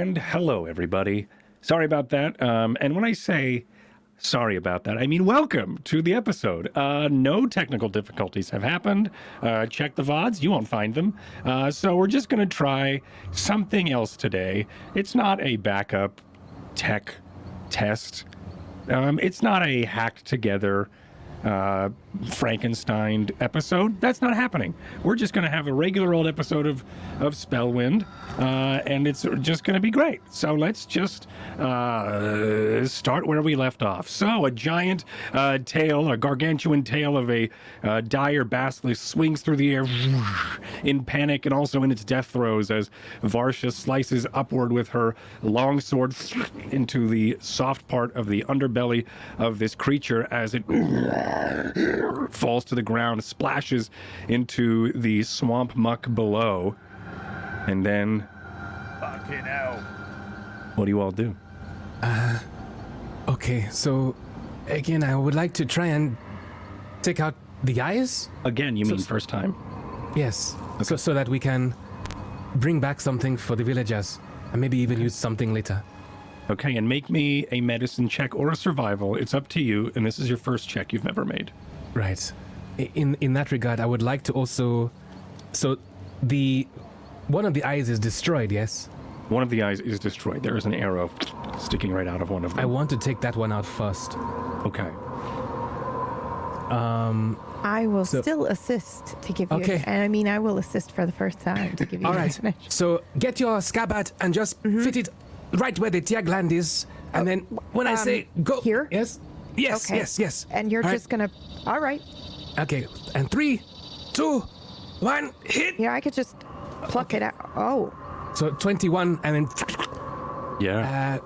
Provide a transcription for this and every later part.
And hello, everybody. Sorry about that. And when I say sorry about that, I mean welcome to the episode. No technical difficulties have happened. Check the VODs, you won't find them. So we're just going to try something else today. It's not a backup tech test. It's not a hacked together Frankenstein episode. That's not happening. We're just going to have a regular old episode of Spellwind, and it's just going to be great. So let's just start where we left off. So a giant tail, a gargantuan tail of a dire basilisk swings through the air in panic and also in its death throes as Varsha slices upward with her long sword into the soft part of the underbelly of this creature as it falls to the ground, splashes into the swamp muck below, and then... Fucking hell. What do you all do? Okay, so again, I would like to try and take out the eyes. Again, you mean first time? Yes, okay. so that we can bring back something for the villagers, and maybe even use something later. Okay, and make me a medicine check or a survival. It's up to you, and this is your first check you've ever made. Right. In that regard, I would like to also... So, one of the eyes is destroyed, yes? One of the eyes is destroyed. There is an arrow sticking right out of one of them. I want to take that one out first. Okay. I will still assist to give you... Okay. And I mean, I will assist for the first time to give you... All right. So, get your scabbard and just fit it right where the tear gland is, and then when I say go... Here? Yes? Yes, Okay. yes. And you're All just gonna... All right. Okay, and 3, 2, 1, hit! Yeah, I could just pluck it out. Oh. So 21, and then... Yeah.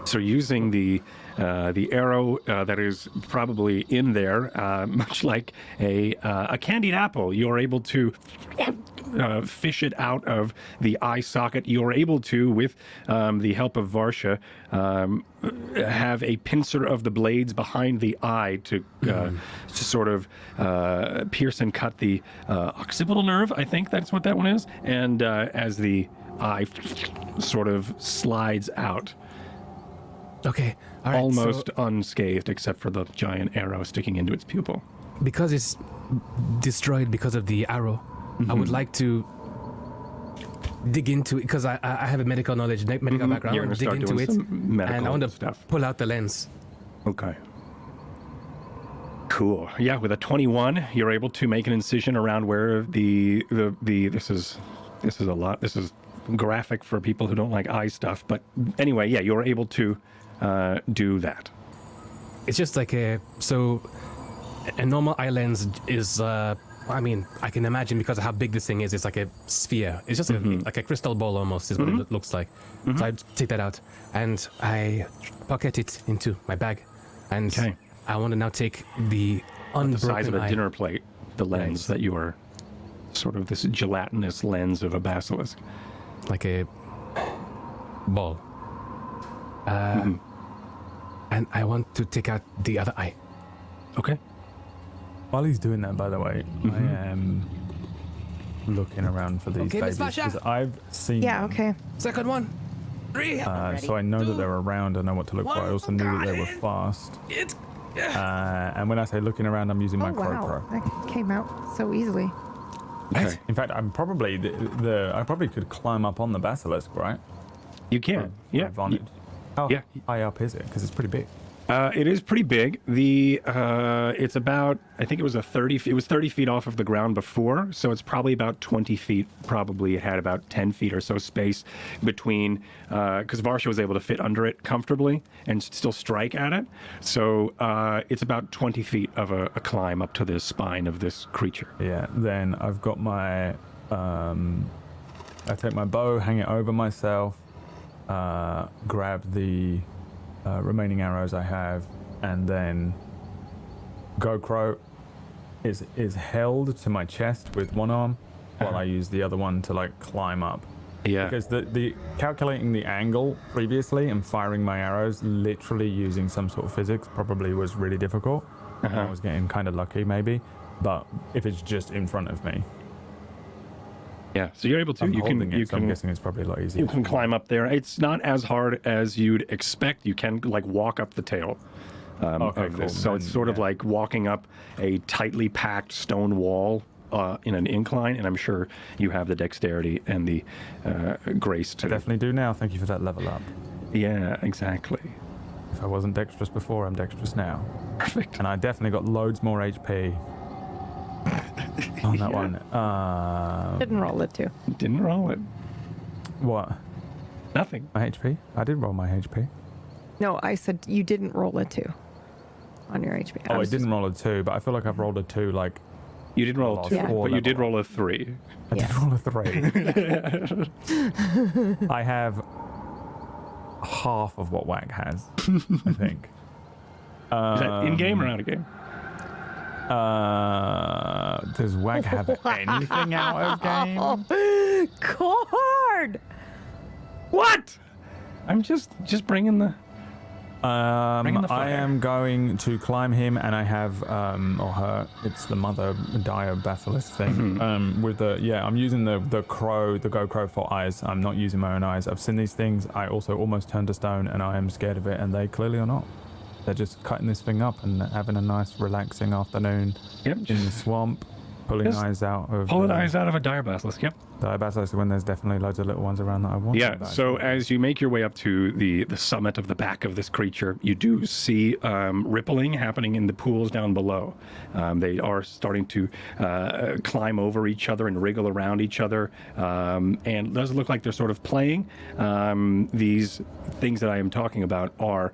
So using the arrow that is probably in there, much like a candied apple, you're able to fish it out of the eye socket. You're able to, with the help of Varsha, have a pincer of the blades behind the eye to sort of pierce and cut the occipital nerve. I think that's what that one is. And as the eye sort of slides out. Okay, all right. Almost unscathed, except for the giant arrow sticking into its pupil. Because it's destroyed because of the arrow, I would like to dig into it, because I have a medical knowledge, medical background. You're I want to dig into it, and I want to stuff. pull out the lens. Okay. Cool. Yeah, with a 21, you're able to make an incision around where the this is a lot. This is graphic for people who don't like eye stuff, but anyway, yeah, you're able to do that. It's just like a normal eye lens is I mean, I can imagine because of how big this thing is, it's like a sphere. It's just like a crystal ball almost is what it looks like. So I take that out and I pocket it into my bag, and I want to now take the unbroken the size of a eye. dinner plate, the lens that you are sort of this gelatinous lens of a basilisk. Like a ball. And I want to take out the other eye. Okay. While he's doing that, by the way, I am looking around for these babies because I've seen them. Okay. Second one. 3. So I know that they're around. I know what to look for. I also knew that they were fast. And when I say looking around, I'm using my Crow. Wow. That came out so easily. Okay. In fact, I'm probably I probably could climb up on the basilisk, right? You can. Yeah. How high up is it? Because it's pretty big. It is pretty big. It's about, I think it was 30 feet off of the ground before, so it's probably about 20 feet. Probably it had about 10 feet or so space between, because Varsha was able to fit under it comfortably and still strike at it. So it's about 20 feet of a climb up to the spine of this creature. Yeah, then I've got my, I take my bow, hang it over myself, grab the remaining arrows I have, and then GoPro is held to my chest with one arm while I use the other one to like climb up. Yeah. Because the calculating the angle previously and firing my arrows literally using some sort of physics probably was really difficult. I was getting kind of lucky maybe, but if it's just in front of me. Yeah, so you're able to. I'm You holding can. it, so I'm guessing it's probably a lot easier. You can climb up there. It's not as hard as you'd expect. You can like walk up the tail Okay, of this. cool. So Then, it's sort of yeah. like walking up a tightly packed stone wall in an incline, and I'm sure you have the dexterity and the grace to. I definitely do now. Thank you for that level up. Yeah, exactly. If I wasn't dexterous before, I'm dexterous now. Perfect. And I definitely got loads more HP on that one. Didn't roll it too. Didn't roll it. What? Nothing. My HP? I did roll my HP. No, I said you didn't roll a 2 on your HP. Oh, I was didn't roll a 2, but I feel like I've rolled a 2 like You didn't roll a Lost 2, Yeah. but you did level roll a 3. I Yes. did roll a 3. I have half of what Whack has, I think. Is that in game or out of game? Does Wag have anything out of game? Cord! What? I'm just bringing the. Bring in the I fire. am going to climb him, and I have or her. It's the mother dire basilisk thing. With the I'm using the crow, the go crow for eyes. I'm not using my own eyes. I've seen these things. I also almost turned to stone, and I am scared of it, and they clearly are not. They're just cutting this thing up and having a nice, relaxing afternoon Yep. in the swamp, pulling Just eyes out of Pull the eyes out of a dire basilisk. Yep. dire basilisk when there's definitely loads of little ones around that I want. Yeah, but I so think- as you make your way up to the summit of the back of this creature, you do see rippling happening in the pools down below. They are starting to climb over each other and wriggle around each other, and it does look like they're sort of playing. These things that I am talking about are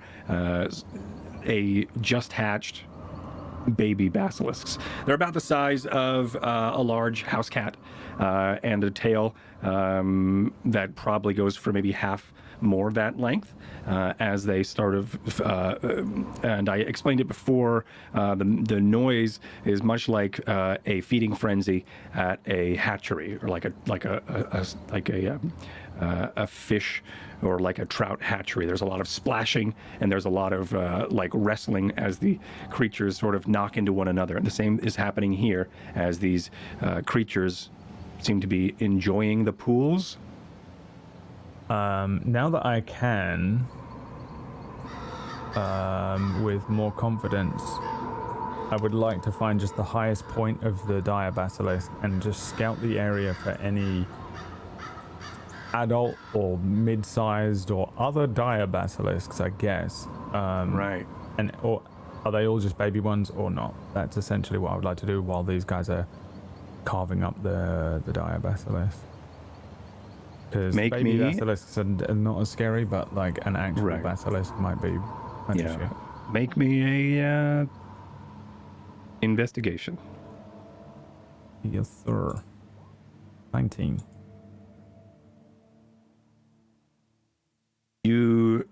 a just hatched baby basilisks. They're about the size of a large house cat, and a tail that probably goes for maybe half more that length as they start and I explained it before, the noise is much like a feeding frenzy at a hatchery, or like a fish or like a trout hatchery. There's a lot of splashing, and there's a lot of like wrestling as the creatures sort of knock into one another. And the same is happening here as these creatures seem to be enjoying the pools. Now that I can, with more confidence, I would like to find just the highest point of the dire basilisk and just scout the area for any adult or mid-sized or other dire basilisks, I guess. Right. Or are they all just baby ones or not? That's essentially what I would like to do while these guys are carving up the dire basilisk. Because Make baby me- basilisks are not as scary, but like an actual Right. basilisk might be an issue. Yeah. Make me a investigation. Yes, sir. 19. You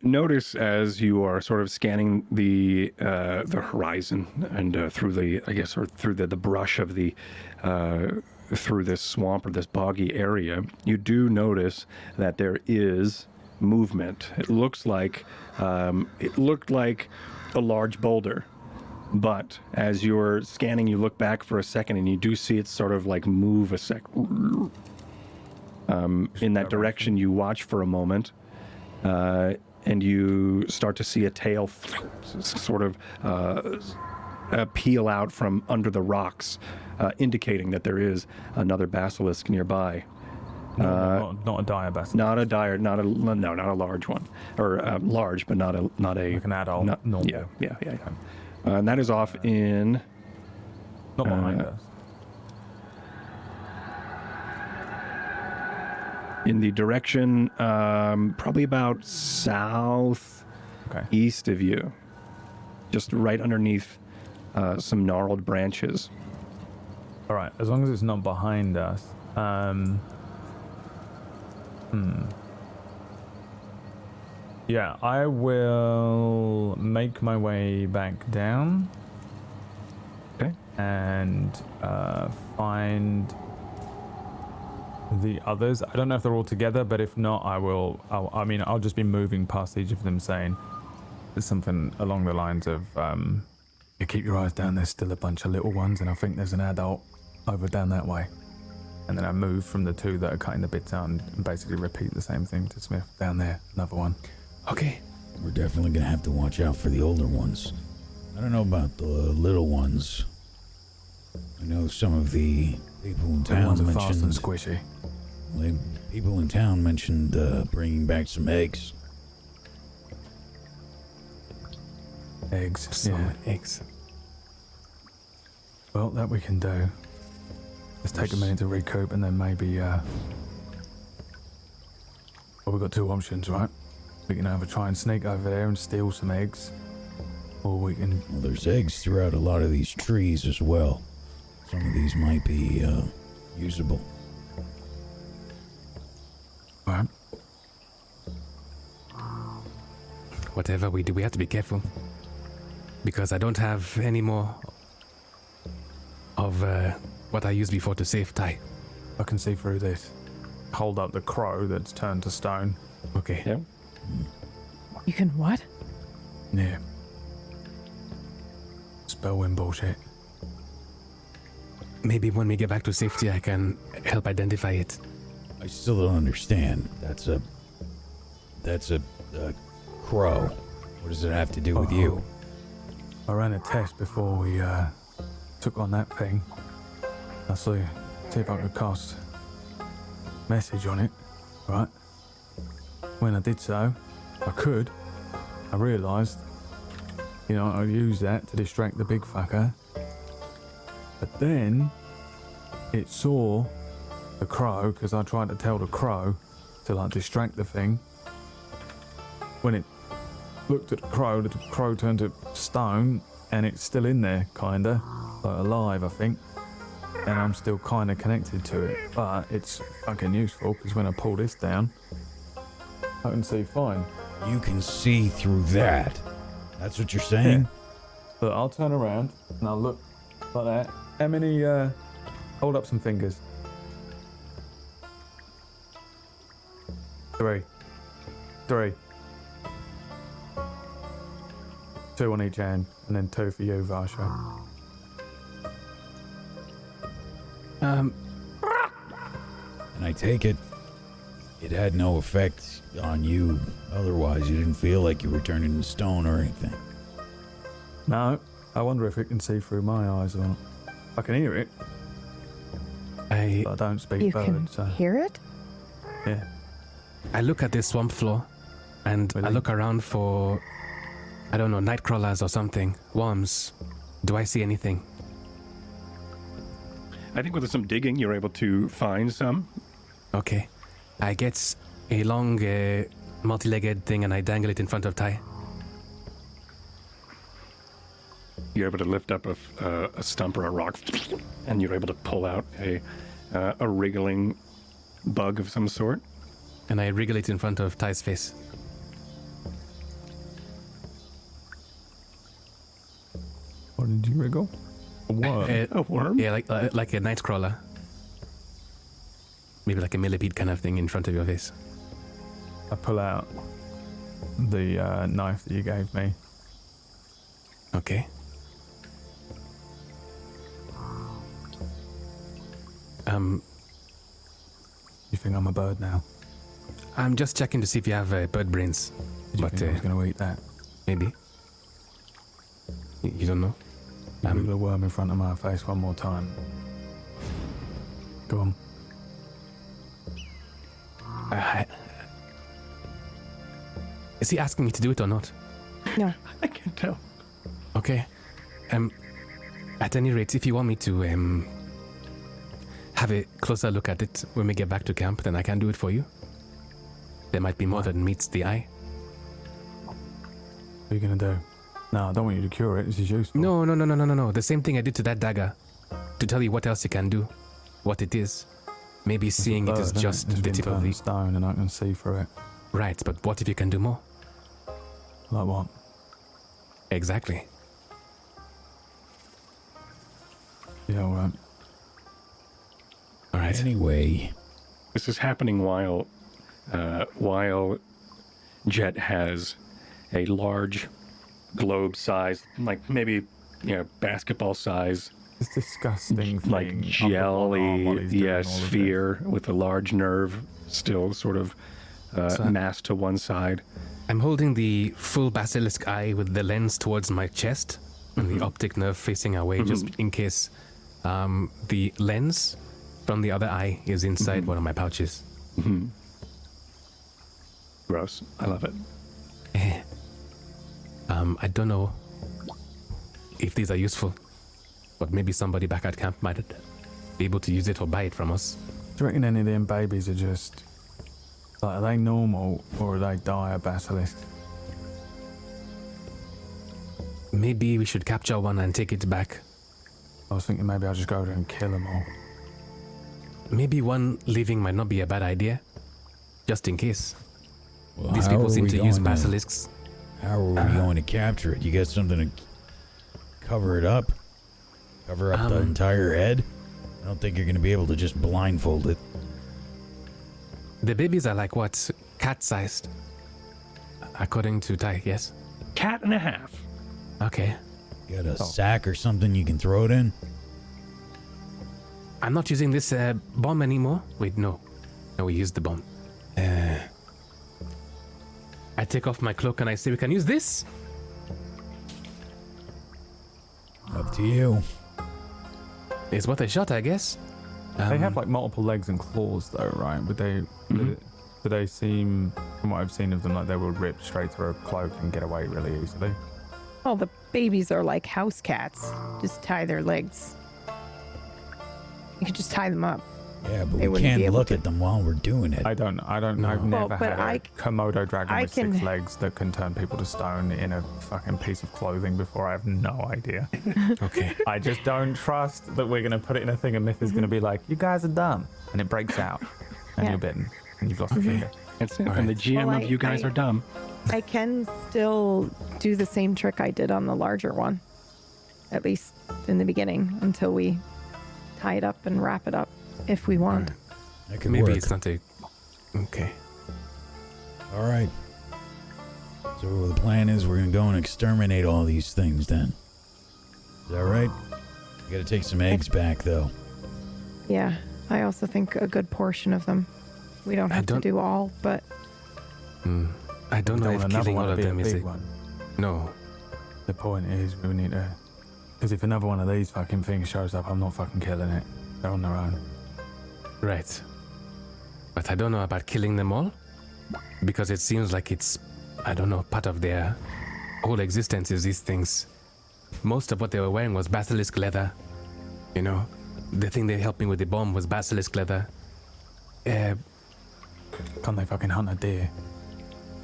notice as you are sort of scanning the horizon and through the brush of the through this swamp or this boggy area, you do notice that there is movement. It looks like it looked like a large boulder, but as you're scanning, you look back for a second and you do see it sort of like move a sec in that direction. You watch for a moment. And you start to see a tail sort of peel out from under the rocks, indicating that there is another basilisk nearby. Not a dire basilisk. Not a not a large one, or large, but not a Like an adult, normal. Yeah. And that is off in. Not behind us. In the direction, probably about south Okay. east of you, just right underneath some gnarled branches. All right. As long as it's not behind us. Yeah, I will make my way back down Okay. and find the others. I don't know if they're all together, but if not, I'll just be moving past each of them saying there's something along the lines of, you keep your eyes down, there's still a bunch of little ones, and I think there's an adult over down that way. And then I move from the two that are cutting the bits out and basically repeat the same thing to Smith. Down there, another one. Okay. We're definitely gonna have to watch out for the older ones. I don't know about the little ones. I know some of the people in The town ones are fast and mentioned. squishy. People in town mentioned bringing back some eggs. Eggs. Some eggs. Well, that we can do. Let's take a minute to recoup and then maybe, well, we've got two options, right? We can either try and sneak over there and steal some eggs, or we can... Well, there's eggs throughout a lot of these trees as well. Some of these might be usable. Right. Whatever we do, we have to be careful. Because I don't have any more of what I used before to save Ty. I can see through this. Hold up the crow that's turned to stone. Okay. Yeah. You can what? Yeah. Spellwind bullshit. Maybe when we get back to safety, I can help identify it. I still don't understand. That's a crow. What does it have to do with you? I ran a test before we took on that thing. I see if I could cast message on it, right? When I did so, I realised, I'll use that to distract the big fucker. But then it saw the crow, because I tried to tell the crow to distract the thing. When it looked at the crow turned to stone, and it's still in there, kinda, alive, I think. And I'm still kinda connected to it, but it's fucking useful, because when I pull this down, I can see fine. You can see through that. That's what you're saying? But I'll turn around, and I'll look like that. How many, hold up some fingers. 3. 2 on each hand, and then 2 for you, Varsha. And I take it had no effect on you. Otherwise, you didn't feel like you were turning into stone or anything. No, I wonder if it can see through my eyes or not. I can hear it, but I don't speak You bird, can so hear it? yeah. I look at this swamp floor, and I Really? look around for, I don't know, night crawlers or something, worms. Do I see anything? I think with some digging, you're able to find some. Okay. I get a long, multi-legged thing and I dangle it in front of Ty. You're able to lift up a stump or a rock, and you're able to pull out a wriggling bug of some sort. And I wriggle it in front of Ty's face. What did you wriggle? A worm? A worm? Yeah, like a night crawler. Maybe like a millipede kind of thing in front of your face. I pull out the knife that you gave me. Okay. You think I'm a bird now? I'm just checking to see if you have bird brains. Did you But think I was going to eat that? maybe. You don't know? You wriggle a worm in front of my face one more time. Go on. Is he asking me to do it or not? No. I can't tell. Okay. At any rate, if you want me to have a closer look at it when we get back to camp, then I can do it for you. There might be more than meets the eye. What are you going to do? No, I don't want you to cure it. This is useful. No. The same thing I did to that dagger. To tell you what else you can do. What it is. Maybe seeing it is just the tip of the... stone and I can see through it. Right, but what if you can do more? Like what? Exactly. Yeah, alright. All right. Anyway, This is happening while Jet has a large globe size, like maybe basketball size This disgusting thing. like up the jelly, one arm while he's doing all of sphere with a large nerve still sort of massed to one side. I'm holding the full basilisk eye with the lens towards my chest and the optic nerve facing away, just in case the lens from the other eye is inside one of my pouches. Gross. I love it. I don't know if these are useful, but maybe somebody back at camp might be able to use it or buy it from us. Do you reckon any of them babies are just... like, are they normal or are they dire basilisks? Maybe we should capture one and take it back. I was thinking maybe I'll just go there and kill them all. Maybe one leaving might not be a bad idea, just in case. Well, These how people are seem we to going use basilisks. How are we going to capture it? You got something to cover it up? Cover up the entire head? I don't think you're going to be able to just blindfold it. The babies are like what? Cat-sized. According to Ty, yes? Cat and a half. Okay. You got a sack or something you can throw it in? I'm not using this bomb anymore. Wait, no. No, we used the bomb. I take off my cloak and I say we can use this? Up to you. It's what I shot, I guess. They have like multiple legs and claws though, right? Would they... do they seem, from what I've seen of them, like they would rip straight through a cloak and get away really easily? Well, the babies are like house cats. Just tie their legs. You could just tie them up. Yeah, but They we wouldn't be can't able look to. at them while we're doing it. I've never but had a I- Komodo dragon I with can- 6 legs that can turn people to stone in a fucking piece of clothing before. I have no idea. Okay. I just don't trust that we're going to put it in a thing and Myth is going to be like, you guys are dumb. And it breaks out. And Yeah. you're bitten. And you've lost a finger. That's it. All And the right. GM Well, of you guys I- are dumb. I can still do the same trick I did on the larger one, at least in the beginning, until we tie it up and wrap it up if we want. That could Maybe work. it's not a... Okay. All right. So the plan is we're going to go and exterminate all these things then. Is that right? We got to take some eggs back though. Yeah, I also think a good portion of them. We don't I have to don't- do all, but I don't know Don't if want another killing one all to of be a them is big a... one. No. The point is we need to... Because if another one of these fucking things shows up, I'm not fucking killing it. They're on their own. Right. But I don't know about killing them all. Because it seems like it's, I don't know, part of their whole existence is these things. Most of what they were wearing was basilisk leather. You know, the thing they helped me with the bomb was basilisk leather. Can't they fucking hunt a deer?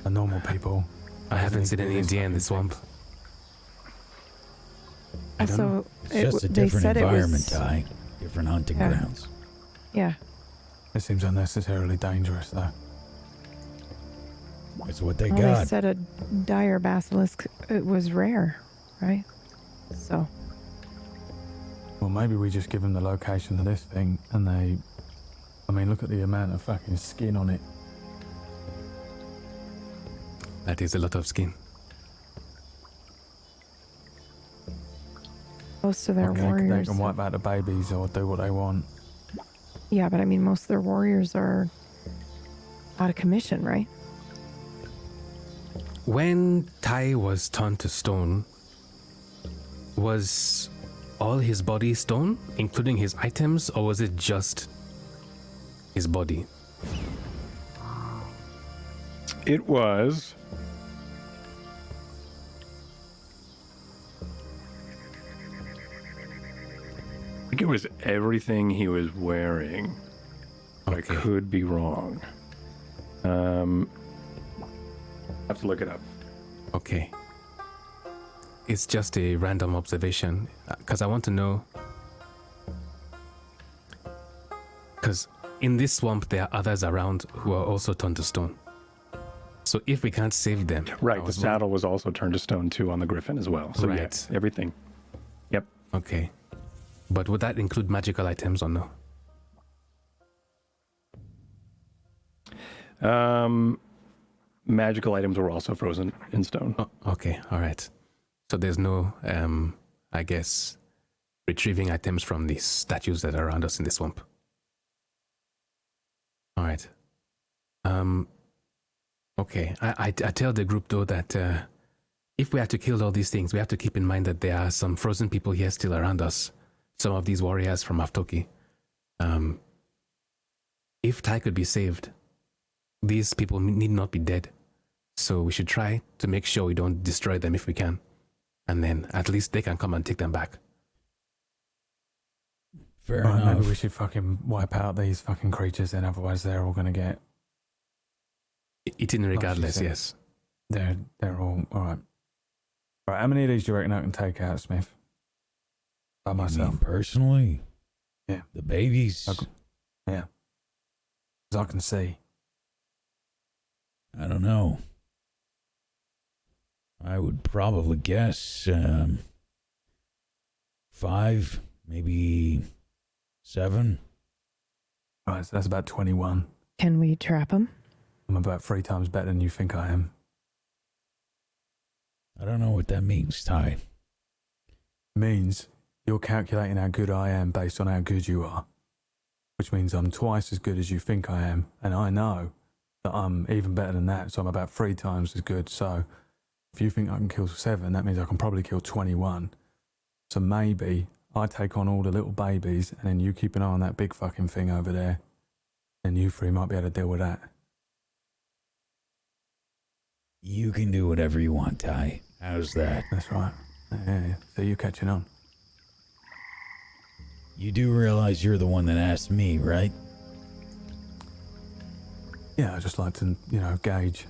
The normal people. I haven't seen any deer in the swamp. I don't know. also It's just a they different said environment, it was, Ty. Different hunting Yeah. grounds. yeah. It seems unnecessarily dangerous though. That's what they Well, got. they said a dire basilisk. It was rare, right? So Well, maybe we just give them the location of this thing and they... I mean, look at the amount of fucking skin on it. That is a lot of skin. most of their They warriors. can wipe out the babies or do what they want. Yeah, but I mean, most of their warriors are out of commission, right? When Ty was turned to stone, was all his body stone, including his items, or was it just his body? It was. I think it was everything he was wearing. But Okay. I could be wrong. I have to look it up. Okay. It's just a random observation, because I want to know. Because in this swamp, there are others around who are also turned to stone. So if we can't save them, I Right, the was saddle was also turned to stone too on the griffin as well. So Right. yes, everything. Yep. okay. But would that include magical items or no? Magical items were also frozen in stone. Oh, okay, all right. So there's no, I guess, retrieving items from the statues that are around us in the swamp. All right. Okay. I tell the group though that if we have to kill all these things, we have to keep in mind that there are some frozen people here still around us. Some of these warriors from Aftoki. If Tai could be saved, these people need not be dead. So we should try to make sure we don't destroy them if we can. And then at least they can come and take them back. Fair Right, enough. maybe we should fucking wipe out these fucking creatures then, otherwise they're all gonna get... Eaten regardless, said. yes. They're all... Alright. Right, how many of these do you reckon I can take out, Smith? By You myself? mean personally? Yeah. The babies? Yeah. As I can see. I don't know. I would probably guess 5, maybe 7. Right, so that's about 21. Can we trap him? I'm about 3 times better than you think I am. I don't know what that means, Ty. Means you're calculating how good I am based on how good you are. Which means I'm twice as good as you think I am. And I know that I'm even better than that. So I'm about 3 times as good. So if you think I can kill 7, that means I can probably kill 21. So maybe I take on all the little babies and then you keep an eye on that big fucking thing over there. And you 3 might be able to deal with that. You can do whatever you want, Ty. How's that? That's right. Yeah. So you're catching on. You do realize you're the one that asked me, right? Yeah, I just like to, gauge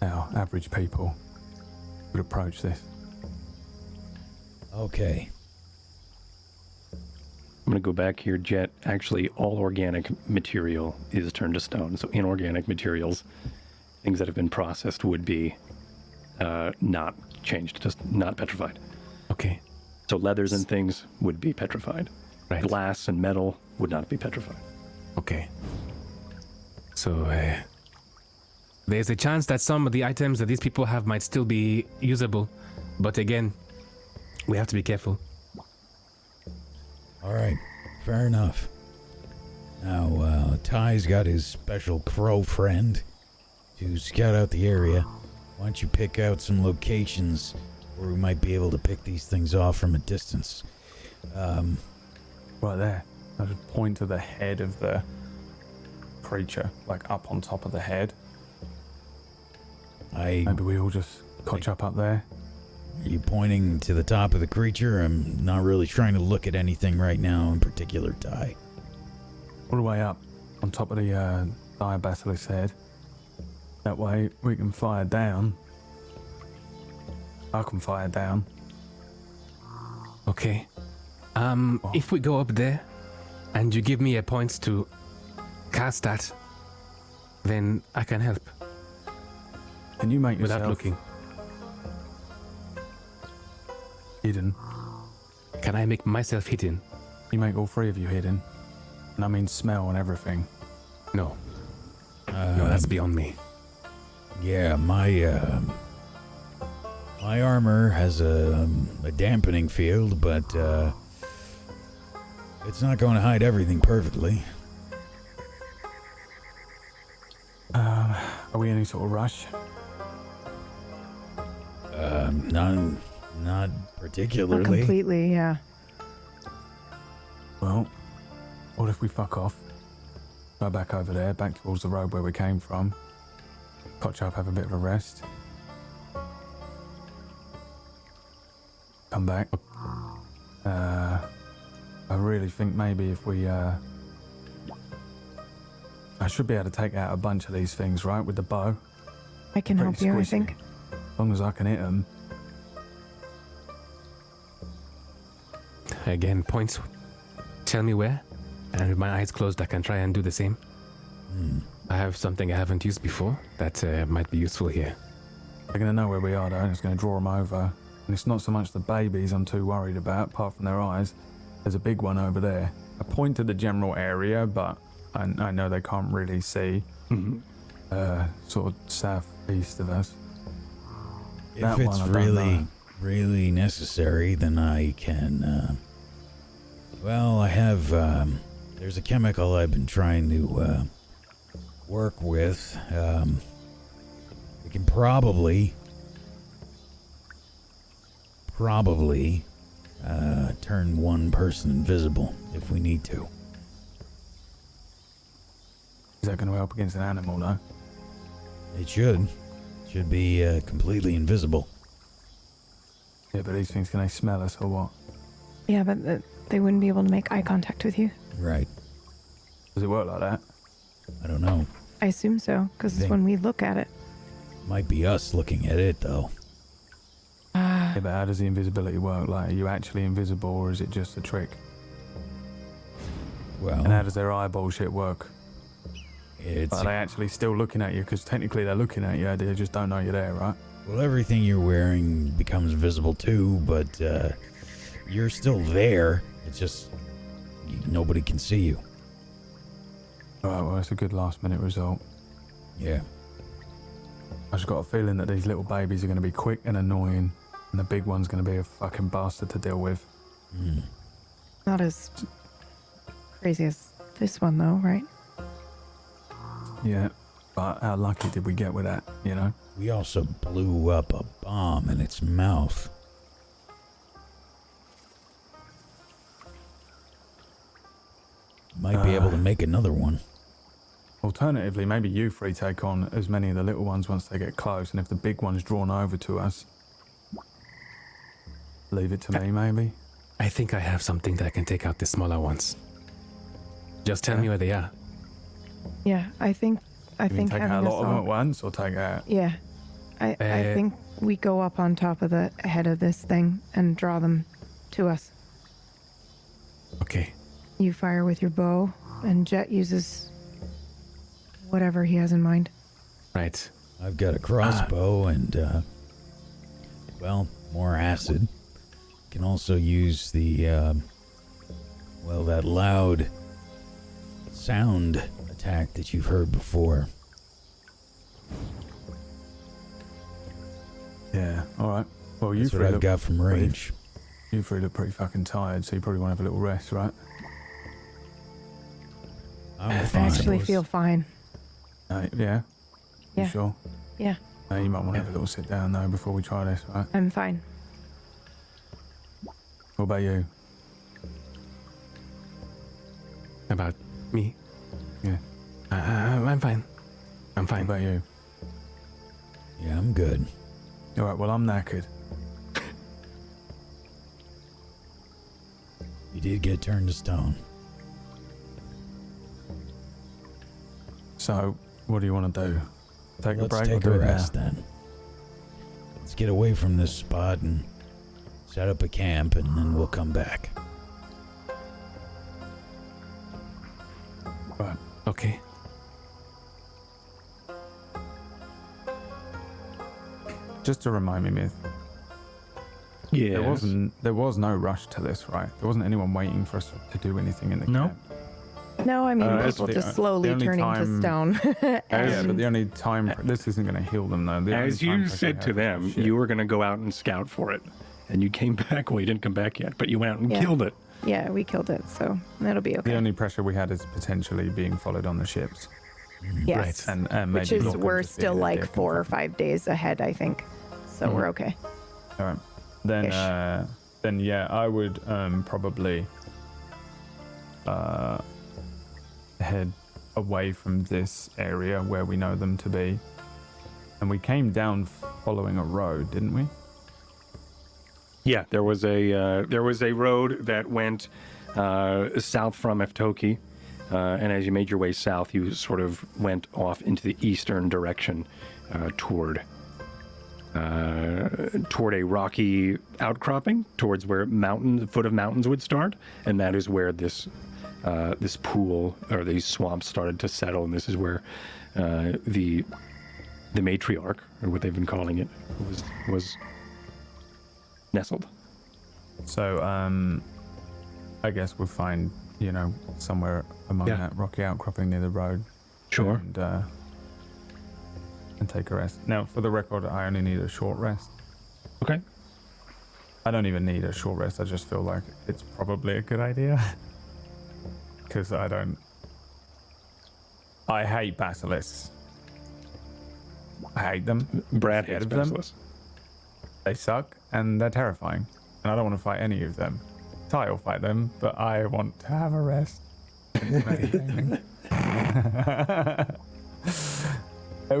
how average people would approach this. Okay. I'm going to go back here, Jet. Actually, all organic material is turned to stone. So inorganic materials, things that have been processed, would be not changed, just not petrified. Okay. So leathers and things would be petrified. Right. Glass and metal would not be petrified. Okay. So, there's a chance that some of the items that these people have might still be usable. But again, we have to be careful. All right. Fair enough. Now, Ty's got his special crow friend to scout out the area. Why don't you pick out some locations where we might be able to pick these things off from a distance? Right there. I just point to the head of the creature, like up on top of the head. Maybe we all just catch up there. Are you pointing to the top of the creature? I'm not really trying to look at anything right now in particular, Ty. All the way up on top of the dire basilisk head. That way we can fire down. I can fire down. Okay. If we go up there and you give me a point to cast that, then I can help Can you make yourself without looking. hidden? Can I make myself hidden? You make all 3 of you hidden. And I mean smell and everything. No. No, that's beyond me. Yeah, my armor has a dampening field, but it's not going to hide everything perfectly. Are we in any sort of rush? Not particularly. Not completely, yeah. Well, what if we fuck off? Go back over there, back towards the road where we came from. Catch up, have a bit of a rest. Come back. I really think maybe if we, I should be able to take out a bunch of these things, right, with the bow. I can help Pretty you, I squishy. think. As long as I can hit them. Again, points. Tell me where, and with my eyes closed, I can try and do the same. I have something I haven't used before that might be useful here. They're going to know where we are, though, and it's going to draw them over. And it's not so much the babies I'm too worried about, apart from their eyes. There's a big one over there. I point to the general area, but I know they can't really see. Sort of southeast of us. If That it's one I don't know. really necessary, then I can Well, I have, there's a chemical I've been trying to, work with. We can probably, turn one person invisible if we need to. Is that going to help against an animal, though? It should. Should be, completely invisible. Yeah, but these things, can they smell us or what? Yeah, but they wouldn't be able to make eye contact with you. Right. Does it work like that? I don't know. I assume so, because it's Think- when we look at it. Might be us looking at it, though. Yeah, but how does the invisibility work? Like, are you actually invisible, or is it just a trick? Well, And how does their eyeball shit work? it's Are they actually still looking at you? Because technically they're looking at you, they just don't know you're there, right? well, everything you're wearing becomes visible too, but you're still there. It's just nobody can see you. Alright, well, it's a good last minute result. Yeah. I just got a feeling that these little babies are going to be quick and annoying, and the big one's going to be a fucking bastard to deal with. Not as crazy as this one, though, right? Yeah, but how lucky did we get with that, you know? We also blew up a bomb in its mouth. Might be able to make another one. Alternatively, maybe you three take on as many of the little ones once they get close, and if the big one's drawn over to us, leave it to me, maybe? I think I have something that can take out the smaller ones. Just tell me where they are. Yeah, I think You mean take out having a us lot of them all- at once, or take out? Yeah, I think we go up on top of the head of this thing and draw them to us. Okay. You fire with your bow, and Jet uses whatever he has in mind. Right. I've got a crossbow and, well, more acid. Can also use the, well, that loud sound attack that you've heard before. Yeah, alright. Well, you That's what three I've look got from pretty- range. You three look pretty fucking tired, so you probably want to have a little rest, right? I'm I fine. actually feel fine. Yeah? Yeah. You sure? Yeah, You might want to have a little sit down, though, before we try this, right? I'm fine. What about you? About me? Yeah. I'm fine. I'm What fine. about you? Yeah, I'm good. Alright, well, I'm knackered. You did get turned to stone. So, what do you want to do? Take a Let's break or take do a it now? rest then. Let's get away from this spot and set up a camp, and then we'll come back. Right. Okay. Just to remind me, Myth, Yeah. there was no rush to this, right? There wasn't anyone waiting for us to do anything in the No. camp. No, I mean, that's people the- just the slowly only turning to time- stone. Yeah, And- but the only time this isn't going to heal them though. The only As time you pressure said they to have them, is shit. you were going to go out and scout for it. And you came back. Well, you didn't come back yet, but you went out and Yeah. killed it. Yeah, we killed it, so that'll be The okay. only pressure we had is potentially being followed on the ships, Yes, and maybe which is not them we're just still being a like dick 4 or and 5 days ahead, I think. So we're okay. All right. Then, Ish. then yeah, I would probably head away from this area where we know them to be. And we came down following a road, didn't we? Yeah, there was a road that went south from Eftoki, and as you made your way south, you sort of went off into the eastern direction toward a rocky outcropping towards where the foot of mountains would start, and that is where this pool or these swamps started to settle, and this is where the matriarch, or what they've been calling it, was nestled. So, I guess we'll find, somewhere among Yeah. that rocky outcropping near the road. Sure. And take a rest. Now, for the record, I only need a short rest. Okay. I don't even need a short rest. I just feel like it's probably a good idea. Because I hate basilisks. I hate them. Brad Scared hates of them. basilisks. They suck and they're terrifying. And I don't want to fight any of them. Ty will fight them, but I want to have a rest. We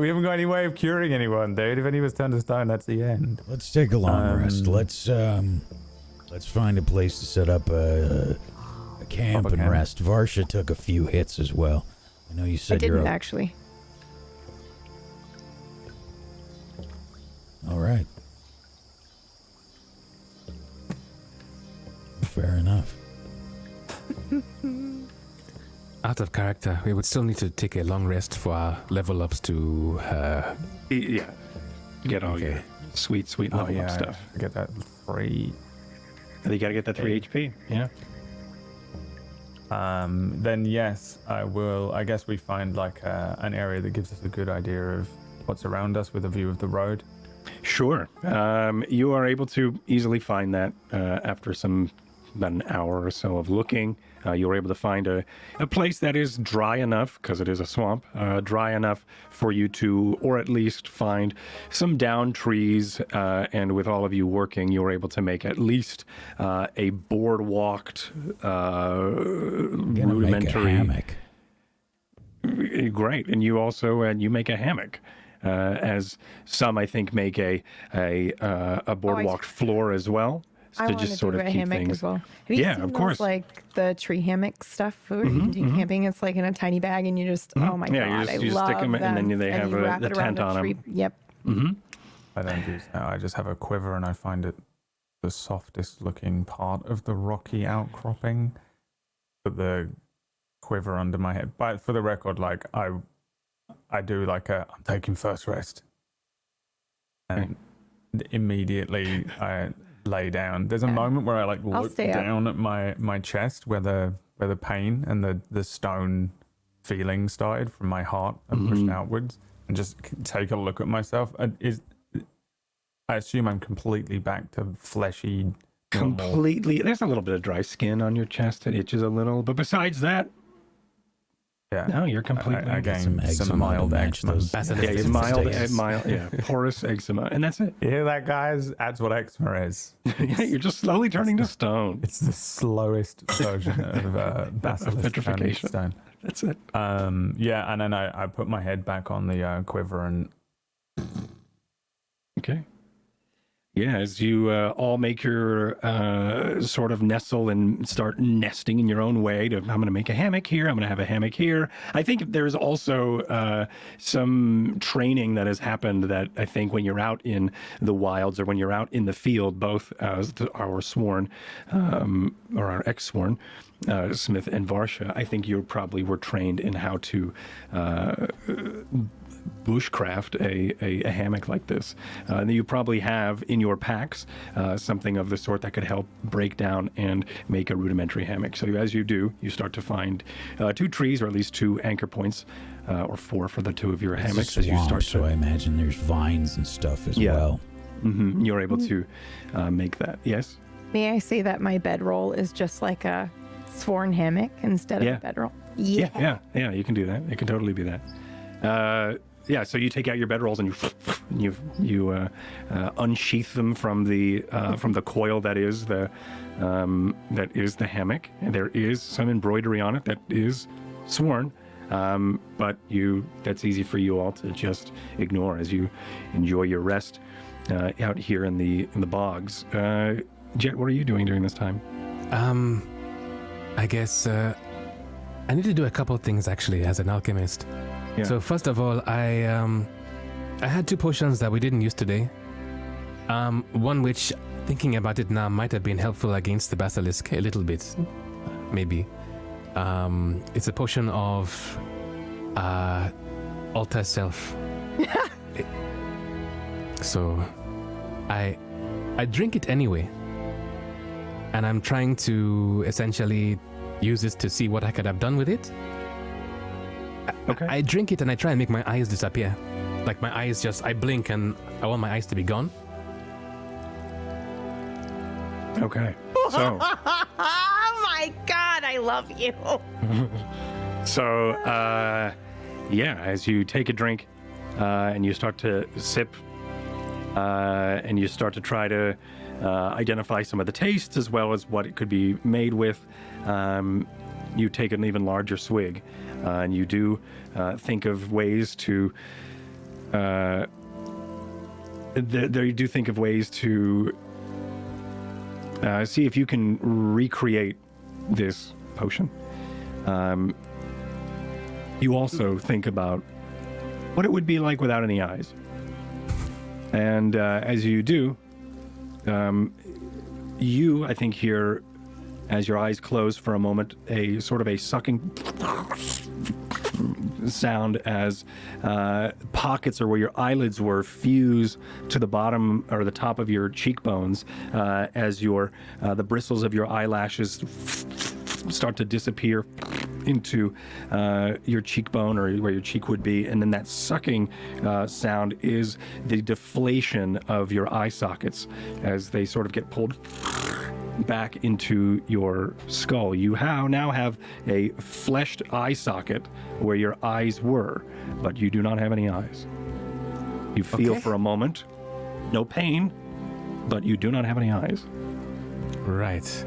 haven't got any way of curing anyone, dude. If anyone's turned to stone, that's the end. Let's take a long rest. Let's find a place to set up a camp and rest. Varsha took a few hits as well. I know you I said you're didn't actually. all right. Fair enough. Out of character, we would still need to take a long rest for our level ups to. Yeah. Get all your sweet level up stuff. I get that 3. You gotta get that 3 HP. Yeah. Then yes, I will. I guess we find like an area that gives us a good idea of what's around us with a view of the road. Sure. You are able to easily find that after about an hour or so of looking. You were able to find a place that is dry enough, because it is a swamp, dry enough for you to, or at least find some down trees. And with all of you working, you were able to make at least a boardwalked, rudimentary. Make a hammock. Great. And you also you make a hammock. As some, I think, make a boardwalk floor as well. I to want just to sort do of a keep hammock things. as well. Have you Yeah, seen of those, course. like the tree hammock stuff where you can take camping? It's like in a tiny bag and you just, oh my Yeah, God, you I love stick them them. and then they have you wrap the it around tent a on tree. them. Yep. I don't do that. I just have a quiver and I find it the softest looking part of the rocky outcropping. Put the quiver under my head. But for the record, like I do like I'm taking first rest. And immediately I lay down. There's a moment where I like look stay up. down at my chest where the pain and the stone feeling started from my heart and pushed outwards, and just take a look at myself. I assume I'm completely back to fleshy. Normal. Completely. There's a little bit of dry skin on your chest. It itches a little, but besides that, Yeah. no, you're completely. I some gained eczema some mild to match eczema. those Basilisk. Yeah, it's mild, porous eczema, and that's it. You hear that, guys? That's what eczema is. Yeah, you're just slowly turning to stone. It's the slowest version of basilisk Petrification. stone. That's it. Yeah, and then I put my head back on the quiver and Okay. Yeah, as you all make your sort of nestle and start nesting in your own way. I'm going to make a hammock here. I'm going to have a hammock here. I think there's also some training that has happened that I think when you're out in the wilds or when you're out in the field, both our sworn or our ex-sworn, Smith and Varsha, I think you probably were trained in how to bushcraft a hammock like this. And you probably have in your packs something of the sort that could help break down and make a rudimentary hammock. So as you do, you start to find 2 trees, or at least 2 anchor points, or 4 for the 2 of your hammocks as you start to. So I imagine there's vines and stuff as well. You're able to make that. Yes? May I say that my bedroll is just like a sworn hammock instead of a bedroll? Yeah, you can do that. It can totally be that. Yeah, so you take out your bedrolls and you unsheath them from the coil that is the hammock. And there is some embroidery on it that is sworn, but that's easy for you all to just ignore as you enjoy your rest out here in the bogs. Jet, what are you doing during this time? I guess I need to do a couple of things actually as an alchemist. Yeah. So first of all, I had 2 potions that we didn't use today. One which, thinking about it now, might have been helpful against the basilisk a little bit, maybe. It's a potion of alter self. So I drink it anyway, and I'm trying to essentially use this to see what I could have done with it. Okay. I drink it and I try and make my eyes disappear. Like my eyes I blink and I want my eyes to be gone. Okay. So, Oh my God, I love you. so yeah, as you take a drink and you start to sip and you start to try to identify some of the tastes as well as what it could be made with, you take an even larger swig and you do think of ways to you do think of ways to see if you can recreate this potion. You also think about what it would be like without any eyes. And as you do, you, I think, hear, as your eyes close for a moment, a sort of a sucking sound as pockets or where your eyelids were fuse to the bottom or the top of your cheekbones as your the bristles of your eyelashes start to disappear into your cheekbone or where your cheek would be, and then that sucking sound is the deflation of your eye sockets as they sort of get pulled back into your skull. You now have a fleshed eye socket where your eyes were, but you do not have any eyes. You feel for a moment no pain, but you do not have any eyes. Right.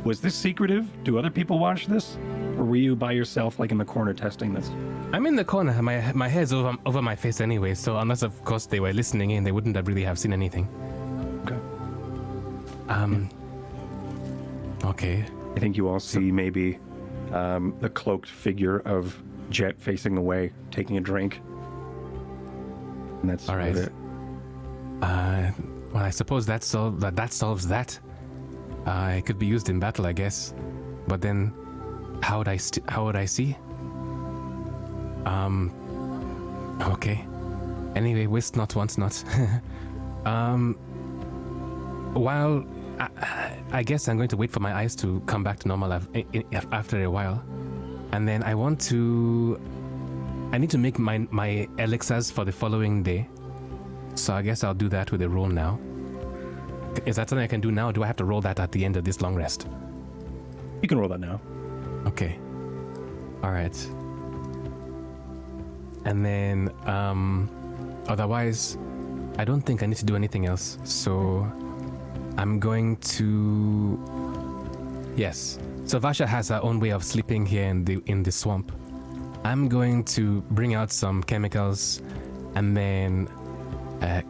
Was this secretive? Do other people watch this? Or were you by yourself, like in the corner, testing this? I'm in the corner. My hair's over my face anyway, so unless, of course, they were listening in, they wouldn't have really have seen anything. Okay. Okay. I think you all see maybe the cloaked figure of Jet facing away, taking a drink. And that's all right. it. Well, I suppose that solves that. It could be used in battle, I guess. But then, how would I see? Okay. Anyway, wist not, wants not. While I guess I'm going to wait for my eyes to come back to normal after a while, and then I need to make my elixirs for the following day. So I guess I'll do that with a roll now. Is that something I can do now, or do I have to roll that at the end of this long rest? You can roll that now. Okay. All right. And then, otherwise, I don't think I need to do anything else. So, I'm going to... Yes. So Varsha has her own way of sleeping here in the swamp. I'm going to bring out some chemicals and then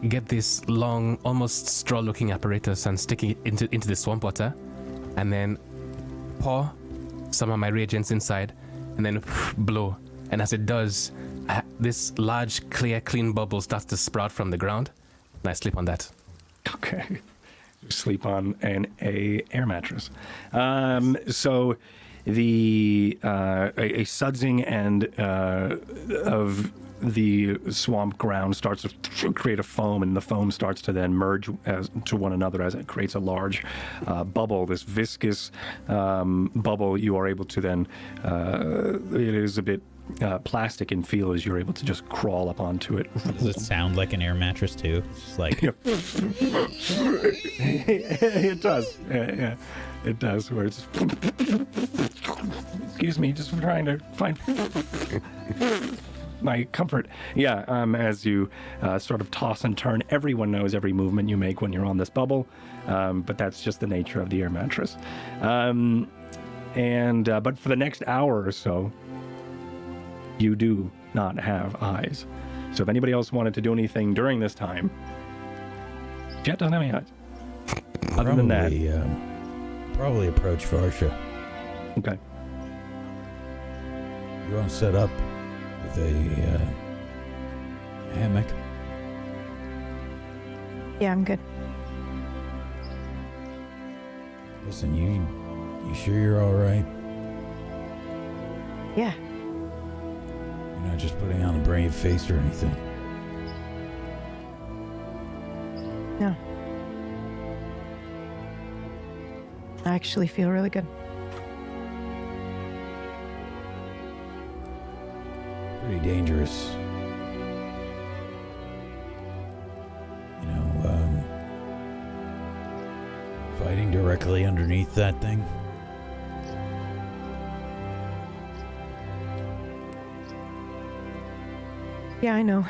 get this long, almost straw-looking apparatus and stick it into the swamp water, and then pour some of my reagents inside, and then blow. And as it does, this large, clear, clean bubble starts to sprout from the ground, and I sleep on that. Okay. Sleep on a air mattress. So the a sudsing and of the swamp ground starts to create a foam, and the foam starts to then merge to one another as it creates a large bubble, this viscous bubble. You are able to then, it is a bit plastic in feel as you're able to just crawl up onto it. Does it sound like an air mattress too? It's just like... It does. Yeah, it does. Where it's... Excuse me, just trying to find... my comfort. Yeah, as you sort of toss and turn, everyone knows every movement you make when you're on this bubble, but that's just the nature of the air mattress. But for the next hour or so, you do not have eyes. So if anybody else wanted to do anything during this time, Jet doesn't have any eyes. Other than that, probably approach Varsha. okay. You want to set up with a hammock? Yeah, I'm good. Listen, you sure you're all right? Yeah. You're not just putting on a brave face or anything. No. I actually feel really good. Pretty dangerous. You know, directly underneath that thing. Yeah, I know.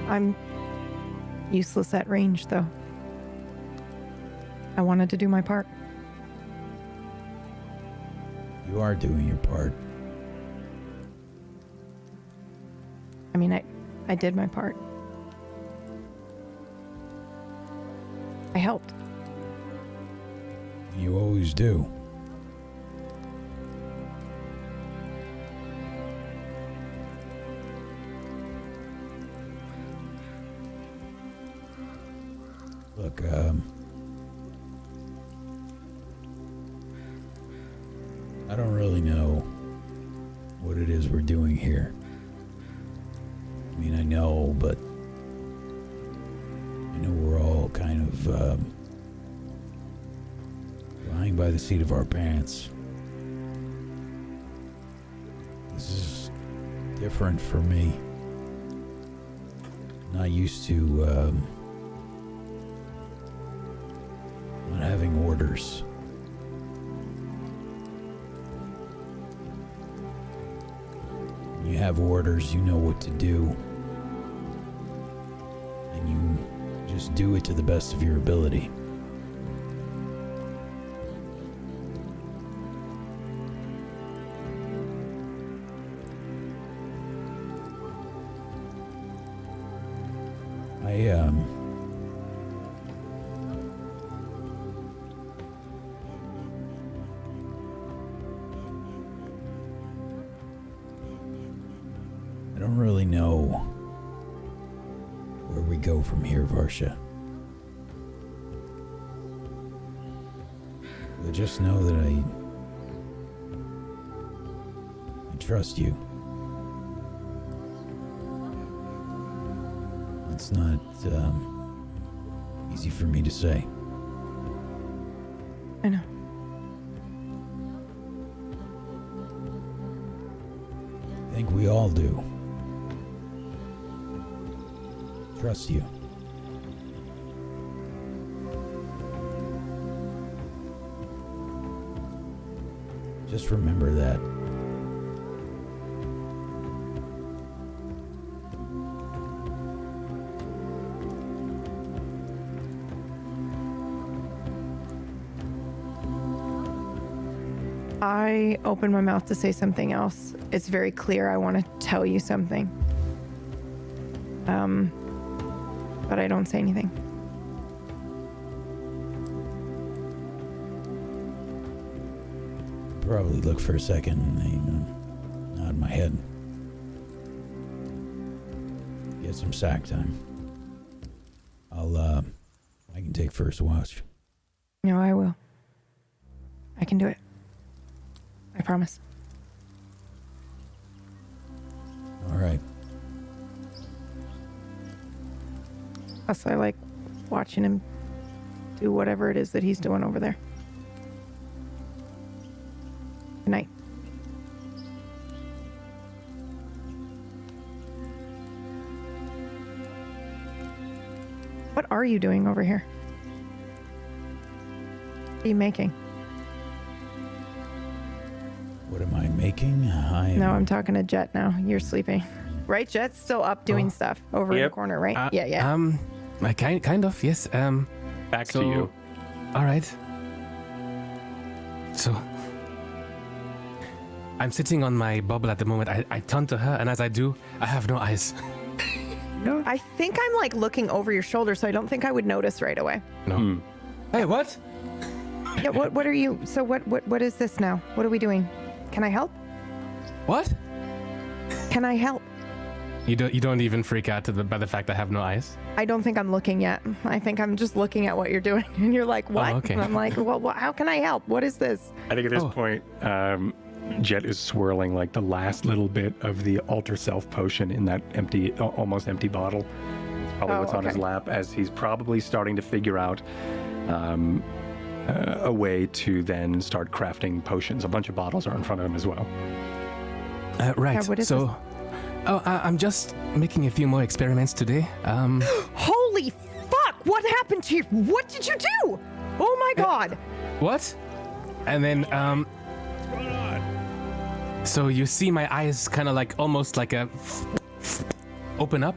I'm useless at range, though. I wanted to do my part. You are doing your part. I mean, I did my part. I helped. You always do. Look, I don't really know what it is we're doing here. I mean, I know, but I know we're all kind of flying by the seat of our pants. This is different for me. Not used to not having orders. When you have orders, you know what to do. And you just do it to the best of your ability. I don't really know where we go from here, Varsha. But just know that I trust you. It's not easy for me to say. I know. I think we all do. Trust you. Just remember that. I open my mouth to say something else. It's very clear I want to tell you something. But I don't say anything. Probably look for a second and nod my head. Get some sack time. I can take first watch. No, I will. I can do it. I promise. All right. Plus, I like watching him do whatever it is that he's doing over there. Good night. What are you doing over here? What are you making? What am I making? No, I'm talking to Jet now. You're sleeping. Right? Jet's still up doing stuff over in the Yep. corner, right? Yeah. I kind of, yes. Back So- to you. All right. So, I'm sitting on my bubble at the moment. I turn to her, and as I do, I have no eyes. I think I'm like looking over your shoulder, so I don't think I would notice right away. No. Hey, what? Yeah, what are you? So what is this now? What are we doing? Can I help? What? Can I help? You don't even freak out by the fact I have no eyes? I don't think I'm looking yet. I think I'm just looking at what you're doing, and you're like, "What?" okay. And I'm like, "Well, how can I help? What is this?" I think at this Oh. point, Jet is swirling like the last little bit of the alter self potion in that almost empty bottle. It's probably what's on his okay. lap as he's probably starting to figure out a way to then start crafting potions. A bunch of bottles are in front of him as well. Right. Yeah, what is so, I'm just making a few more experiments today. Holy fuck! What happened to you? What did you do? Oh my god! what? And then so you see my eyes kind of like almost like a open up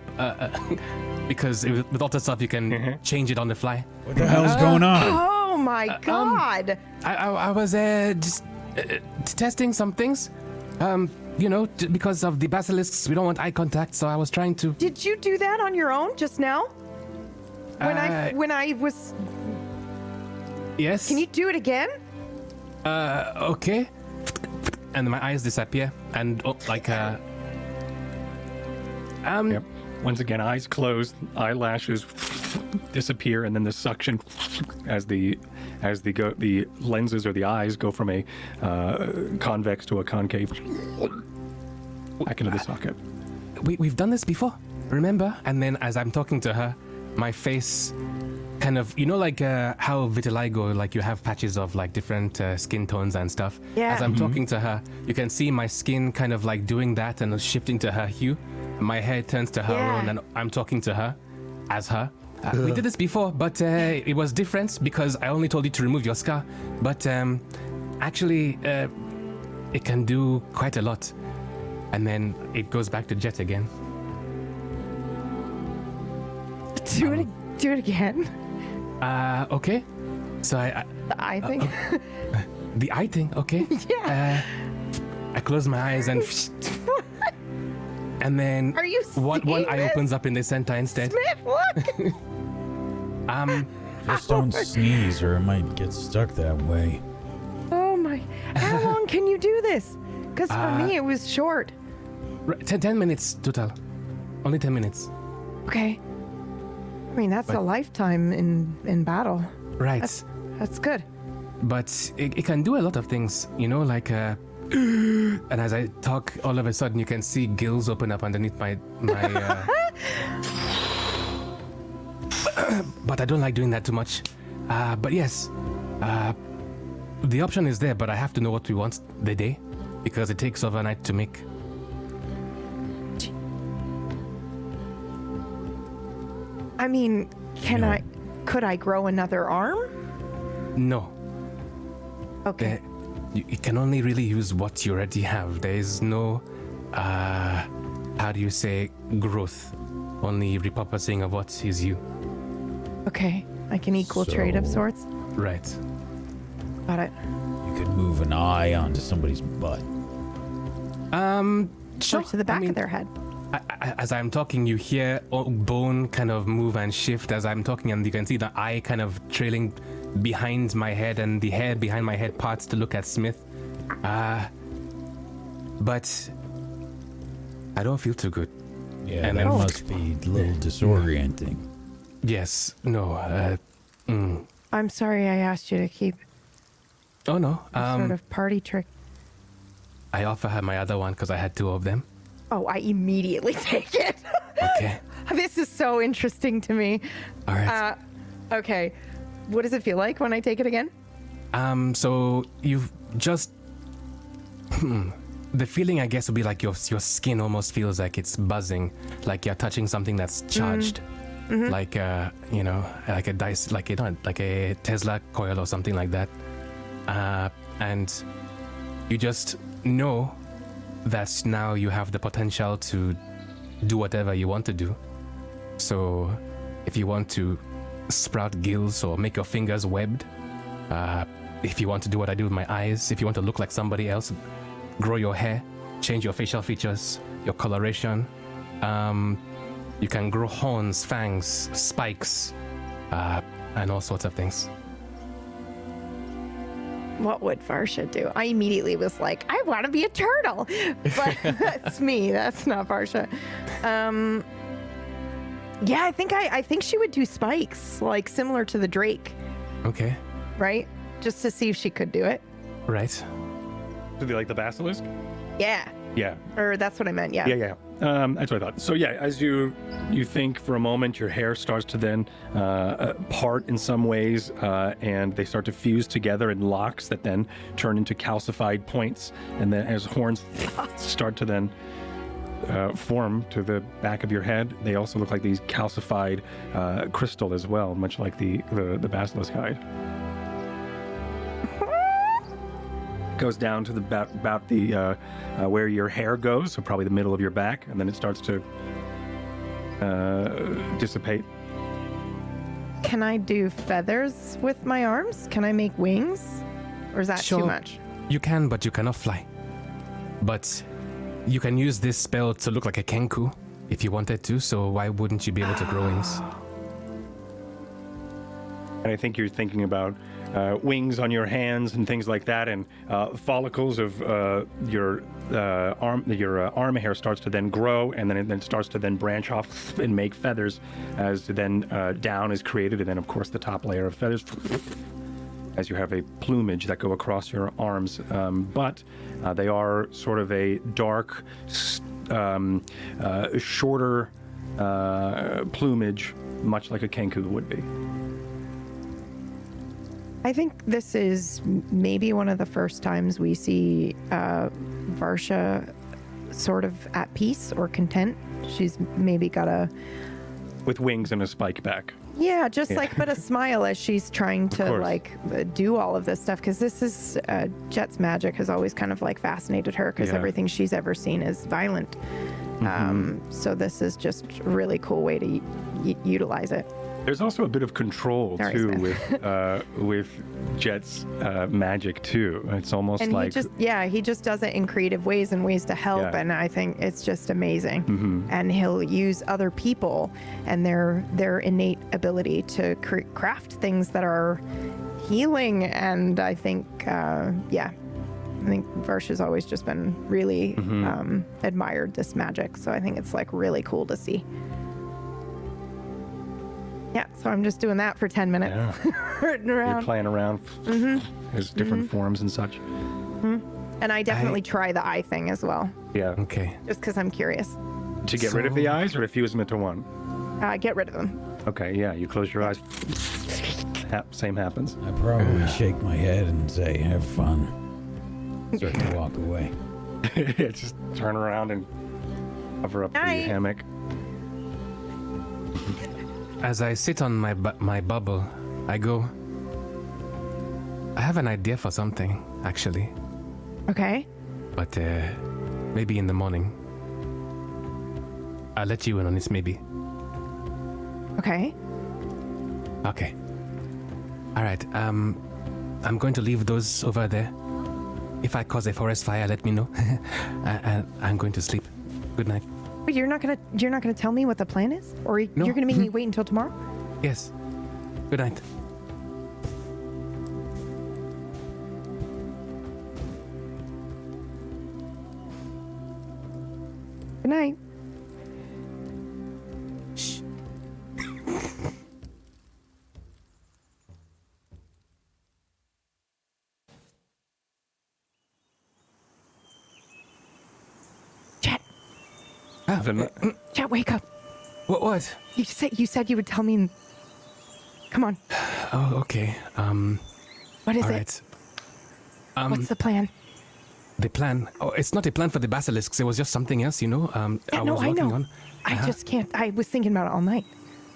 because with all that stuff you can change it on the fly. What the hell's going on? Oh my god! I was just testing some things. Because of the basilisks, we don't want eye contact, so I was trying to. Did you do that on your own just now? When I was. Yes. Can you do it again? Okay. And my eyes disappear, and Yep. Once again, eyes closed, eyelashes disappear, and then the suction as the lenses or the eyes go from a convex to a concave back into the socket. We've done this before, remember? And then as I'm talking to her, my face kind of, how vitiligo, like you have patches of like different skin tones and stuff. Yeah. As I'm talking to her, you can see my skin kind of like doing that and shifting to her hue. My hair turns to her own, and I'm talking to her as her. We did this before, but it was different because I only told you to remove your scar. But actually, it can do quite a lot. And then it goes back to Jet again. Do it again. Okay. So The eye thing. the eye thing, okay. Yeah. I close my eyes and and then Are you one seeing eye this? opens up in the center instead. Smith, look. Just don't sneeze or it might get stuck that way. Oh my! How long can you do this? Because for me it was short. 10 minutes total. Only 10 minutes. Okay. I mean that's a lifetime in battle. Right. That's good. But it can do a lot of things, and as I talk, all of a sudden you can see gills open up underneath my but I don't like doing that too much. But yes, the option is there, but I have to know what we want the day, because it takes overnight to make. I mean, could I grow another arm? No. Okay. You can only really use what you already have. There is no, how do you say, growth. Only repurposing of what is you. Okay. Like an equal trade of So- sorts. Right. Got it. You could move an eye onto somebody's butt. Sure. Or to the back I mean, of their head. as I'm talking, you hear bone kind of move and shift as I'm talking, and you can see the eye kind of trailing behind my head, and the hair behind my head parts to look at Smith. But I don't feel too good. Yeah, And that then- must be a little disorienting. Yes. No. I'm sorry I asked you to keep Oh no. a sort of party trick. I offer her my other one because I had two of them. Oh, I immediately take it. Okay. This is so interesting to me. All right. Okay. What does it feel like when I take it again? So you've just the feeling, I guess, would be like your skin almost feels like it's buzzing, like you're touching something that's charged, like like a dice, like a Tesla coil or something like that, and you just know that now you have the potential to do whatever you want to do. So if you want to sprout gills or make your fingers webbed, if you want to do what I do with my eyes, if you want to look like somebody else, grow your hair, change your facial features, your coloration, you can grow horns, fangs, spikes, and all sorts of things. What would Varsha do? I immediately was like, I want to be a turtle. But that's me. That's not Varsha. Yeah, I think she would do spikes, like similar to the Drake, Okay, right? Just to see if she could do it. right. Do they like the basilisk? Yeah. Yeah. Or that's what I meant. Yeah. Yeah. That's what I thought. So yeah, as you think for a moment, your hair starts to then part in some ways, and they start to fuse together in locks that then turn into calcified points, and then as horns start to then form to the back of your head, they also look like these calcified crystal as well, much like the basilisk hide. goes down to about the where your hair goes, so probably the middle of your back, and then it starts to dissipate. Can I do feathers with my arms? Can I make wings? Or is that Sure. too much? You can, but you cannot fly. But you can use this spell to look like a kenku if you wanted to, so why wouldn't you be able to grow wings? And I think you're thinking about wings on your hands and things like that, and follicles of your arm hair starts to then grow, and then it starts to then branch off and make feathers, as then down is created, and then of course the top layer of feathers, as you have a plumage that go across your arms. But they are sort of a dark, shorter plumage, much like a kenku would be. I think this is maybe one of the first times we see Varsha sort of at peace or content. She's maybe got a... With wings and a spike back. Yeah, just like, but a smile as she's trying to course. like do all of this stuff. Because this is, Jet's magic has always kind of like fascinated her because Yeah. everything she's ever seen is violent. So this is just a really cool way to utilize it. There's also a bit of control Sorry, too Sven. with Jet's magic too. It's almost And like he just does it in creative ways and ways to help. Yeah. And I think it's just amazing. And he'll use other people and their innate ability to craft things that are healing. And I think, I think Varsha's always just been really admired this magic. So I think it's like really cool to see. Yeah, so I'm just doing that for 10 minutes. Yeah. Hurting You're around. playing around. There's different forms and such. And I definitely try the eye thing as well, Yeah. Okay. just because I'm curious. To get rid of the eyes or to fuse them into one? Get rid of them. Okay, yeah. You close your eyes. Same happens. I probably shake my head and say, have fun. Start to walk away. Yeah, just turn around and cover up the Night. hammock. As I sit on my bubble, I go, I have an idea for something, actually. Okay. But maybe in the morning. I'll let you in on this, maybe. Okay. Okay. All right. I'm going to leave those over there. If I cause a forest fire, let me know. I'm going to sleep. Good night. But you're not gonna tell me what the plan is, or No. you're gonna make me wait until tomorrow? Yes. Good night. Good night. Shh. Jet, Then- Jet, wake up. What? You said you would tell me. Come on. Oh, okay. What is All it? right. What's the plan? The plan. Oh, it's not a plan for the basilisks. It was just something else, you know. Yeah, I no, was I working know. on. I just can't. I was thinking about it all night.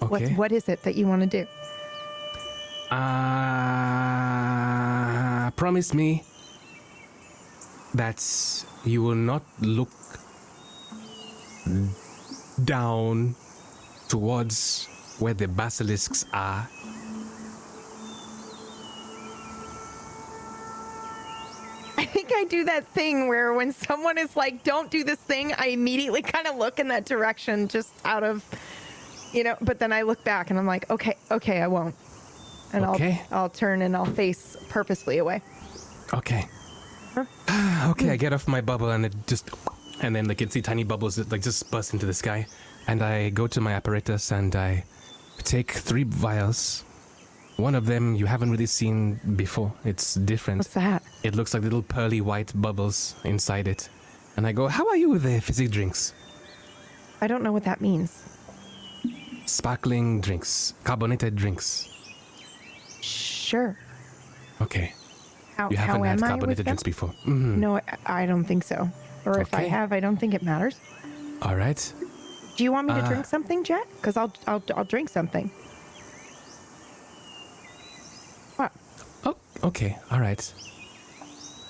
Okay. What is it that you want to do? Promise me that you will not look down towards where the basilisks are. I think I do that thing where when someone is like, don't do this thing, I immediately kind of look in that direction just out of, but then I look back and I'm like, okay, I won't. And Okay. I'll turn and I'll face purposely away. Okay. Okay, I get off my bubble and and then I can see tiny bubbles that just burst into the sky. And I go to my apparatus and I take 3 vials. One of them you haven't really seen before. It's different. What's that? It looks like little pearly white bubbles inside it. And I go, how are you with the fizzy drinks? I don't know what that means. Sparkling drinks, carbonated drinks. Sure. Okay. How You haven't had am I with carbonated them? drinks before. Mhm. No, I don't think so. Or if I Okay. have, I don't think it matters. All right. Do you want me to drink something, Jet? Because I'll drink something. What? Oh, okay. All right.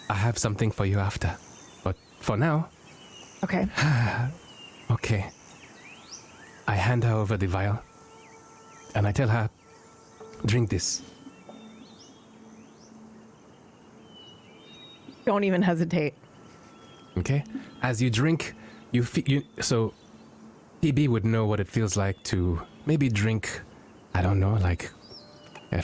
I have something for you after. But for now, Okay. okay. I hand her over the vial, and I tell her, drink this. Don't even hesitate. Okay? As you drink, so PB would know what it feels like to maybe drink, I don't know, like a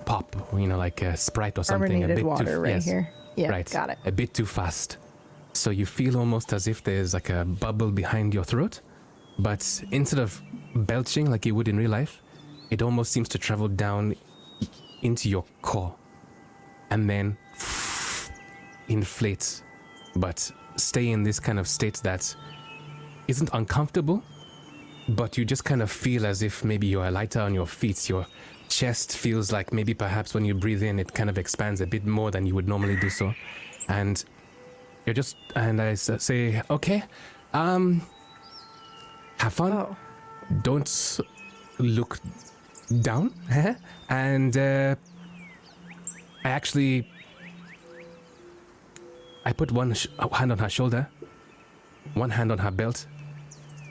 pop, like a Sprite or something. Carbonated a bit water too, right yes, here. Yeah, right. got it. A bit too fast. So you feel almost as if there's like a bubble behind your throat, but instead of belching like you would in real life, it almost seems to travel down into your core and then inflates, but stay in this kind of state that isn't uncomfortable, but you just kind of feel as if maybe you're lighter on your feet. Your chest feels like maybe perhaps when you breathe in, it kind of expands a bit more than you would normally do so. And you're just, and I say, okay, have fun. Oh. Don't look down. And I put one hand on her shoulder, one hand on her belt,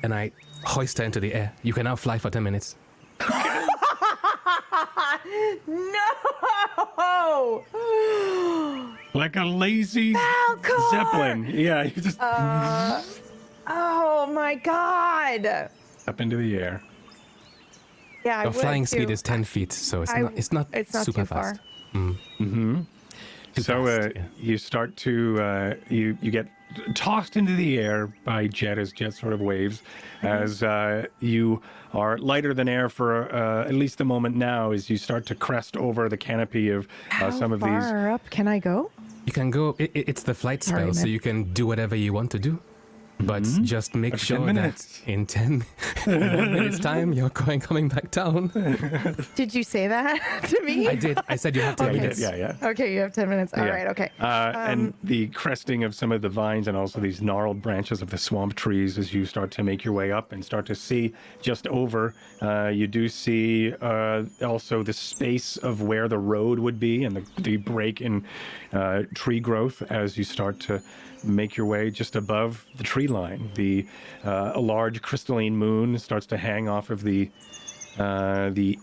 and I hoist her into the air. You can now fly for 10 minutes. No! Like a lazy Falcon! zeppelin. Yeah, you just Oh my god! up into the air. Yeah, I Your would flying too. speed is 10 feet, so it's not super too fast. far. So fast, yeah. you start to you get tossed into the air by Jet as Jet sort of waves, as you are lighter than air for at least a moment now, as you start to crest over the canopy of some of How these. far up can I go? You can go, it's the flight spell, Sorry, so man. you can do whatever you want to do. But just make Up to 10 sure that minutes. in 10 minutes time, you're coming back down. Did you say that to me? I did. I said you have 10 Okay. minutes. Yeah. Okay, you have 10 minutes. All Yeah. right, okay. And the cresting of some of the vines and also these gnarled branches of the swamp trees as you start to make your way up and start to see just over. You do see also the space of where the road would be and the break in tree growth as you start to make your way just above the tree line. A large crystalline moon starts to hang off of the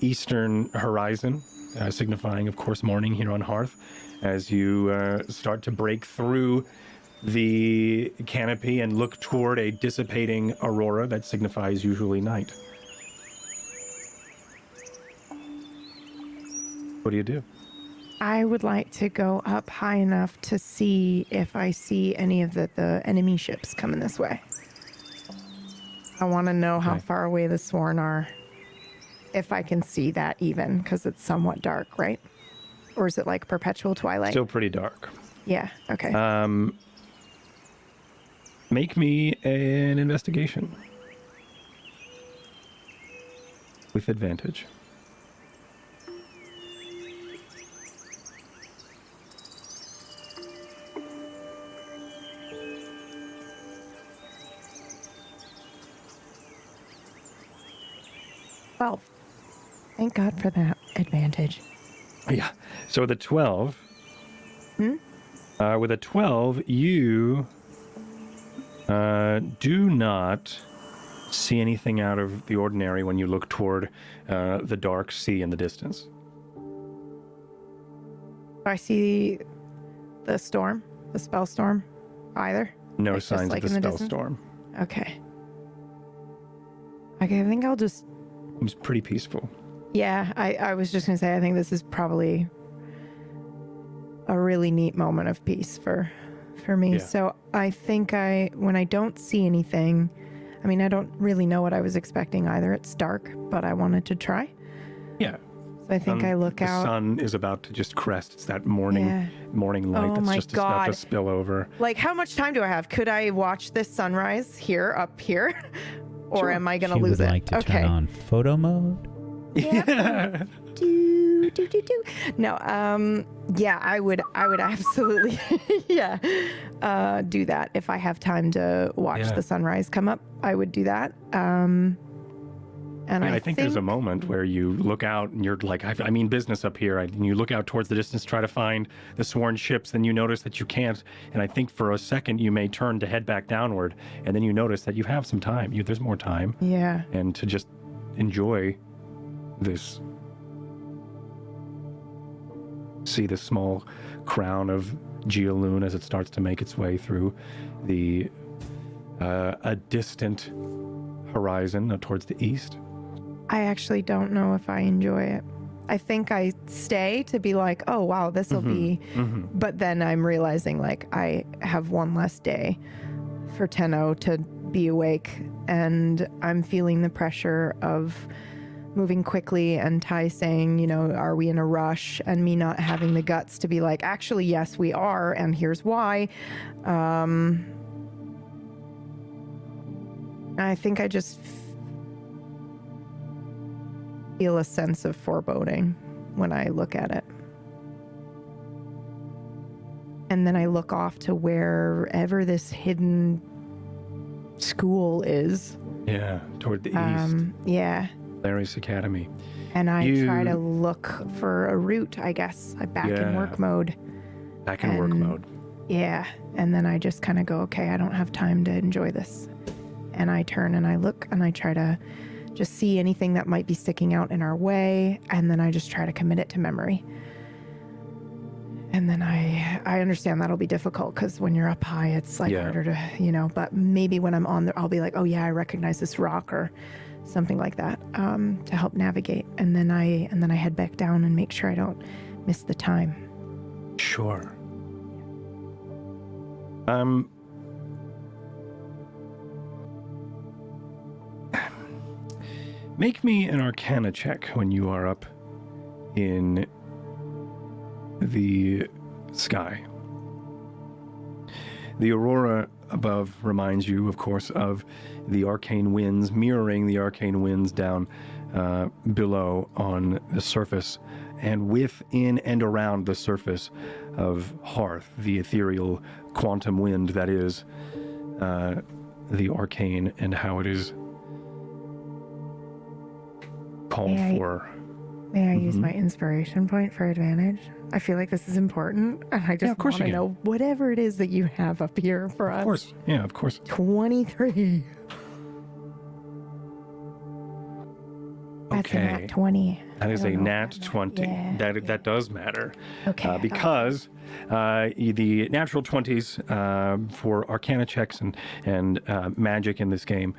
eastern horizon, signifying, of course, morning here on Hearth, as you start to break through the canopy and look toward a dissipating aurora that signifies usually night. What do you do? I would like to go up high enough to see if I see any of the enemy ships coming this way. I want to know how Okay. far away the Sworn are. If I can see that even, because it's somewhat dark, right? Or is it like perpetual twilight? Still pretty dark. Yeah, okay. Make me an investigation. With advantage. Well, thank God for that advantage. Yeah. So with a 12. With a 12, you do not see anything out of the ordinary when you look toward the dark sea in the distance. Do I see the storm, the spell storm, either? No Like, just signs like of the in the spell distance? storm. Okay. Okay, I think I'll just. It was pretty peaceful. Yeah, I was just gonna say I think this is probably a really neat moment of peace for me. Yeah. So I think when I don't see anything, I mean I don't really know what I was expecting either. It's dark, but I wanted to try. Yeah. So I think I look the out. sun is about to just crest. It's that morning light Oh that's my just about to God. spill over. Like how much time do I have? Could I watch this sunrise here up here? Or Sure. am I gonna She lose would it? like to Okay. turn on photo mode. Yeah. Do. No, yeah, I would absolutely, do that. If I have time to watch Yeah. the sunrise come up, I would do that. And And I think there's a moment where you look out and you're like, I mean business up here, and you look out towards the distance, try to find the sworn ships, then you notice that you can't, and I think for a second you may turn to head back downward, and then you notice that you have some time. There's more time. Yeah. And to just enjoy this, see the small crown of Geoloon as it starts to make its way through the a distant horizon towards the east. I actually don't know if I enjoy it. I think I stay to be like, oh, wow, this will be. But then I'm realizing, like, I have one less day for Tenno to be awake. And I'm feeling the pressure of moving quickly and Ty saying, you know, are we in a rush? And me not having the guts to be like, actually, yes, we are. And here's why. I think I just feel a sense of foreboding when I look at it. And then I look off to wherever this hidden school is. Yeah, toward the east. Yeah. Larry's Academy. And I try to look for a route, I guess. I'm back in work mode. Back in work mode. Yeah. And then I just kind of go, okay, I don't have time to enjoy this. And I turn and I look and I try to just see anything that might be sticking out in our way, and then I just try to commit it to memory. And then I understand that'll be difficult because when you're up high, it's like harder to, you know, but maybe when I'm on there, I'll be like, oh yeah, I recognize this rock or something like that, to help navigate. And then I head back down and make sure I don't miss the time. Sure. Make me an Arcana check when you are up in the sky. The aurora above reminds you, of course, of the arcane winds, mirroring the arcane winds down below on the surface, and within and around the surface of Hearth, the ethereal quantum wind that is the arcane, and how it is called for. May I use my inspiration point for advantage? I feel like this is important, and I just want to know whatever it is that you have up here for us. Of course, yeah, of course. 23. That's a nat 20. That is a nat 20. Yeah. That does matter. Okay. Because the natural 20s for Arcana checks and magic in this game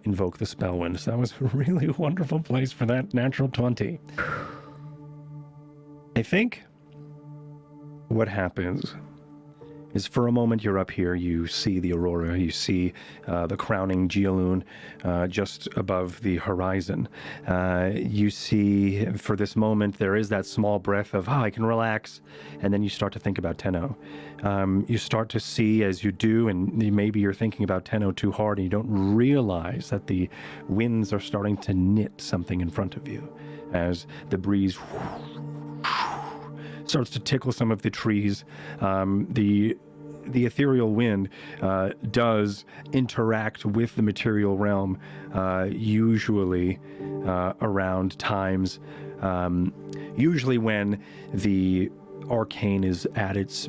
invoke the Spellwind. So that was a really wonderful place for that natural 20. I think what happens is for a moment you're up here, you see the aurora, you see the crowning Geoloon just above the horizon. You see, for this moment, there is that small breath of, I can relax, and then you start to think about Tenno. You start to see as you do, and maybe you're thinking about Tenno too hard, and you don't realize that the winds are starting to knit something in front of you as the breeze starts to tickle some of the trees. The ethereal wind does interact with the material realm, usually around times, usually when the arcane is at its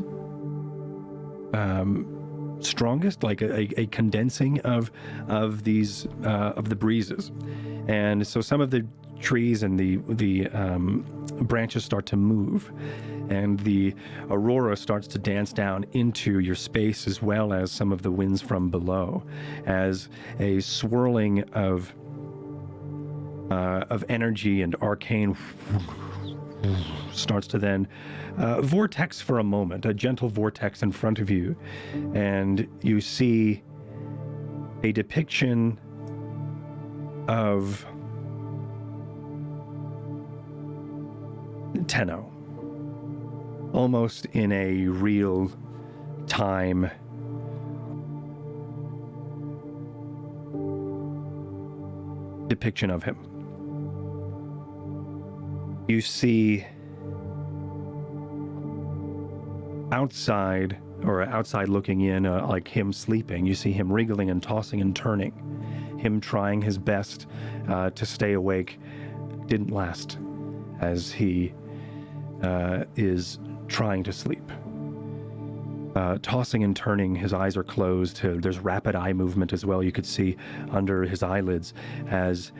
strongest, like a condensing of the breezes. And so some of the trees and the branches start to move, and the aurora starts to dance down into your space, as well as some of the winds from below, as a swirling of energy and arcane starts to then vortex for a moment, a gentle vortex in front of you, and you see a depiction of Tenno, almost in a real time depiction of him. You see outside looking in, like him sleeping, you see him wriggling and tossing and turning, him trying his best to stay awake didn't last, as he is trying to sleep. Tossing and turning, his eyes are closed. There's rapid eye movement as well. You could see under his eyelids as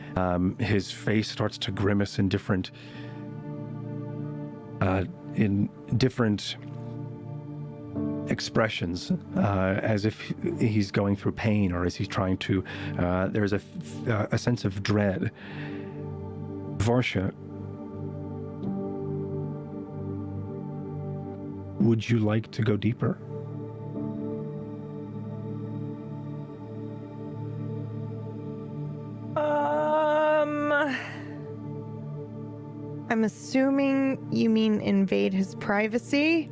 his face starts to grimace in different expressions, as if he's going through pain or as he's trying to. There's a sense of dread. Varsha, would you like to go deeper? I'm assuming you mean invade his privacy?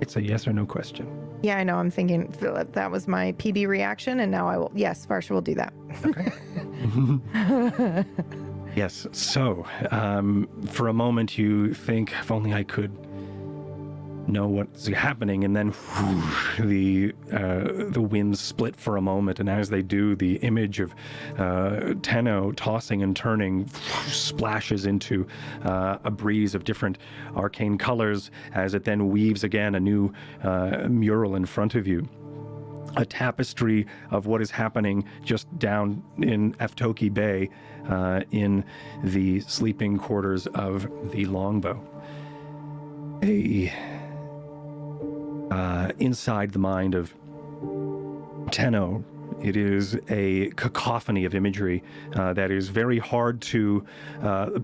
It's a yes or no question. Yeah, I know. I'm thinking Philip, that was my PB reaction, and now I will. Yes, Varsha will do that. Okay. Yes. So, for a moment, you think, if only I could know what's happening, and then the winds split for a moment, and as they do, the image of Tenno tossing and turning splashes into a breeze of different arcane colors, as it then weaves again a new mural in front of you. A tapestry of what is happening just down in Aftoki Bay, in the sleeping quarters of the Longbow. Inside the mind of Tenno, it is a cacophony of imagery that is very hard to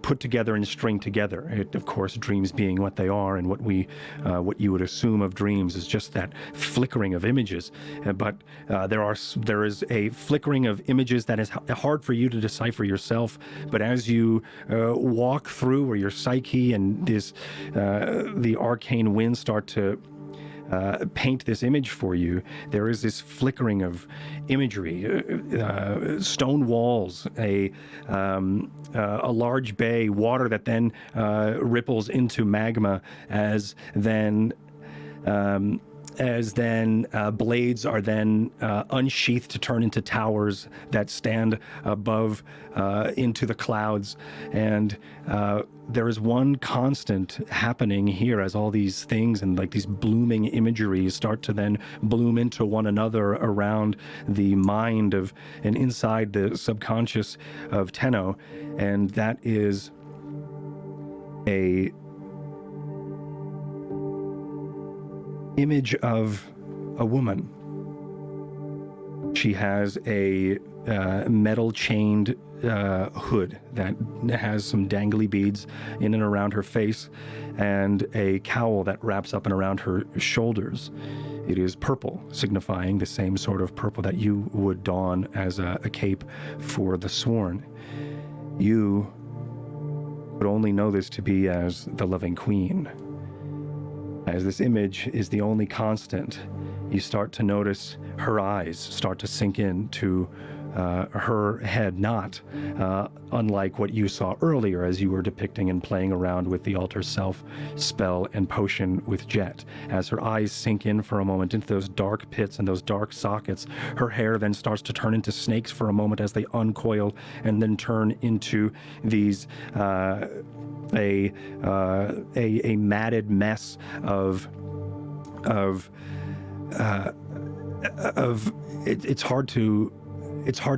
put together and string together. It, of course, dreams being what they are, and what you would assume of dreams is just that flickering of images. But there is a flickering of images that is hard for you to decipher yourself. But as you walk through, where your psyche and the arcane winds start to paint this image for you, there is this flickering of imagery, stone walls, a large bay, water that then ripples into magma, as then blades are then unsheathed to turn into towers that stand above into the clouds. And there is one constant happening here as all these things and like these blooming imageries start to then bloom into one another around the mind of and inside the subconscious of Tenno. And that is a image of a woman. She has a metal chained hood that has some dangly beads in and around her face, and a cowl that wraps up and around her shoulders. It is purple, signifying the same sort of purple that you would don as a cape for the Sworn. You would only know this to be as the Loving Queen. As this image is the only constant, you start to notice her eyes start to sink into her head, not unlike what you saw earlier as you were depicting and playing around with the Alter Self spell and potion with Jet. As her eyes sink in for a moment into those dark pits and those dark sockets, her hair then starts to turn into snakes for a moment as they uncoil and then turn into these a matted mess of it's hard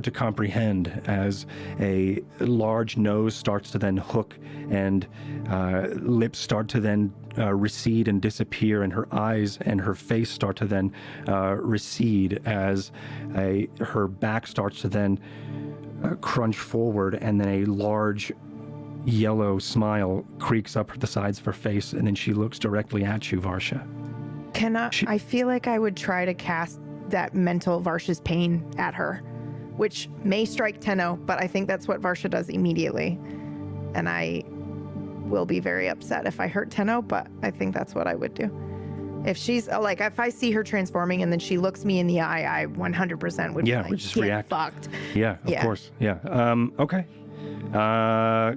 to comprehend as a large nose starts to then hook and lips start to then recede and disappear, and her eyes and her face start to then recede as her back starts to then crunch forward, and then a large yellow smile creaks up the sides of her face, and then she looks directly at you, Varsha. I feel like I would try to cast that mental Varsha's pain at her, which may strike Tenno, but I think that's what Varsha does immediately. And I will be very upset if I hurt Tenno, but I think that's what I would do. If she's like, if I see her transforming and then she looks me in the eye, I 100% would be like, just get react. Fucked. Yeah, of course. Yeah. Okay.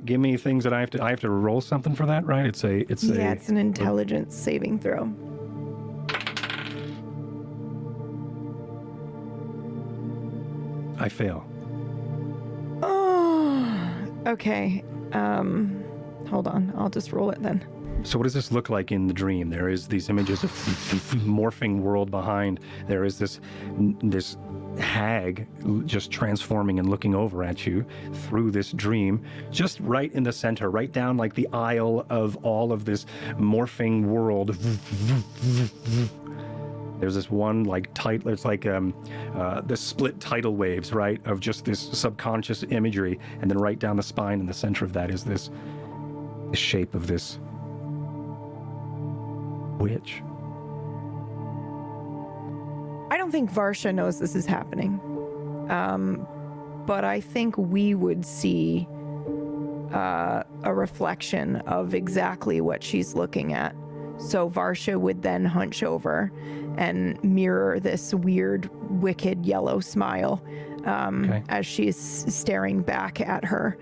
Give me things that I have to roll something for that, right? It's an intelligence saving throw. I fail. Oh, okay. Hold on. I'll just roll it then. So what does this look like in the dream? There is these images of morphing world behind. There is this hag just transforming and looking over at you through this dream, just right in the center, right down like the aisle of all of this morphing world. There's this one like it's like the split tidal waves, right, of just this subconscious imagery, and then right down the spine in the center of that is the shape of this witch. I don't think Varsha knows this is happening. But I think we would see a reflection of exactly what she's looking at. So Varsha would then hunch over and mirror this weird, wicked yellow smile as she's staring back at her.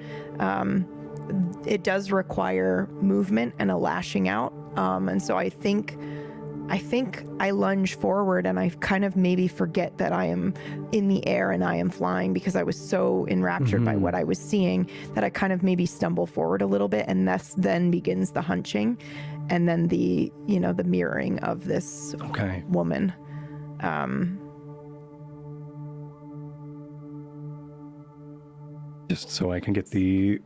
It does require movement and a lashing out. And so I think I lunge forward and I kind of maybe forget that I am in the air and I am flying because I was so enraptured by what I was seeing that I kind of maybe stumble forward a little bit, and thus then begins the hunching and then the mirroring of this woman. Just so I can get it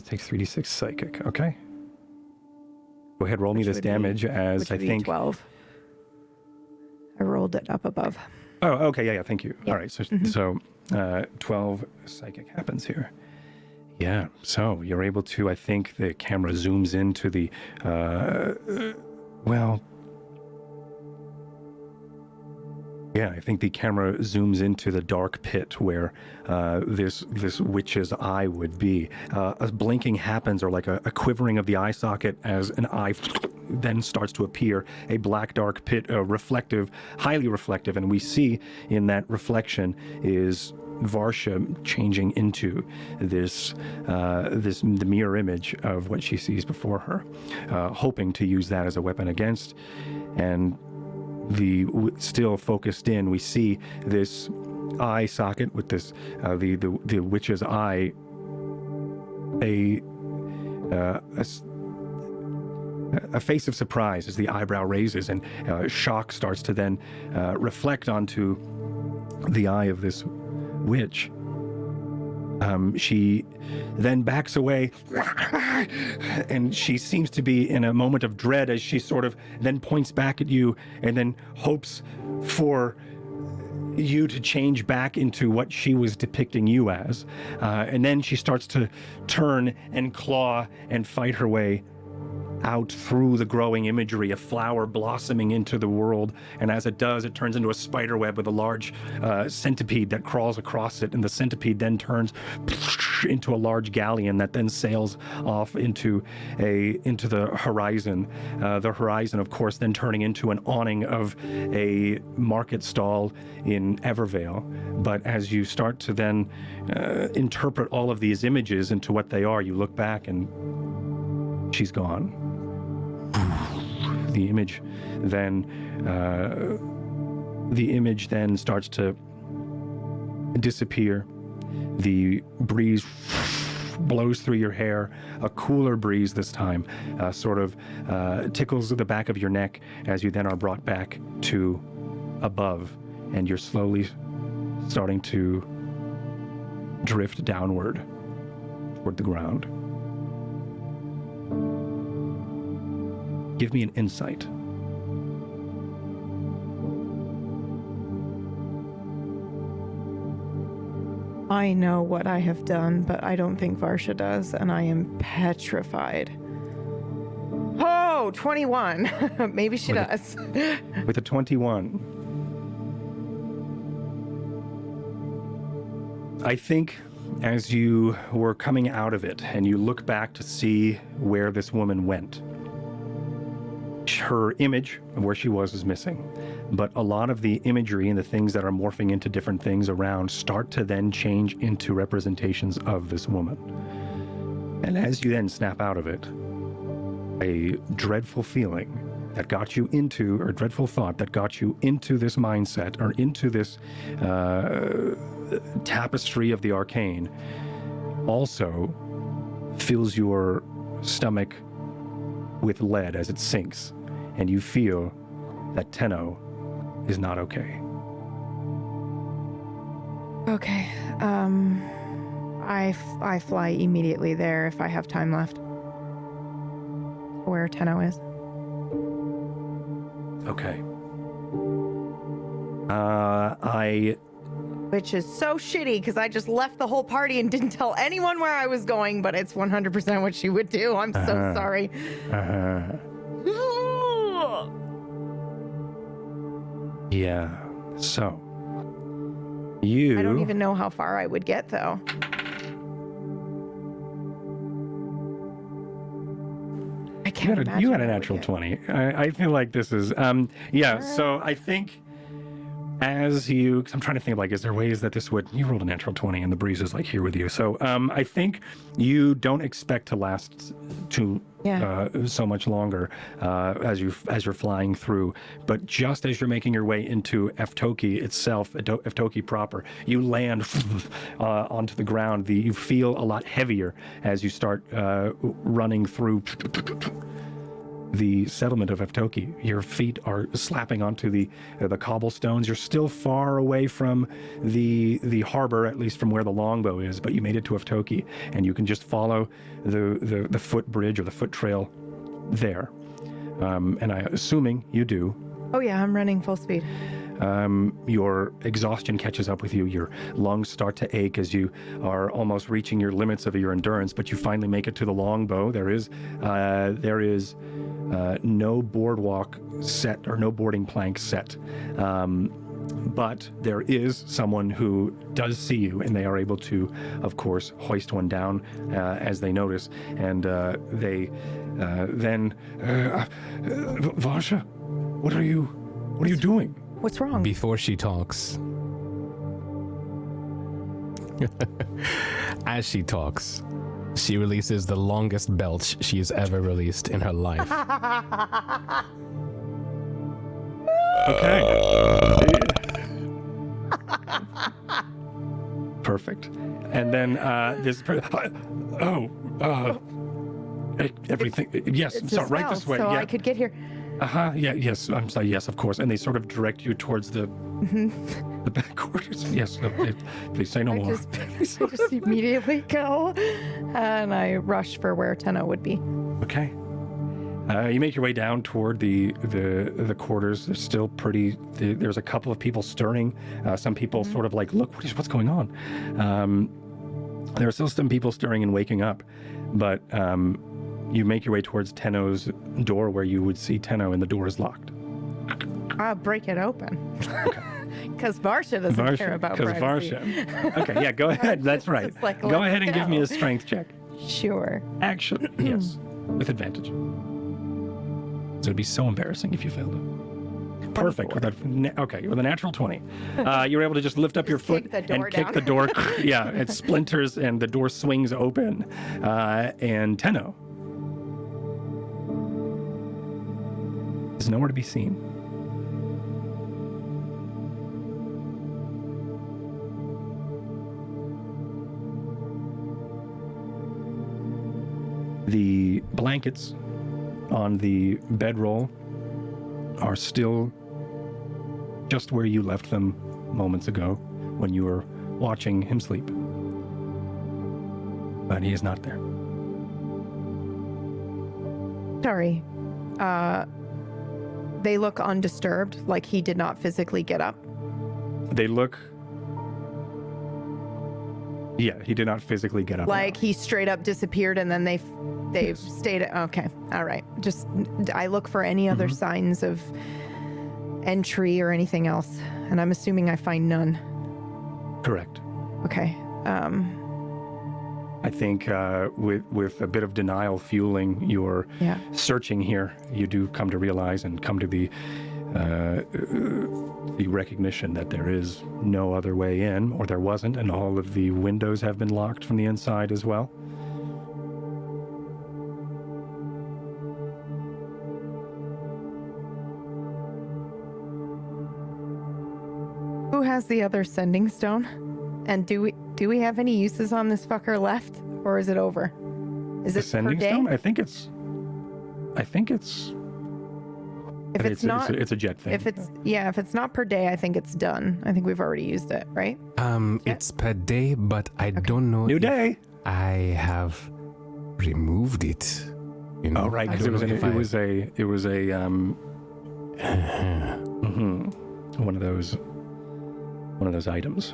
takes 3d6 psychic. Okay. Go ahead, roll me this damage as I think 12. I rolled it up above. Oh, okay, yeah, thank you. Yeah. All right, so 12 psychic happens here. Yeah, so you're able to, I think the camera zooms into the, I think the camera zooms into the dark pit where this witch's eye would be. A blinking happens, or like a quivering of the eye socket as an eye then starts to appear. A black dark pit, reflective, highly reflective, and we see in that reflection is Varsha changing into the mirror image of what she sees before her, hoping to use that as a weapon against. And still focused in, we see this eye socket with this the witch's eye, a face of surprise as the eyebrow raises, and shock starts to then reflect onto the eye of this witch. She then backs away and she seems to be in a moment of dread as she sort of then points back at you and then hopes for you to change back into what she was depicting you as. And then she starts to turn and claw and fight her way out through the growing imagery, a flower blossoming into the world, and as it does, it turns into a spider web with a large centipede that crawls across it, and the centipede then turns into a large galleon that then sails off into the horizon. The horizon, of course, then turning into an awning of a market stall in Evervale. But as you start to then interpret all of these images into what they are, you look back and she's gone. The image then starts to disappear. The breeze blows through your hair, a cooler breeze this time, sort of tickles the back of your neck as you then are brought back to above, and you're slowly starting to drift downward toward the ground. Give me an insight. I know what I have done, but I don't think Varsha does, and I am petrified. Oh, 21. Maybe she does. With a 21, I think as you were coming out of it and you look back to see where this woman went, her image of where she was is missing, but a lot of the imagery and the things that are morphing into different things around start to then change into representations of this woman. And as you then snap out of it, a dreadful feeling that got you into, or dreadful thought that got you into this mindset or into this tapestry of the arcane also fills your stomach with lead as it sinks, and you feel that Tenno is not okay. Okay. I fly immediately there if I have time left. Where Tenno is. Okay. Which is so shitty because I just left the whole party and didn't tell anyone where I was going, but it's 100% what she would do. I'm so sorry. Yeah. So, you... I don't even know how far I would get, though. I can't imagine. You had a natural 20. I feel like this is... so I think as you... 'cause I'm trying to think of, like, is there ways that this would... You rolled a natural 20 and the breeze is, like, here with you. So I think you don't expect to last so much longer as you're flying through. But just as you're making your way into Eftoki itself, Eftoki proper, you land onto the ground. You feel a lot heavier as you start running through the settlement of Eftoki. Your feet are slapping onto the cobblestones. You're still far away from the harbor, at least from where the longbow is, but you made it to Eftoki, and you can just follow the footbridge or the foot trail there. And I'm assuming you do. Oh yeah, I'm running full speed. Your exhaustion catches up with you. Your lungs start to ache as you are almost reaching your limits of your endurance, but you finally make it to the longbow. There is no boardwalk set or no boarding plank set. But there is someone who does see you, and they are able to, of course, hoist one down as they notice. And they then, Varsha, what are you doing? What's wrong? Before she talks, as she talks, she releases the longest belch she has ever released in her life. Okay. Perfect. And then everything. Yes, It's sorry, a right this spell, way. so Yeah. I could get here. Yeah. Yes. I'm sorry. Yes, of course. And they sort of direct you towards the back quarters. Yes. No, please say no more. I just immediately go, and I rush for where Tenno would be. Okay. You make your way down toward the quarters. There's still there's a couple of people stirring. Some people sort of like, look, what's going on? There are still some people stirring and waking up, but you make your way towards Tenno's door where you would see Tenno, and the door is locked. I'll break it open. Because Varsha doesn't care about privacy. Varsha. Okay, yeah, go ahead. That's right. Like, go ahead and let's give me go. a strength check. Sure. Actually, yes, with advantage. So it'd be so embarrassing if you failed it. Perfect. With a natural 20. You're able to just lift up your foot and kick the door. Yeah, it splinters and the door swings open. And Tenno is nowhere to be seen. The blankets on the bedroll are still just where you left them moments ago when you were watching him sleep. But he is not there. Sorry. They look undisturbed, like he did not physically get up. They look... Yeah, he did not physically get up. Like he straight up disappeared and then they stayed. Okay. All right. Just, I look for any other signs of entry or anything else. And I'm assuming I find none. Correct. Okay. I think with a bit of denial fueling your searching here, you do come to realize and come to the recognition that there is no other way in, or there wasn't, and all of the windows have been locked from the inside as well. has the other sending stone? And do we have any uses on this fucker left, or is it over? Is The it per sending day? stone? I think it's. If it's not, it's a jet thing. if it's not per day, I think it's done. I think we've already used it, right? It's per day, but I don't know. New if day. I have removed it. You know, Oh right, I because don't know if I- it was a one of those items.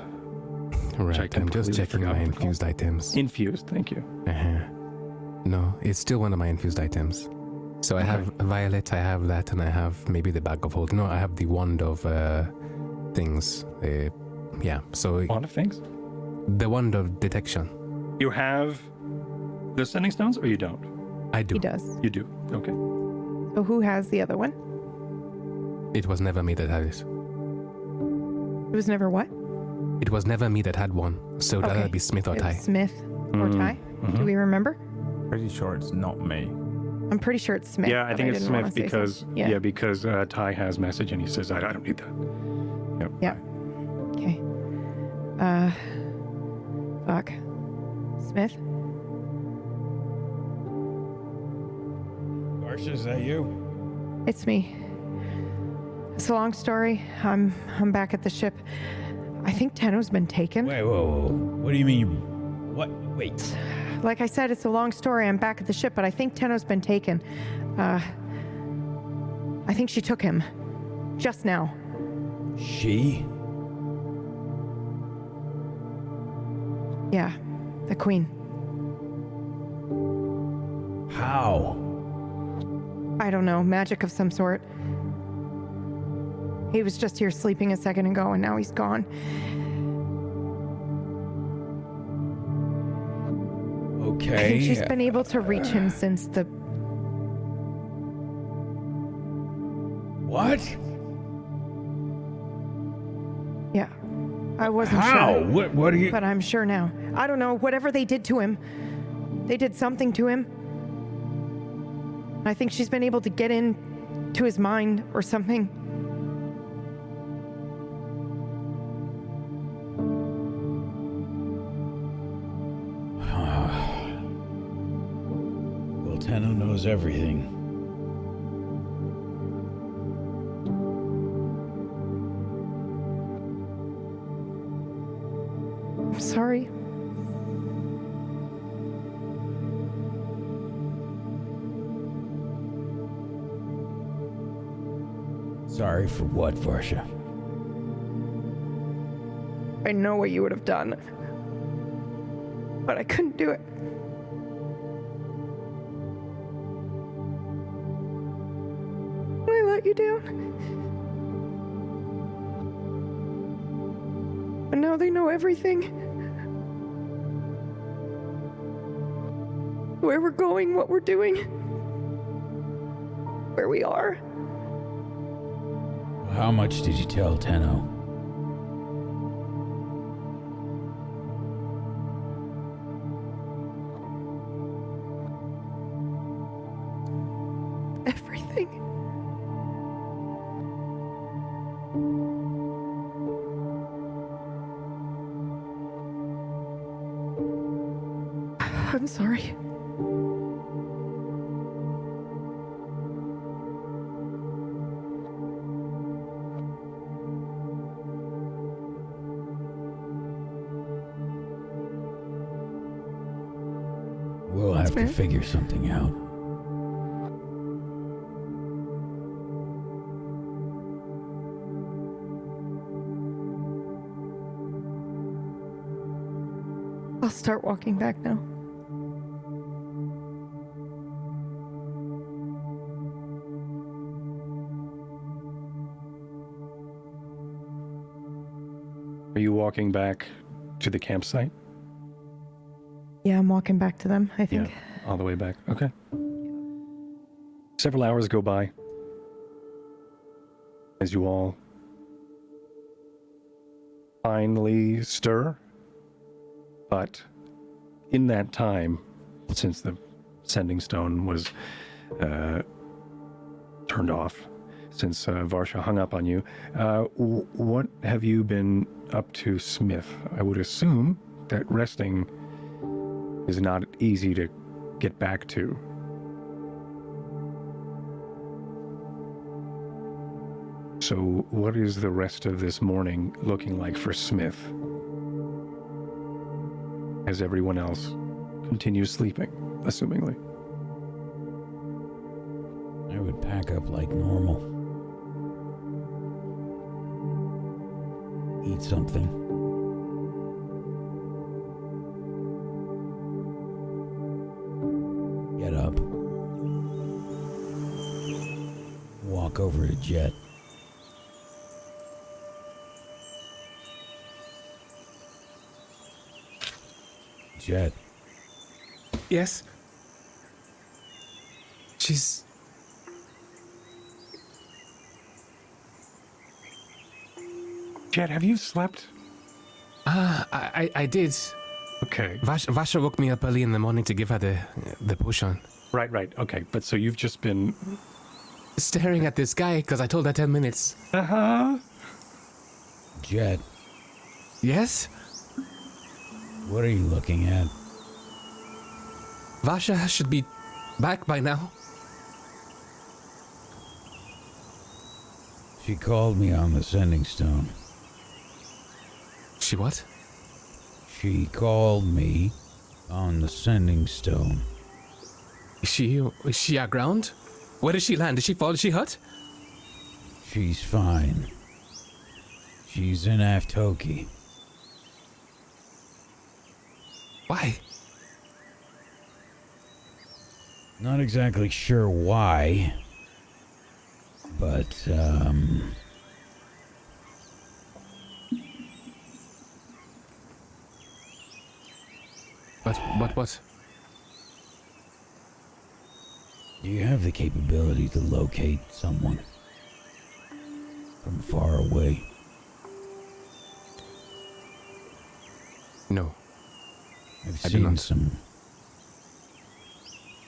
Right, I'm just completely checking forgot my what it's infused items. Infused, thank you. No, it's still one of my infused items. So I have violet, I have that, and I have maybe the bag of hold. No, I have the wand of things. Yeah, so Wand of things. the wand of detection. You have the sending stones, or you don't? I do. He does. You do. Okay. So who has the other one? It was never me that had it. It was never what? It was never me that had one. So Okay. that'll be Smith or It Ty. was Smith or Ty? Do we remember? Pretty sure it's not me. I'm pretty sure it's Smith. Yeah, I but think it's didn't wanna Smith say so. because because Ty has message and he says I don't need that. Yeah. Okay. Fuck. Smith? Varsha, is that you? It's me. It's a long story. I'm back at the ship. I think Tenno's been taken. Wait, whoa. What do you mean? What? Wait. Like I said, it's a long story. I'm back at the ship, but I think Tenno's been taken. I think she took him. Just now. She? Yeah. The Queen. How? I don't know. Magic of some sort. He was just here sleeping a second ago, and now he's gone. I Okay. think she's been able to reach him since the... What? Yeah. I wasn't How? sure. What are you? But I'm sure now. I don't know. Whatever they did to him, they did something to him. I think she's been able to get in to his mind or something. Well, Tenno knows everything. I'm sorry. Sorry for what, Varsha? I know what you would have done. But I couldn't do it. I let you down. And now they know everything. Where we're going, what we're doing. Where we are. How much did you tell Tenno? Everything. I'm sorry. We'll have to fair. figure something out. I'll start walking back now. Are you walking back to the campsite? Yeah, I'm walking back to them, I think. All the way back. Okay. Several hours go by as you all finally stir. But in that time, since the sending stone was turned off, since Varsha hung up on you. What have you been up to, Smith? I would assume that resting is not easy to get back to. So what is the rest of this morning looking like for Smith? As everyone else continues sleeping, assumingly. I would pack up like normal. Eat something. Get up. Walk over to Jet. Jet. Yes? She's... Jet, have you slept? I did. Okay. Varsha woke me up early in the morning to give her the potion. Right. Okay, but so you've just been... Staring at this guy because I told her 10 minutes. Uh-huh. Jet, Yes? what are you looking at? Varsha should be back by now. She called me on the sending stone. She what? She called me on the sending stone. Is she aground? Where did she land? Did she fall? Did she hurt? She's fine. She's in Aftoki. Why? Not exactly sure why, but, But what? do you have the capability to locate someone from far away? No. I've I do seen not.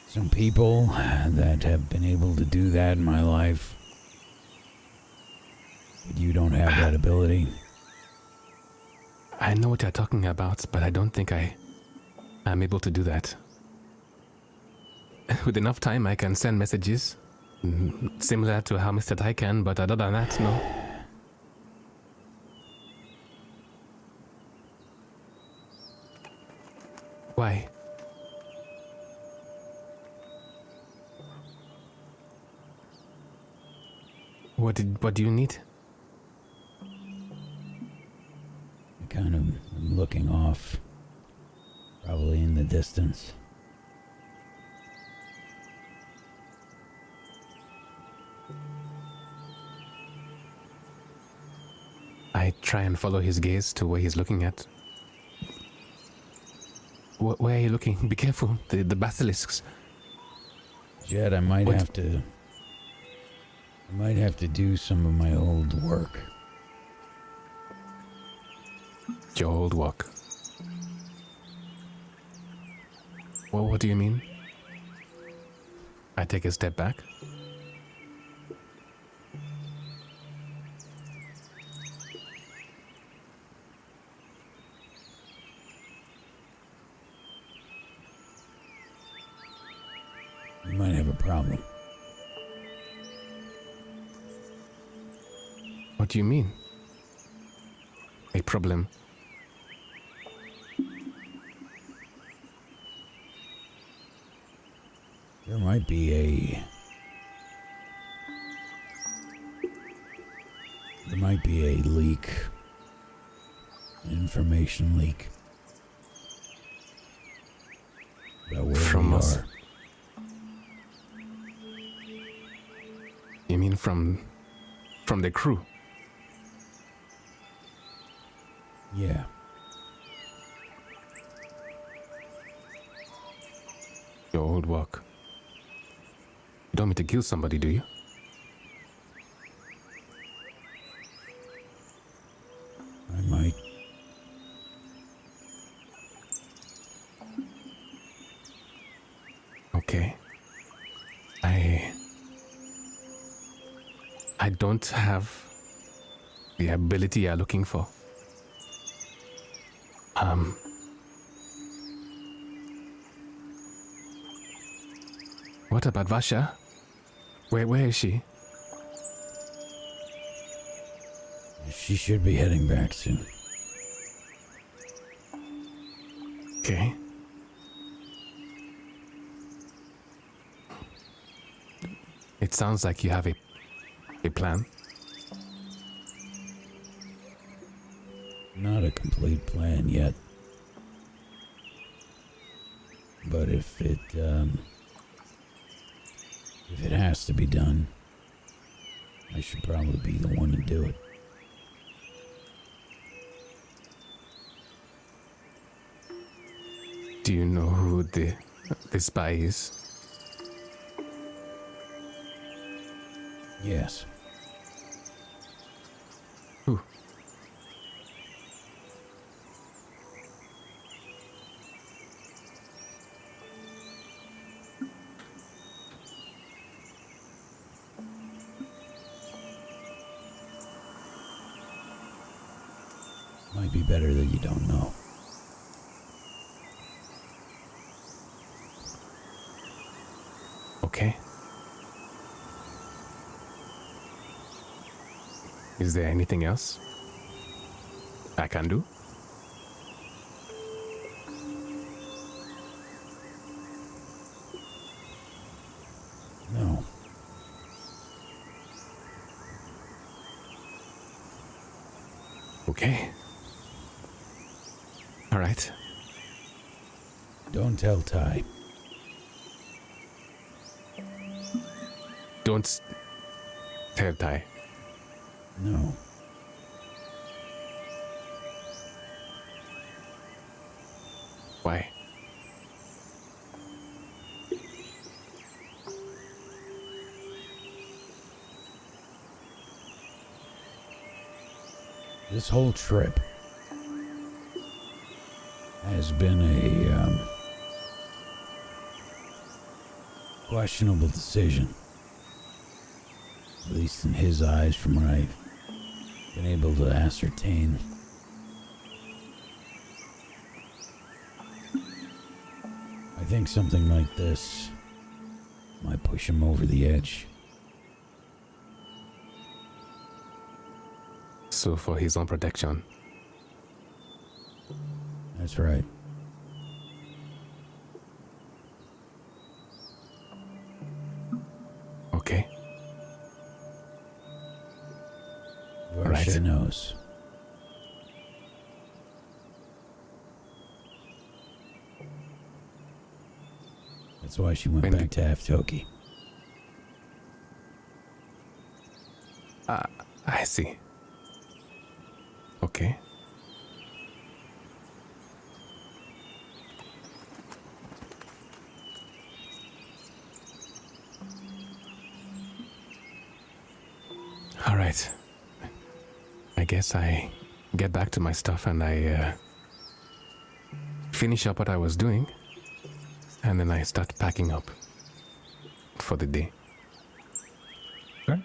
some people that have been able to do that in my life. But you don't have that ability. I know what you're talking about, but I don't think I'm able to do that. With enough time, I can send messages, similar to how Mr. Tai can, but other than that, no. Why? What do you need? I kind of am looking off, probably in the distance. I try and follow his gaze to where he's looking at. Where are you looking? Be careful, the basilisks. Jed, I might What? have to do some of my old work. Your old work. Well, what do you mean? I take a step back. You might have a problem. What do you mean? A problem? There might be a leak. An information leak. About where From we us? are. You mean from the crew? Yeah. Your old work. You don't want me to kill somebody, do you? I might. Okay. I don't have the ability you're looking for. What about Varsha? Where is she? She should be heading back soon. Okay. It sounds like you have a plan. Not a complete plan yet. But if it has to be done, I should probably be the one to do it. Do you know who the spy is? Yes. Who? Might be better that you don't know. Okay. Is there anything else I can do? No. Okay. All right. Don't tell Ty. Don't tell Ty. No. Why? This whole trip has been a questionable decision. At least in his eyes, from what I've been able to ascertain. I think something like this might push him over the edge. So for his own protection. That's right. Okay. Varsha Right. knows. That's why she went When back to Aftoki. I see. Okay. All right. I guess I get back to my stuff and I finish up what I was doing, and then I start packing up for the day. Okay.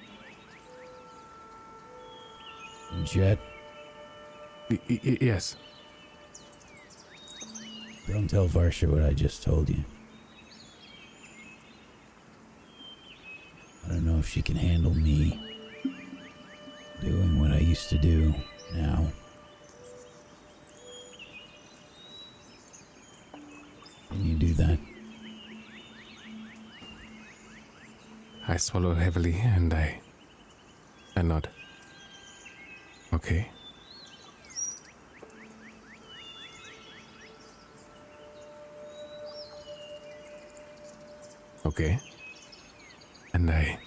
Jet, Yes. don't tell Varsha what I just told you. I don't know if she can handle me doing what I used to do now. Can you do that? I swallow heavily and I nod. Okay. Okay. And I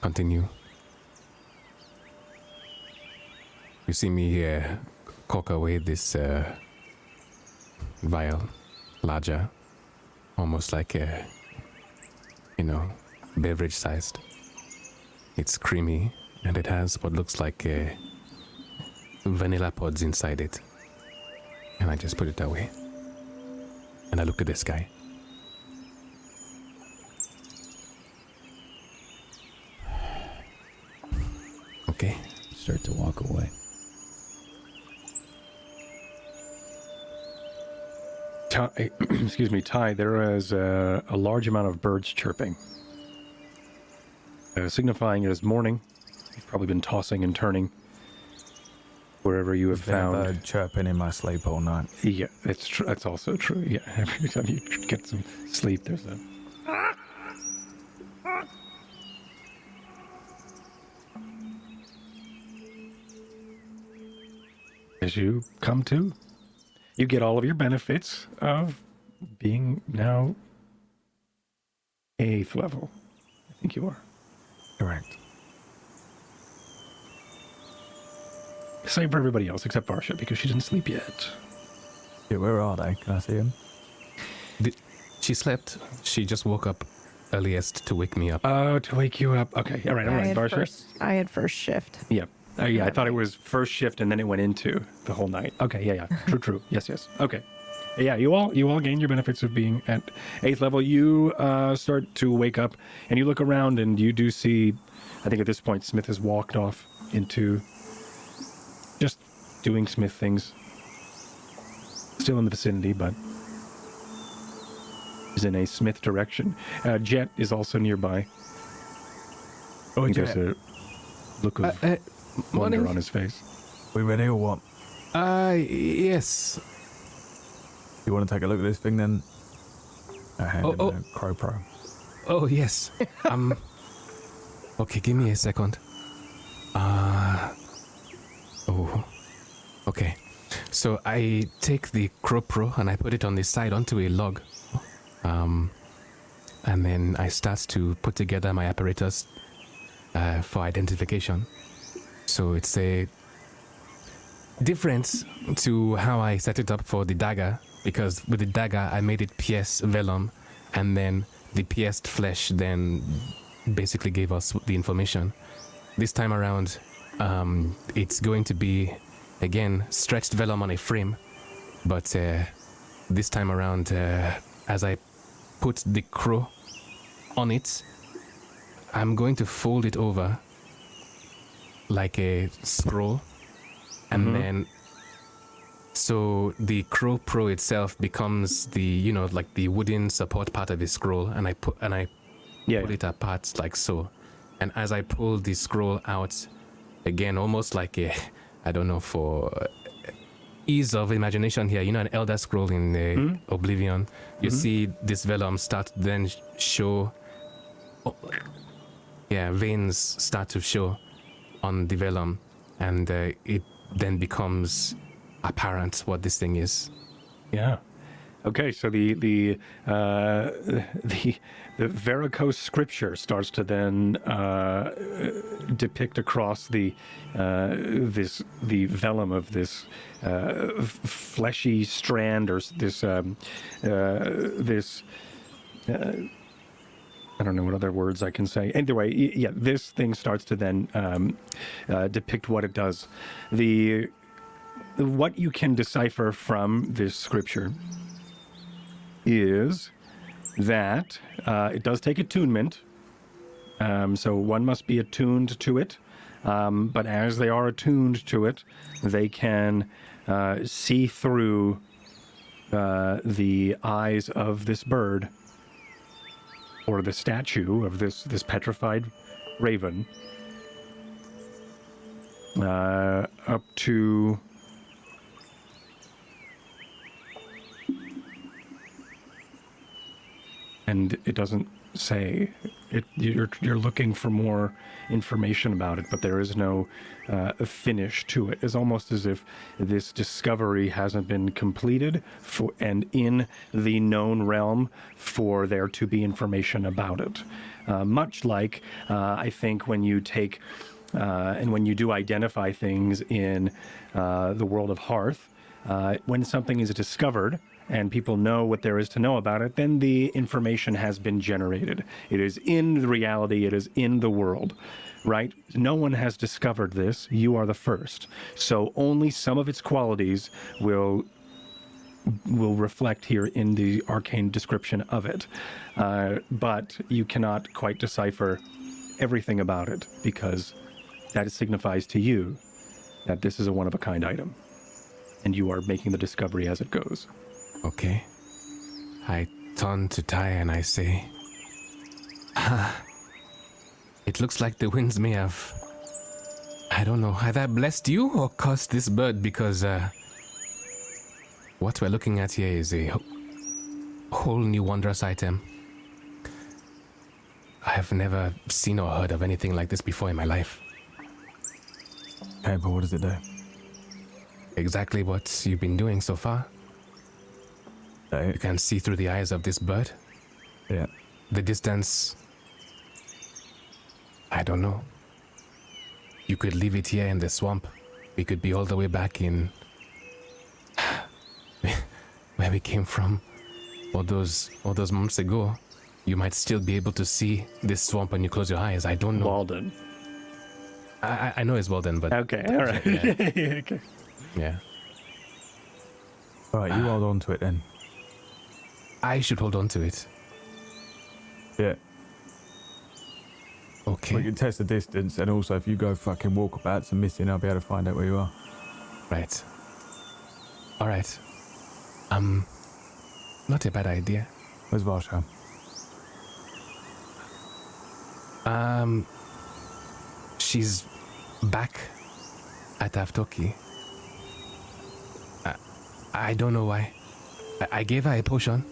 continue. You see me cork away this vial, larger, almost like a, beverage sized. It's creamy and it has what looks like vanilla pods inside it. And I just put it away. And I looked at the sky. Okay. Start to walk away. Excuse me, Ty, there is a large amount of birds chirping, signifying it is morning. You've probably been tossing and turning wherever you have Been a found. bird chirping in my sleep all night. Yeah, it's true. That's also true. Yeah, every time you get some sleep, there's a. As you come to, you get all of your benefits of being now 8th level. I think you are. Correct. Same for everybody else except Varsha because she didn't sleep yet. Yeah, where are they? Can I see them? She slept. She just woke up earliest to wake me up. Oh, to wake you up. Okay, all right, Varsha. I had first shift. Yeah. Yeah, I thought it was first shift and then it went into the whole night. Okay, yeah. True. Yes. Okay. Yeah, you all gain your benefits of being at 8th level. You start to wake up and you look around and you do see, I think at this point, Smith has walked off into just doing Smith things. Still in the vicinity, but is in a Smith direction. Jet is also nearby. Oh, I think Jet. there's a look of wonder on his face. We ready or what? Yes. You want to take a look at this thing then? I hand him a Crow Pro. Oh, yes. Okay, give me a second. Okay. So I take the Crow Pro and I put it on the side onto a log. And then I start to put together my apparatus for identification. So it's a difference to how I set it up for the dagger, because with the dagger I made it pierce vellum, and then the pierced flesh then basically gave us the information. This time around, it's going to be, again, stretched vellum on a frame, but this time around, as I put the crow on it, I'm going to fold it over like a scroll, and then so the Crow Pro itself becomes the, like the wooden support part of the scroll, and I pull it apart like so. And as I pull the scroll out, again, almost like a, I don't know, for ease of imagination here, an Elder Scroll in Oblivion, you see this vellum start to then show, veins start to show on the vellum, and it then becomes apparent what this thing is. Yeah. Okay, so the varicose scripture starts to then depict across the vellum of this fleshy strand, or this I don't know what other words I can say. Anyway, yeah, this thing starts to then depict what it does. What you can decipher from this scripture is that it does take attunement. So one must be attuned to it. But as they are attuned to it, they can see through the eyes of this bird, or the statue of this petrified raven, up to and it doesn't say it. You're looking for more information about it, but there is no finish to it. It's almost as if this discovery hasn't been completed and in the known realm for there to be information about it. Much like I think when you take and when you do identify things in the world of Hearth, when something is discovered and people know what there is to know about it, then the information has been generated. It is in the reality, it is in the world, right? No one has discovered this. You are the first. So only some of its qualities will reflect here in the arcane description of it. But you cannot quite decipher everything about it because that signifies to you that this is a one-of-a-kind item, and you are making the discovery as it goes. Okay. I turn to Ty and I say, it looks like the winds may have, I don't know, either blessed you or cursed this bird, because what we're looking at here is a whole new wondrous item. I have never seen or heard of anything like this before in my life. Okay, but what does it do? Exactly what you've been doing so far. Okay. You can see through the eyes of this bird. Yeah. The distance, I don't know. You could leave it here in the swamp. We could be all the way back in where we came from all those months ago. You might still be able to see this swamp when you close your eyes. I don't know. Walden. I know it's Walden, but Okay, all right. Yeah. Okay. Yeah. All right, you hold on to it then. I should hold on to it. Yeah. Okay. We can test the distance, and also if you go fucking walkabouts and missing, I'll be able to find out where you are. Right. All right. Not a bad idea. Where's Varsha? She's back at Avtoki. I don't know why. I gave her a potion.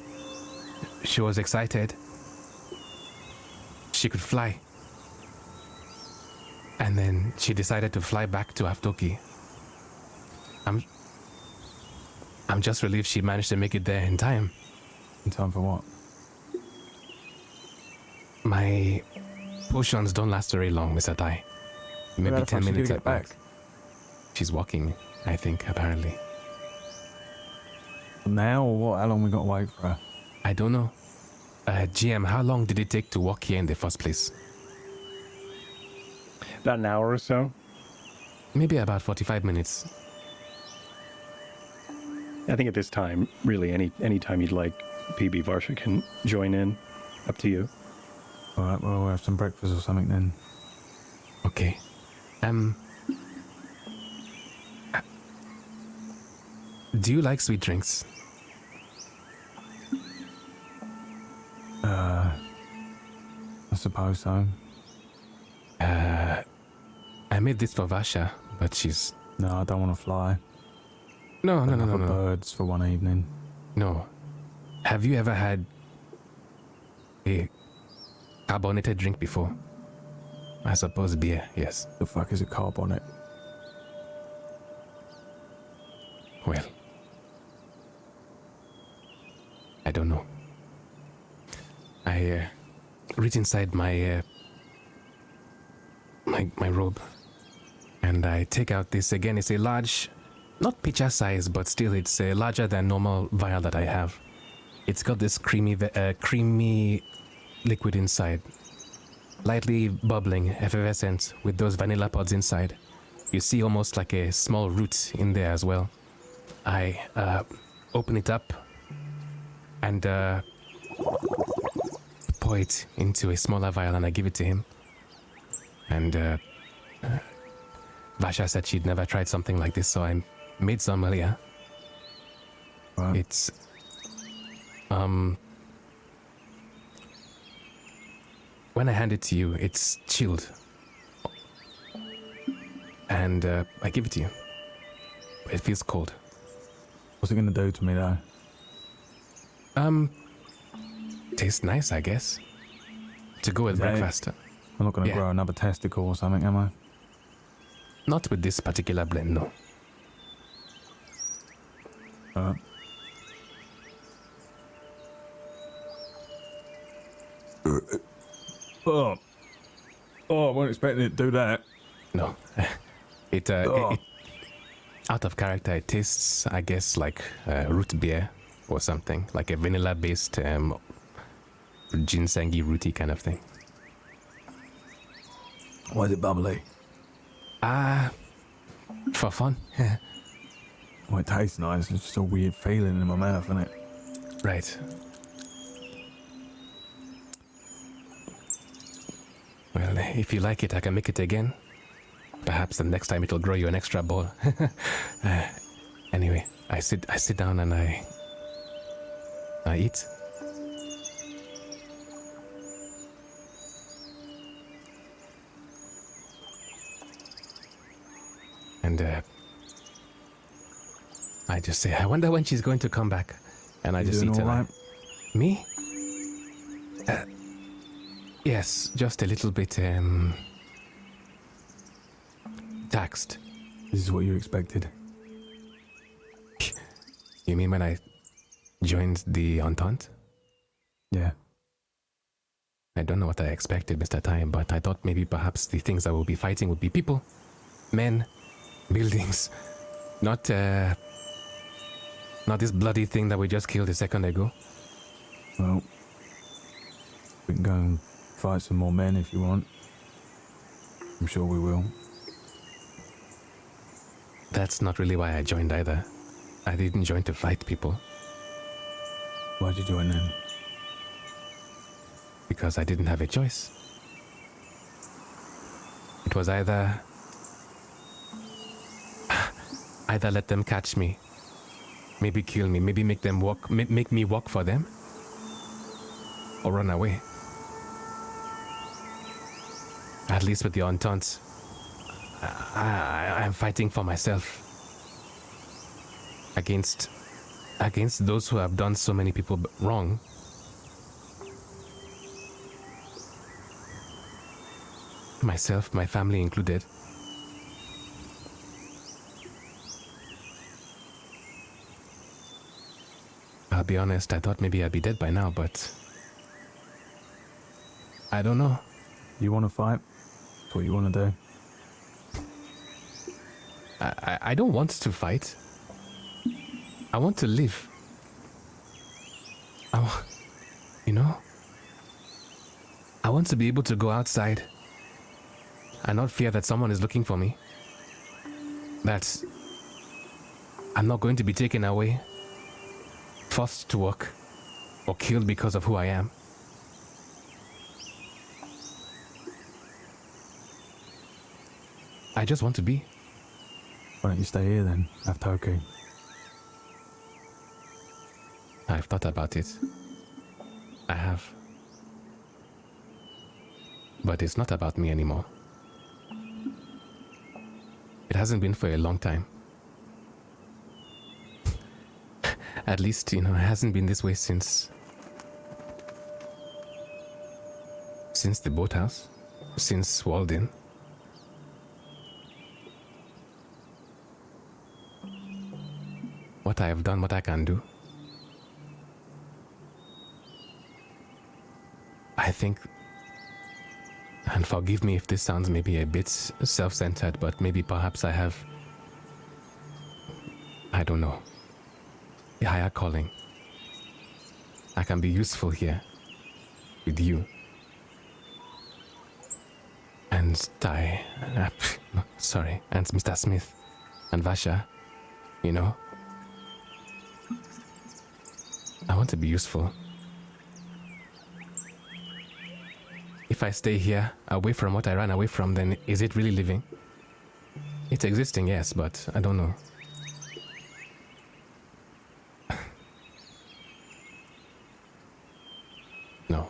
She was excited. She could fly. And then she decided to fly back to Avtoki. I'm just relieved she managed to make it there in time. In time for what? My potions don't last very long, Mr. Tai. Maybe Where the 10 fuck she minutes gonna at get back? max. She's walking, I think, apparently. Now or what? How long we got to wait for her? I don't know. GM, how long did it take to walk here in the first place? About an hour or so. Maybe about 45 minutes. I think at this time, really, any time you'd like, PB Varsha can join in. Up to you. All right, well, we'll have some breakfast or something then. Okay. Do you like sweet drinks? I suppose so. I made this for Varsha, but she's... No, I don't want to fly. No. For birds for one evening. No. Have you ever had a carbonated drink before? I suppose beer, yes. The fuck is a carbonate? Well, I don't know. I reach inside my my robe, and I take out this again. It's a large, not pitcher size, but still it's a larger than normal vial that I have. It's got this creamy liquid inside, lightly bubbling, effervescent, with those vanilla pods inside. You see almost like a small root in there as well. I open it up and pour it into a smaller vial, and I give it to him. And Varsha said she'd never tried something like this, so I made some earlier. Right. It's when I hand it to you, it's chilled, and I give it to you. It feels cold. What's it going to do to me though? Tastes nice, I guess. To go with Is that it? breakfast. I'm not going to Yeah. grow another testicle or something, am I? Not with this particular blend, no. Oh, I wasn't expecting it to do that. No. It out of character, it tastes, I guess, like root beer or something, like a vanilla-based ginsengy rooty kind of thing. Why is it bubbly? For fun. Well, it tastes nice. It's just a weird feeling in my mouth, isn't it? Right. Well, if you like it, I can make it again. Perhaps the next time it'll grow you an extra ball. Anyway, I sit down and I eat. And I just say, I wonder when she's going to come back. And I just eat all right? Me? Yes, just a little bit taxed. This is what you expected. You mean when I joined the Entente? Yeah. I don't know what I expected, Mr. Time, but I thought maybe perhaps the things I will be fighting would be people, men, buildings, not this bloody thing that we just killed a second ago. Well, we can go and fight some more men if you want. I'm sure we will. That's not really why I joined either. I didn't join to fight people. Why'd you join then? Because I didn't have a choice. It was either let them catch me, maybe kill me, maybe make me walk for them, or run away. At least with the Entente, I'm fighting for myself against those who have done so many people wrong. Myself, my family included. I'll be honest, I thought maybe I'd be dead by now, but I don't know. You want to fight? That's what you want to do. I don't want to fight. I want to live. You know? I want to be able to go outside and not fear that someone is looking for me. That I'm not going to be taken away, forced to work, or killed because of who I am. I just want to be. Why don't you stay here then? Have Toki. I've thought about it. I have. But it's not about me anymore. It hasn't been for a long time. At least, it hasn't been this way since the boathouse, since Walden. What I have done, what I can do. I think, and forgive me if this sounds maybe a bit self-centered, but maybe perhaps I have, I don't know, a higher calling. I can be useful here with you. And and Mr. Smith and Varsha, I want to be useful. If I stay here, away from what I ran away from, then is it really living? It's existing, yes, but I don't know. No.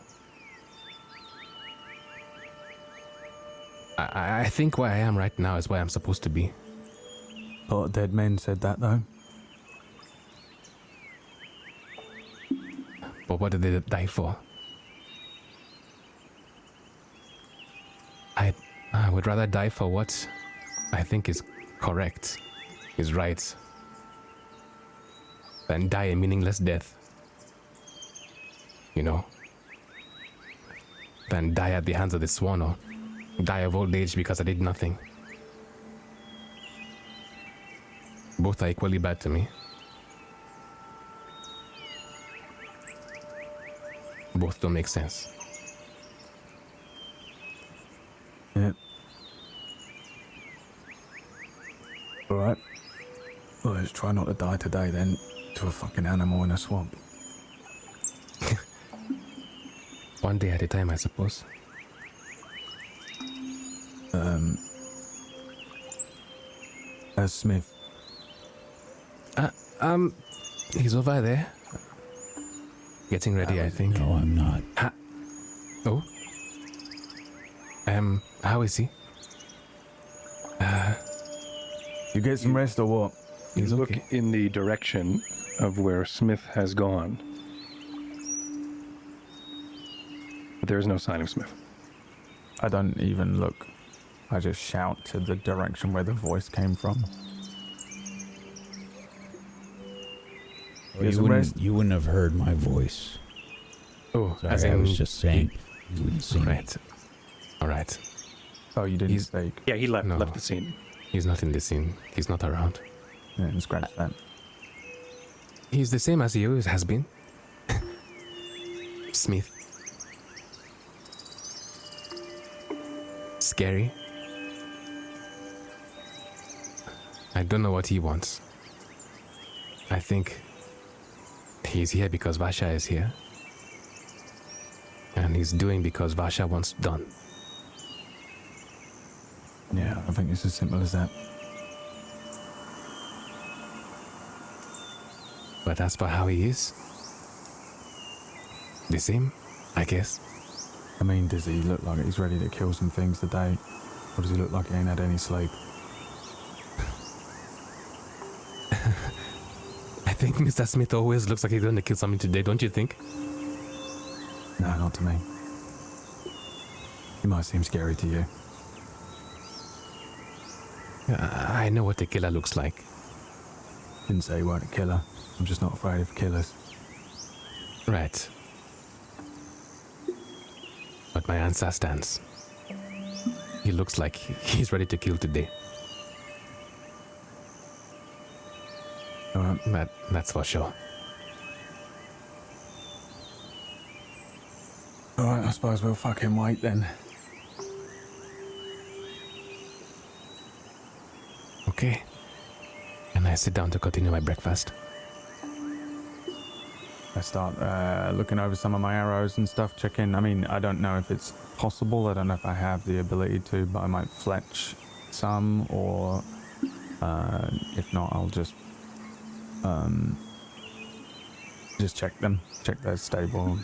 I think where I am right now is where I'm supposed to be. A lot of dead men said that, though. But what did they die for? I would rather die for what I think is correct, is right, than die a meaningless death. Than die at the hands of the swan or die of old age because I did nothing. Both are equally bad to me. Both don't make sense. Yeah. Alright. Well, let's try not to die today then, to a fucking animal in a swamp. One day at a time, I suppose. Smith. He's over there. Getting ready, I think. No, I'm not. Oh? How is he? You get some rest or what? He's Look okay. in the direction of where Smith has gone. But there is no sign of Smith. I don't even look. I just shout to the direction where the voice came from. Well, Get you, some rest. you wouldn't have heard my voice. Oh, Sorry, as I in was just saying. You wouldn't see me. Right. All right. Oh, you didn't He's- speak. Yeah, he left No. the scene. He's not in the scene. He's not around. Yeah, and scratch that. He's the same as he always has been. Smith. Scary. I don't know what he wants. I think he's here because Varsha is here. And he's doing because Varsha wants done. Yeah, I think it's as simple as that. But as for how he is, the same, I guess. I mean, does he look like he's ready to kill some things today? Or does he look like he ain't had any sleep? I think Mr. Smith always looks like he's gonna kill something today, don't you think? No, not to me. He might seem scary to you. I know what a killer looks like. Didn't say he weren't a killer. I'm just not afraid of killers. Right. But my answer stands. He looks like he's ready to kill today. Alright. That's for sure. Alright, I suppose we'll fucking wait then. Okay. And I sit down to continue my breakfast. I start looking over some of my arrows and stuff, checking. I mean, I don't know if it's possible. I don't know if I have the ability to, but I might fletch some, or if not, I'll just check them, check their stable,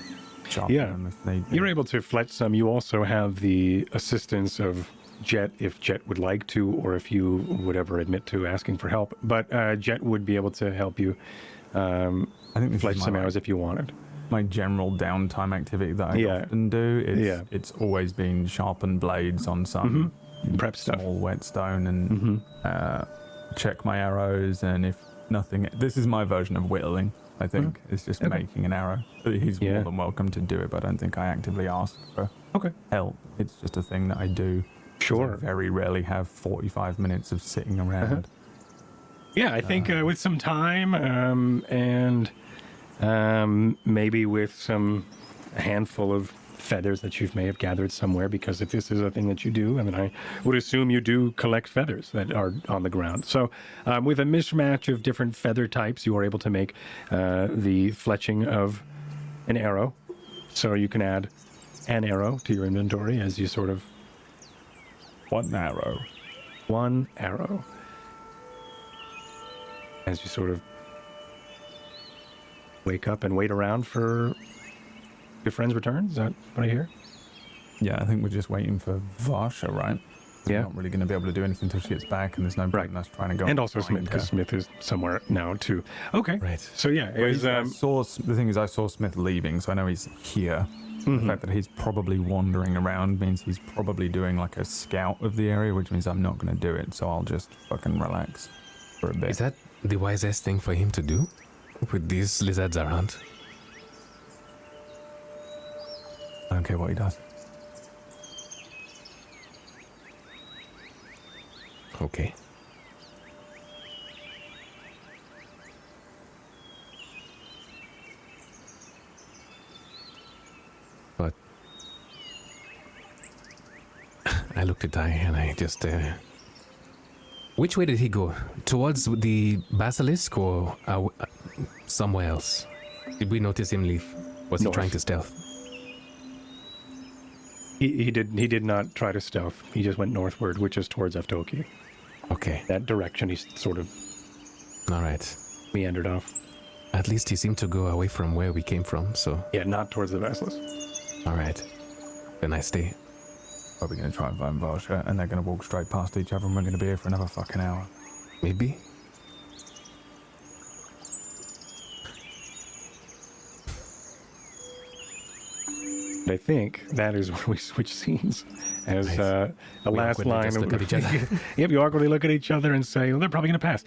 sharpen Yeah. them if need be. You're able to fletch some. You also have the assistance of Jet, if Jet would like to, or if you would ever admit to asking for help. But Jet would be able to help you I think this fletch is some my, arrows if you wanted. my general downtime activity that I Yeah. often do. Yeah. It's always been sharpen blades on some Prep stuff. small whetstone and check my arrows, and if nothing, this is my version of whittling. I think it's just making an arrow. He's Yeah. more than welcome to do it, but I don't think I actively ask for Okay. help. It's just a thing that I do. 'Cause Sure. I very rarely have 45 minutes of sitting around. Yeah, I think with some time and maybe with a handful of feathers that you may have gathered somewhere, because if this is a thing that you do, I mean, I would assume you do collect feathers that are on the ground. So with a mismatch of different feather types, you are able to make the fletching of an arrow. So you can add an arrow to your inventory as you sort of... One arrow. One arrow. As you sort of wake up and wait around for your friend's return? Is that what I hear? Yeah, I think we're just waiting for Varsha, right? So Yeah. We're not really going to be able to do anything until she gets back, and there's no point in us trying to go. And also Smith, find because her. Smith is somewhere now too. Okay. Right. So yeah, it Well, was, the thing is, I saw Smith leaving, so I know he's here. The fact that he's probably wandering around means he's probably doing like a scout of the area, which means I'm not going to do it, so I'll just fucking relax for a bit. Is that the wisest thing for him to do? With these lizards around? I don't care what he does. Okay. But I looked at Ty and I just which way did he go? Towards the basilisk or somewhere else? Did we notice him leave? Was he North. trying to stealth? he did not try to stealth. He just went northward, which is towards Aftoki. Okay. that direction. He's sort of All right. meandered off. At least he seemed to go away from where we came from, so... Yeah, not towards the basilisk. All right. Then I stay. Probably going to try and find Varsha, and they're going to walk straight past each other, and we're going to be here for another fucking hour. Maybe? I think that is when we switch scenes. As Nice. the We last awkwardly line just of look at each other. Yep, you awkwardly look at each other and say, well, they're probably going to pass.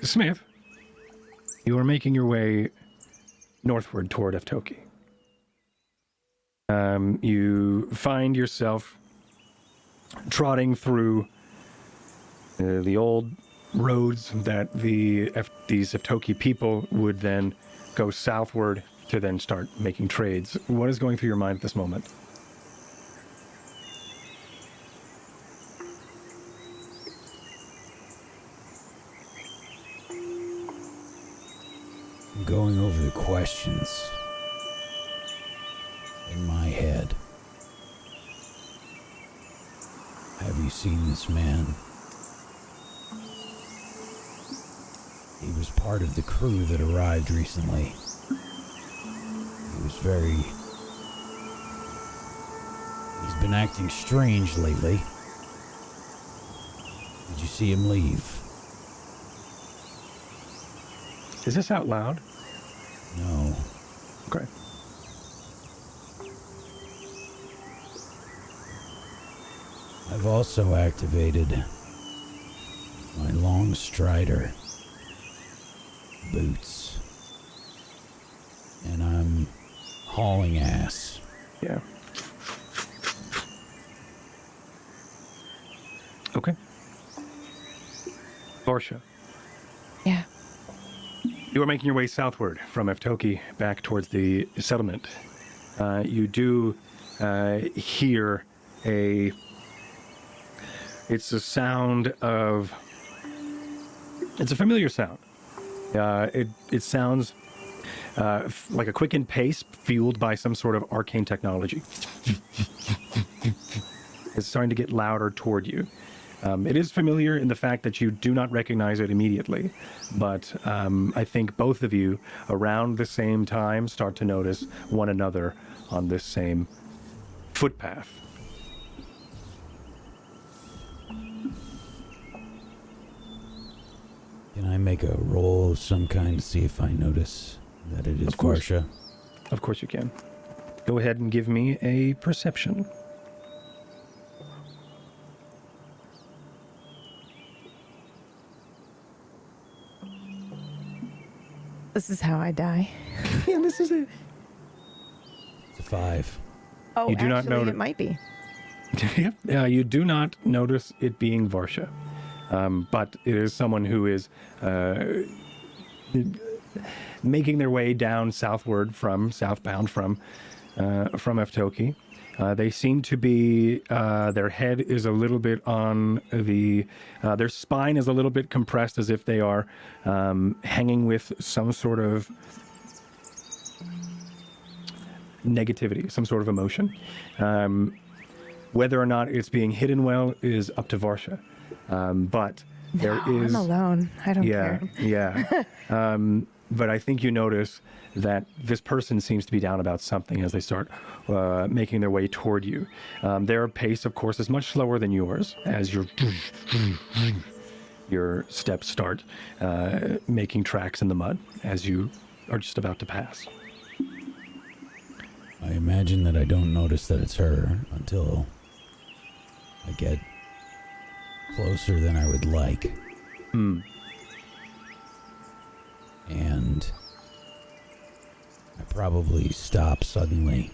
Smith, you are making your way northward toward Eftoki. You find yourself trotting through the old roads that these Eftoki people would then go southward to then start making trades. What is going through your mind at this moment? I'm going over the questions in my head. Have you seen this man? He was part of the crew that arrived recently. He's been acting strange lately. Did you see him leave? Is this out loud? No. Okay. I've also activated my long strider boots. And I'm hauling ass. Yeah. Okay. Varsha, Yeah. you are making your way southward from Eftoki back towards the settlement. You do hear it's a sound of... It's a familiar sound. It sounds like a quickened pace fueled by some sort of arcane technology. It's starting to get louder toward you. It is familiar in the fact that you do not recognize it immediately, but I think both of you around the same time start to notice one another on this same footpath. Can I make a roll of some kind to see if I notice that it is Of course. Varsha? Of course you can. Go ahead and give me a perception. This is how I die. Yeah, this is it. It's a 5. Oh, You do not actually, know it that- might be. You do not notice it being Varsha, but it is someone who is making their way down southbound from Eftoki. They seem to be, their head is a little bit on their spine is a little bit compressed as if they are hanging with some sort of negativity, some sort of emotion. Whether or not it's being hidden well is up to Varsha. But there is... I'm alone. I don't Yeah, care. yeah. But I think you notice that this person seems to be down about something as they start making their way toward you. Their pace, of course, is much slower than yours as your steps start making tracks in the mud as you are just about to pass. I imagine that I don't notice that it's her until I get closer than I would like. And I probably stop suddenly.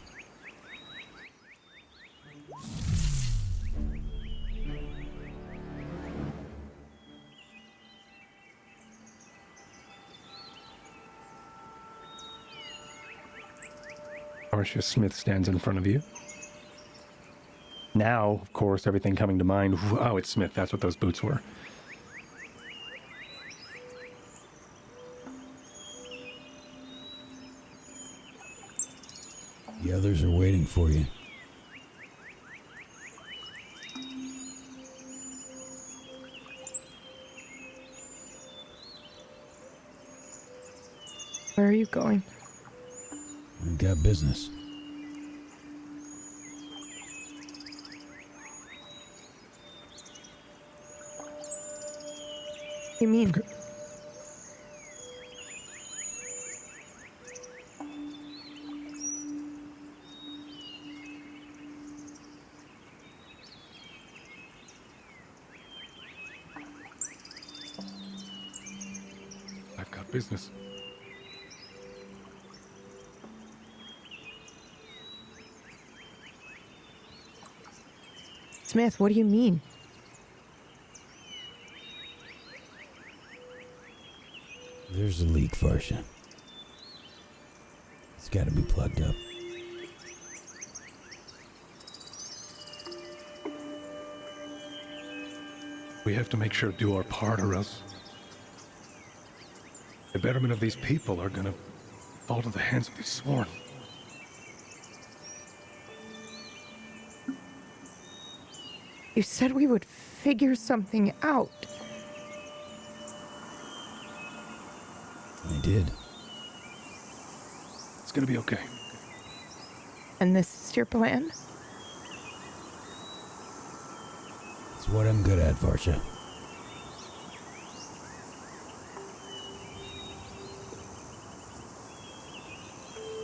Varsha Smith stands in front of you. Now, of course, everything coming to mind, oh, it's Smith. That's what those boots were. The others are waiting for you. Where are you going? We've got business. What do you mean? I've got business. Smith, what do you mean? There's a leak, Varsha. It's got to be plugged up. We have to make sure to do our part, or else the betterment of these people are gonna fall to the hands of these sworn. You said we would figure something out. I did. It's gonna be okay. And this is your plan? It's what I'm good at, Varsha.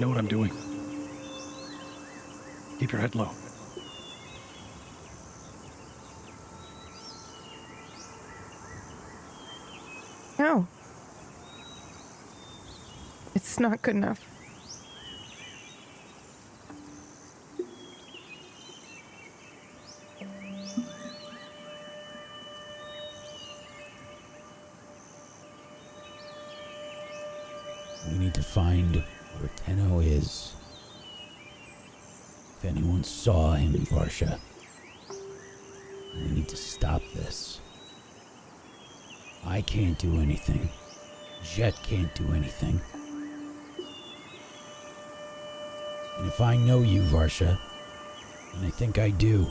Know what I'm doing. Keep your head low. No. It's not good enough. We need to find where Tenno is. If anyone saw him, Varsha. We need to stop this. I can't do anything. Jet can't do anything. And if I know you, Varsha, and I think I do,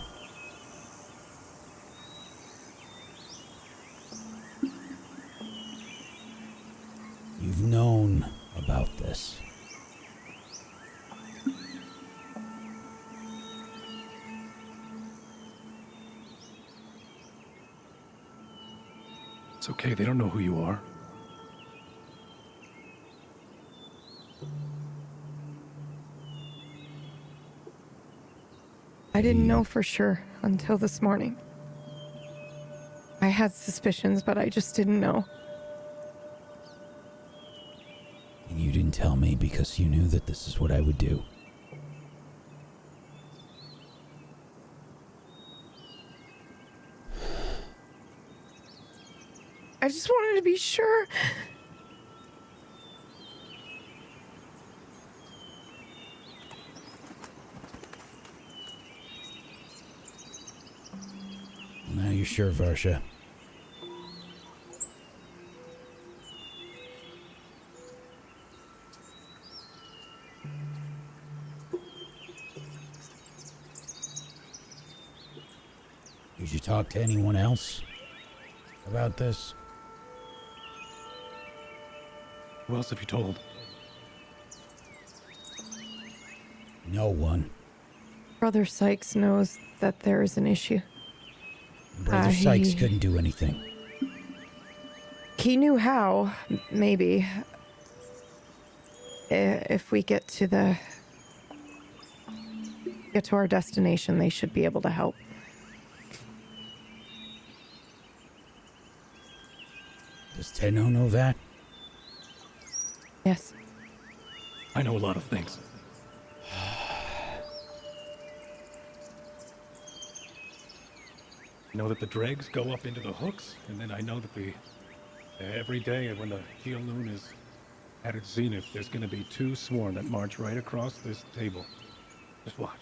you've known about this. It's okay, they don't know who you are. I didn't know for sure until this morning. I had suspicions, but I just didn't know. And you didn't tell me because you knew that this is what I would do. I just wanted to be sure. Now you're sure, Varsha. Did you talk to anyone else about this? Who else have you told? No one. Brother Sykes knows that there is an issue. Brother Sykes couldn't do anything. He knew how, maybe. If we get to our destination, they should be able to help. Does Tenno know that? Yes. I know a lot of things. I know that the dregs go up into the hooks, and then I know that every day when the Geoloon is at its zenith, there's going to be two sworn that march right across this table. Just watch.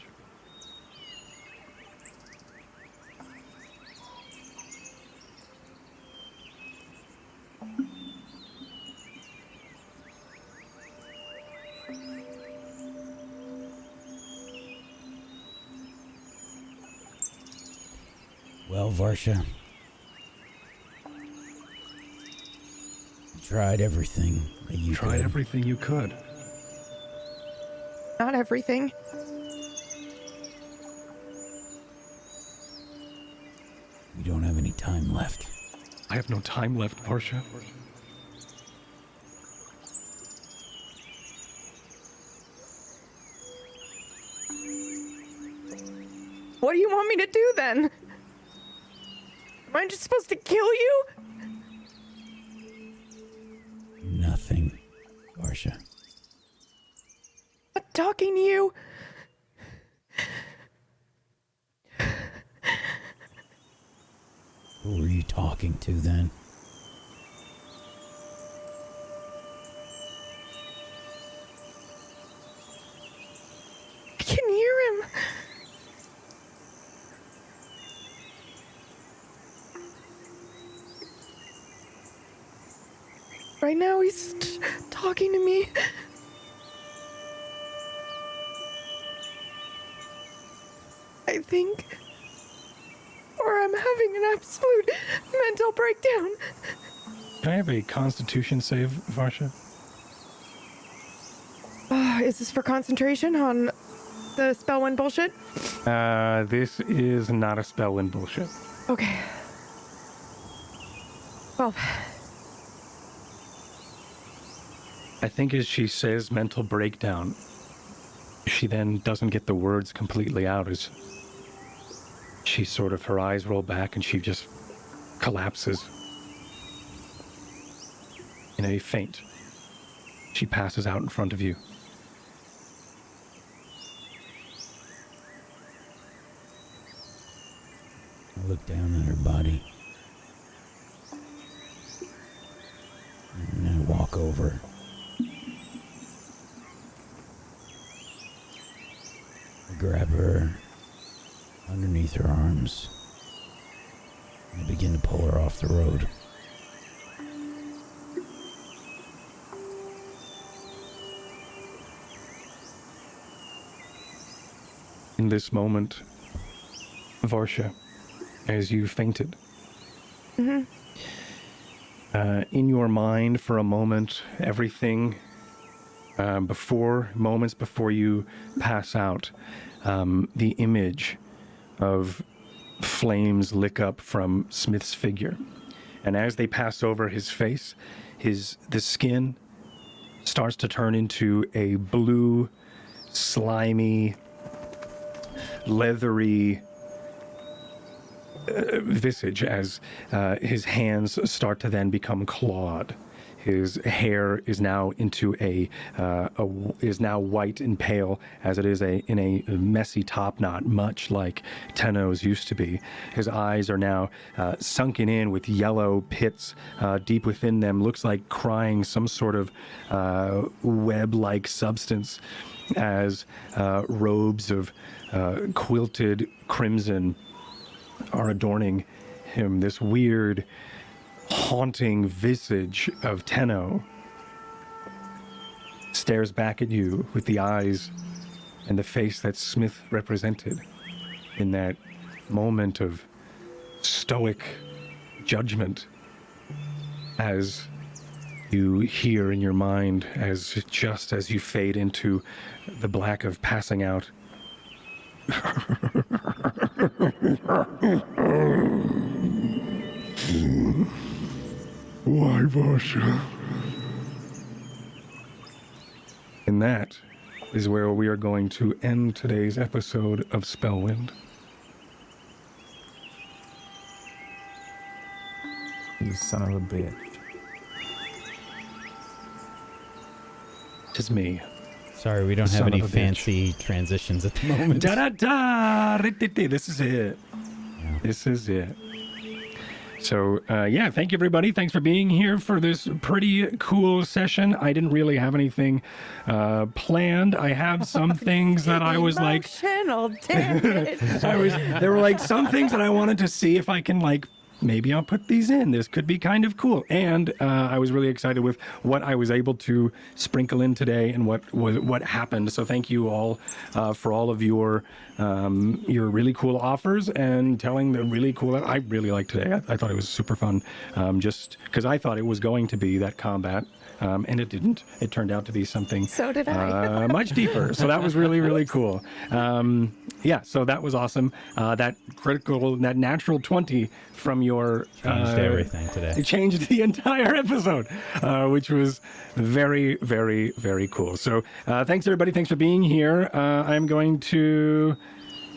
Well, Varsha, the tried everything that you Tried could. everything you could. Not everything. We don't have any time left. I have no time left, Varsha. What do you want me to do then? Am I just supposed to kill you? Nothing, Varsha. I'm talking to you. Who were you talking to then? I can hear him. Right now, he's talking to me. I think. Or I'm having an absolute mental breakdown. Can I have a Constitution save, Varsha? Is this for concentration on the Spellwind bullshit? This is not a Spellwind bullshit. Okay. Well, I think as she says mental breakdown, she then doesn't get the words completely out as she sort of, her eyes roll back and she just collapses in a faint. She passes out in front of you. I look down at her body. And I walk over. I grab her underneath her arms. And I begin to pull her off the road. In this moment, Varsha, as you fainted, in your mind for a moment, everything moments before you pass out, the image of flames lick up from Smith's figure. And as they pass over his face, the skin starts to turn into a blue, slimy, leathery visage as his hands start to then become clawed. His hair is now is now white and pale, as it is in a messy top knot, much like Tenno's used to be. His eyes are now sunken in with yellow pits deep within them. Looks like crying some sort of web-like substance, as robes of quilted crimson are adorning him. This weird, haunting visage of Tenno stares back at you with the eyes and the face that Smith represented in that moment of stoic judgment, as you hear in your mind, just as you fade into the black of passing out. Why, Varsha? And that is where we are going to end today's episode of Spellwind. You son of a bitch. Tis me. Sorry, we don't Son have any of a bitch. fancy transitions at the moment. Da-da-da! This is it. Yeah. This is it. So, thank you, everybody. Thanks for being here for this pretty cool session. I didn't really have anything planned. I have some things that I was like... Emotional damage. There were like some things that I wanted to see if I can like maybe I'll put these in. This could be kind of cool. And I was really excited with what I was able to sprinkle in today and what happened. So thank you all for all of your really cool offers and telling the really cool. I really liked today. I thought it was super fun. Just because I thought it was going to be that combat. And it didn't. It turned out to be something So did I. much deeper. So that was really, really cool. Yeah, so that was awesome. That natural 20 from your... Changed everything today. It changed the entire episode, which was very, very, very cool. So thanks, everybody. Thanks for being here. I'm going to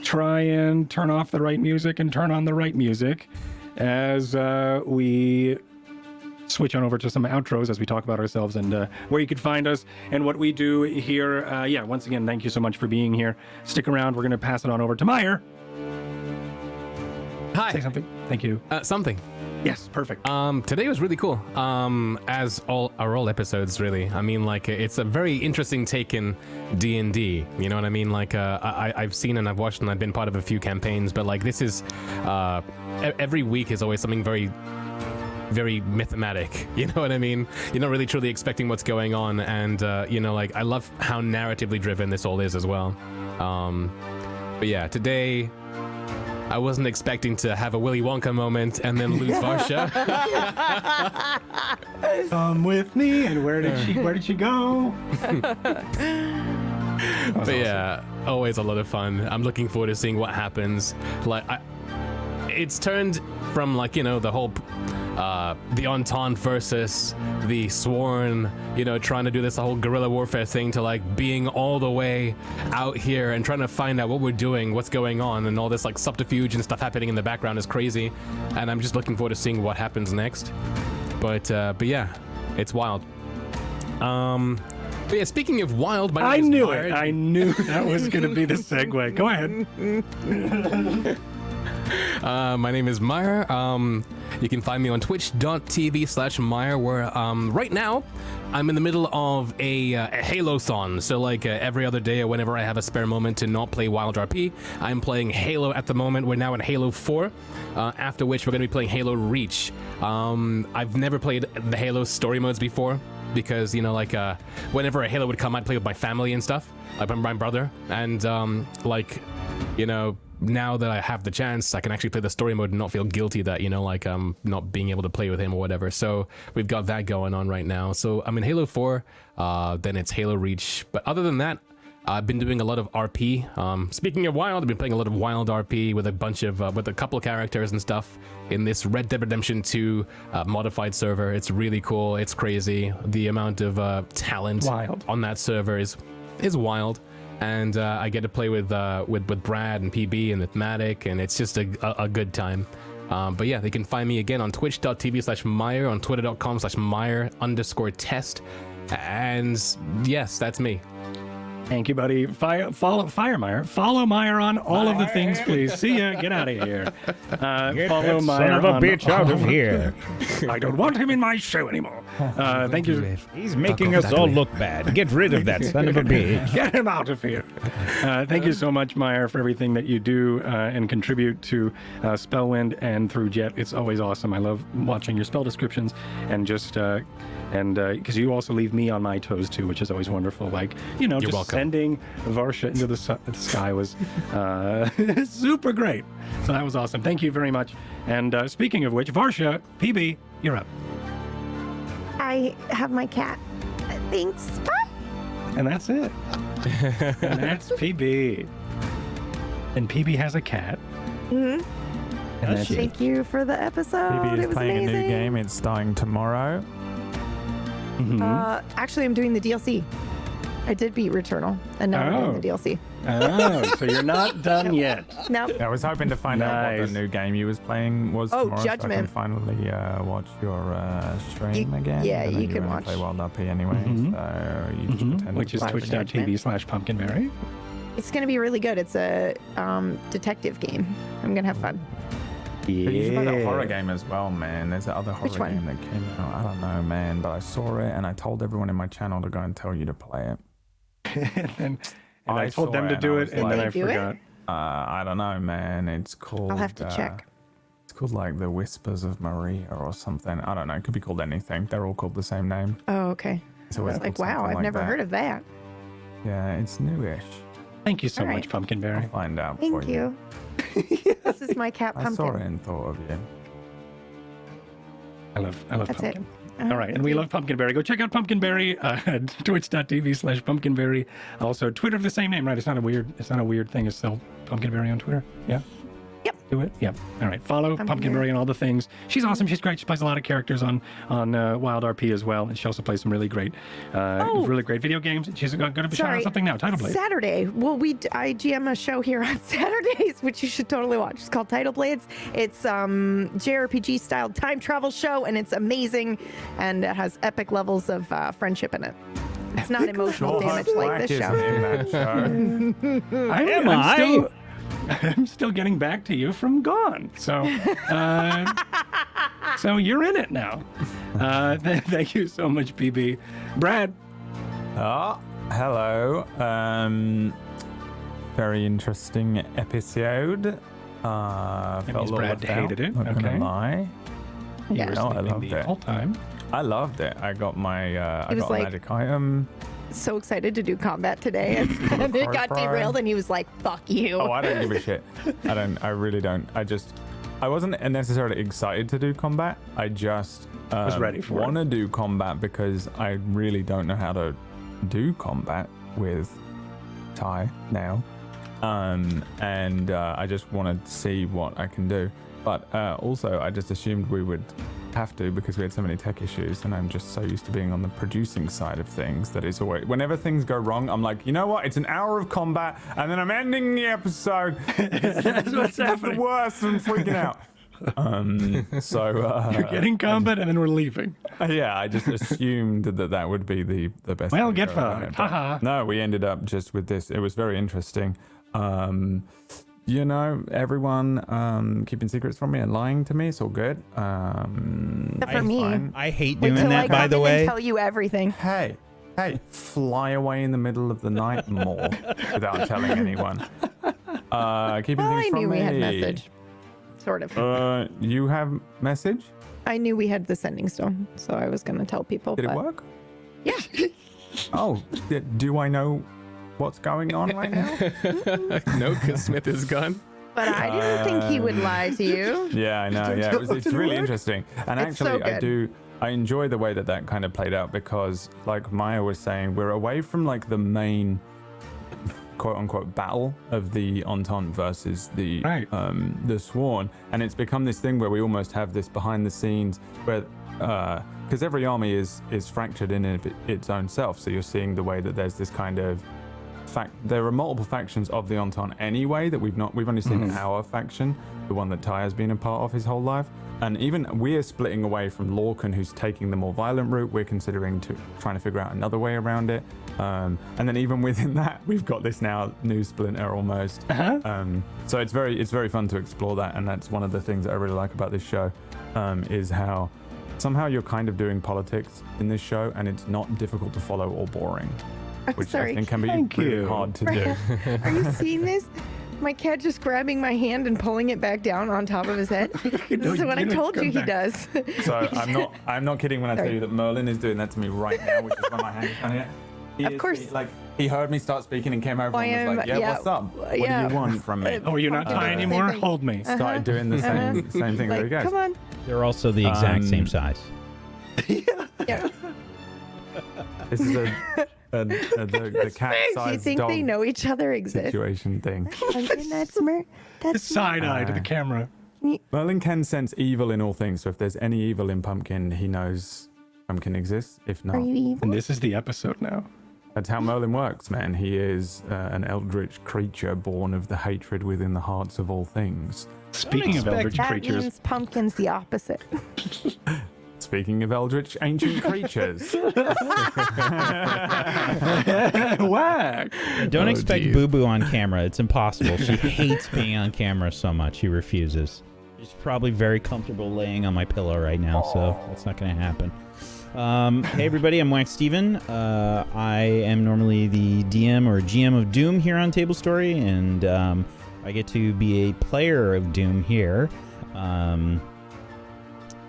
try and turn off the right music and turn on the right music as we... switch on over to some outros as we talk about ourselves and where you could find us and what we do here. Yeah, once again, thank you so much for being here. Stick around. We're going to pass it on over to Meyer. Hi. Say something. Thank you. Something. Yes, perfect. Today was really cool. As all episodes, really. I mean, like, it's a very interesting take in D&D. You know what I mean? Like, I've seen and I've watched and I've been part of a few campaigns, but like, this is every week is always something very mathematic, you know what I mean? You're not really truly expecting what's going on, and you know, like, I love how narratively driven this all is as well. But yeah, today I wasn't expecting to have a Willy Wonka moment and then lose Varsha. Come with me. And where did she go? But yeah, always a lot of fun. I'm looking forward to seeing what happens. Like, it's turned from, like, you know, the whole the Entente versus the Sworn, you know, trying to do this whole guerrilla warfare thing, to like being all the way out here and trying to find out what we're doing, what's going on, and all this like subterfuge and stuff happening in the background is crazy. And I'm just looking forward to seeing what happens next. But yeah, it's wild. But yeah, speaking of wild, my name is Meyer. I knew that was going to be the segue. Go ahead. My name is Meyer. You can find me on twitch.tv/Meyer, where right now I'm in the middle of a Halo-thon. So like every other day or whenever I have a spare moment to not play Wild RP, I'm playing Halo at the moment. We're now in Halo 4, after which we're going to be playing Halo Reach. I've never played the Halo story modes before because, you know, like whenever a Halo would come, I'd play with my family and stuff, like my brother. And like, you know, now that I have the chance, I can actually play the story mode and not feel guilty that, you know, like I'm not being able to play with him or whatever. So we've got that going on right now. So I'm in Halo 4, then it's Halo Reach. But other than that, I've been doing a lot of RP. Speaking of Wild, I've been playing a lot of Wild RP with a bunch of, with a couple of characters and stuff in this Red Dead Redemption 2 modified server. It's really cool. It's crazy. The amount of talent on that server is wild. And I get to play with Brad and PB and with Matic, and it's just a good time. But yeah, they can find me again on twitch.tv/Meyer, on twitter.com/Meyer_test. And yes, that's me. Thank you, buddy. Follow Meyer. Follow Meyer on all of the things, please. See ya. Get out of here. Get Follow that Meyer son of a on bitch out of here. I don't want him in my show anymore. Thank you. He's making us all look bad. Get rid of that son of a bitch. Get him out of here. Thank you so much, Meyer, for everything that you do and contribute to Spellwind and through Jet. It's always awesome. I love watching your spell descriptions and just... and because you also leave me on my toes too, which is always wonderful. Like, you know, You're just welcome. sending Varsha into the sky was super great. So that was awesome. Thank you very much. And speaking of which, Varsha, PB, you're up. I have my cat. Thanks. Bye. And that's it. And that's PB. And PB has a cat. Mhm. And that's it. Thank you for the episode. PB it is was playing amazing. a new game. It's starting tomorrow. Actually, I'm doing the DLC. I did beat Returnal, and now I'm doing the DLC. Oh, so you're not done yet. Nope. I was hoping to find out what Nice. the new game you was playing was Oh, tomorrow, so I can Judgment. finally watch your stream again. yeah, even though you can only watch. play Wild RP anyway, Mhm. so you just pretend Which to is play the game. twitch.tv/pumpkinberry. It's going to be really good. It's a detective game. I'm going to have fun. But you should play that horror game as well, man. There's that other horror Which one? game that came out. I don't know, man, but I saw it and I told everyone in my channel to go and tell you to play it. and I told saw them to it do and I it, was and like- then I Did they do it? forgot. I don't know, man. It's called. I'll have to check. It's called like the Whispers of Maria or something. I don't know. It could be called anything. They're all called the same name. Oh, okay. So I was like, wow, I've never heard of that. Yeah, it's newish. Thank you so All right. much, Pumpkinberry. I'll find out Thank for you. This is my cat I Pumpkin. saw it and thought of you. I love That's Pumpkin. it. Uh-huh. All right, and we love Pumpkinberry. Go check out Pumpkinberry, twitch.tv/Pumpkinberry. Also, Twitter the same name, right? It's not a weird thing to sell Pumpkinberry on Twitter. Yeah. Yep. Do it. Yep. All right. Follow Pumpkinberry and all the things. She's awesome. She's great. She plays a lot of characters on Wild RP as well, and she also plays some really great video games. She's going to be showing out something now. Title Blade. Saturday. Well, I GM a show here on Saturdays, which you should totally watch. It's called Title Blades. It's JRPG style time travel show, and it's amazing, and it has epic levels of friendship in it. It's not emotional damage like this show. In that show. I'm still getting back to you from Gone. So, so you're in it now. Thank you so much, PB. Brad. Oh, hello. Very interesting episode. Felt a little Brad left hated out, it. Not gonna lie. You were No, I sleeping loved the it. whole time. I loved it. I got my I was got like- a magic item. So excited to do combat today, and it got Bryan. derailed, and he was like, "Fuck you." Oh, I don't give a shit. I really don't. I wasn't necessarily excited to do combat. I just Was ready for it. want to do combat because I really don't know how to do combat with Ty now. And I just want to see what I can do. But also, I just assumed we would have to because we had so many tech issues, and I'm just so used to being on the producing side of things that it's always, whenever things go wrong, I'm like, you know what? It's an hour of combat, and then I'm ending the episode. That's what's It's the happening. worst. I'm freaking out. You're getting combat, and then we're leaving. Yeah, I just assumed that would be the best. Well, way to get go about fucked. it, but Haha. No, we ended up just with this. It was very interesting. You know, everyone keeping secrets from me and lying to me. It's all good. Except for me. fine. I hate Wait doing till I that, by come the in way. and tell you everything. Hey, fly away in the middle of the night more without telling anyone. Keeping Well, things I from knew me. we had message. Sort of. You have message? I knew we had the sending stone, so I was going to tell people. Did it but work? Yeah. Oh, do I know what's going on right now? No, because Smith is gone. But I didn't think he would lie to you. Yeah, I know. Yeah, it's really interesting. And It's so actually, good. I enjoy the way that kind of played out because, like Maya was saying, we're away from like the main quote unquote battle of the Entente versus the Sworn, and it's become this thing where we almost have this behind the scenes where because every army is fractured in its own self, so you're seeing the way that there's this kind of there are multiple factions of the Entente anyway that we've only seen our faction, the one that Ty has been a part of his whole life, and even we're splitting away from Lorcan, who's taking the more violent route. We're considering trying to figure out another way around it, and then even within that, we've got this now new splinter almost. So it's very fun to explore that, and that's one of the things that I really like about this show, is how somehow you're kind of doing politics in this show, and it's not difficult to follow or boring. I'm Which sorry. I think can be Thank really you. hard to do. Are you seeing this? My cat just grabbing my hand and pulling it back down on top of his head. This is what I told you he does. So I'm not kidding when I tell you that Merlin is doing that to me right now, which is why my hand is down here. Of course. He heard me start speaking and came over and was like, yeah, what's up? What do you want from me? Oh, you're not Ty anymore? Same thing. Hold me. Started doing the same thing. There he Like, goes. come on. They're also the exact same size. Yeah. This is the cat Do you size think dog they know each other exist? situation thing. Pumpkin, that's Side eye to the camera. Merlin can sense evil in all things, so if there's any evil in Pumpkin, he knows Pumpkin exists. If not, Are you evil? And this is the episode now. that's how Merlin works, man. He is an eldritch creature born of the hatred within the hearts of all things. Speaking of expect- eldritch That creatures, means pumpkin's the opposite. Speaking of eldritch ancient creatures, whack. Don't Oh, expect geez. Boo Boo on camera. It's impossible. She hates being on camera so much. She refuses. She's probably very comfortable laying on my pillow right now, so that's not going to happen. Hey everybody, I'm Wax Steven. I am normally the DM or GM of Doom here on Table Story, and I get to be a player of Doom here.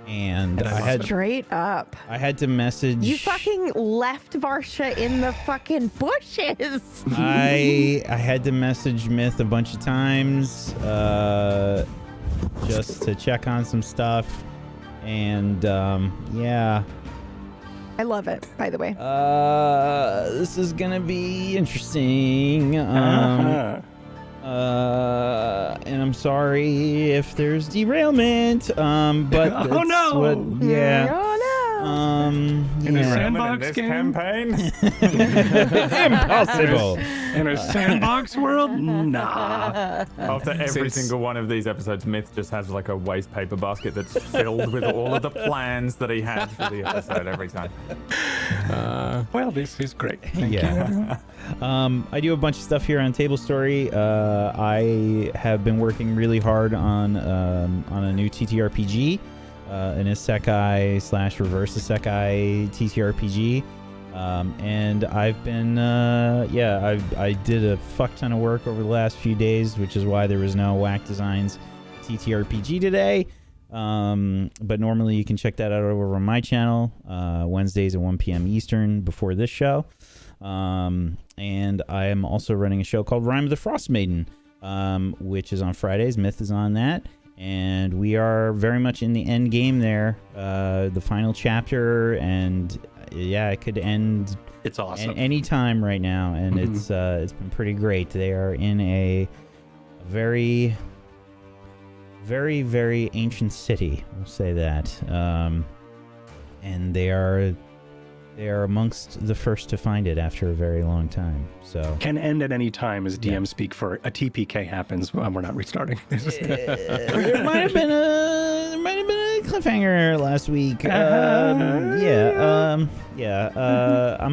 And I had Straight up. I had to message. You fucking left Varsha in the fucking bushes. I had to message Myth a bunch of times just to check on some stuff, and yeah. I love it, by the way. This is gonna be interesting. And I'm sorry if there's derailment. But Oh, no! Oh In a no. sandbox this game? campaign? impossible. In a sandbox world? Nah. After every single one of these episodes, Myth just has like a waste paper basket that's filled with all of the plans that he had for the episode every time. Well, this is great. Thank you. Yeah. I do a bunch of stuff here on Table Story. I have been working really hard on a new TTRPG, an isekai / reverse isekai TTRPG. And I've been, I did a fuck ton of work over the last few days, which is why there was no Whack Designs TTRPG today. But normally you can check that out over on my channel, Wednesdays at 1 p.m. Eastern before this show. And I am also running a show called Rime of the Frost Maiden, which is on Fridays. Myth is on that. And we are very much in the end game there, the final chapter, and yeah, it could end. It's awesome. Any time right now, and it's been pretty great. They are in a very, very, very ancient city. We'll say that, and they are amongst the first to find it after a very long time. So Can end at any time as DM speak for a TPK happens. We're not restarting. there might have been a cliffhanger last week. I'm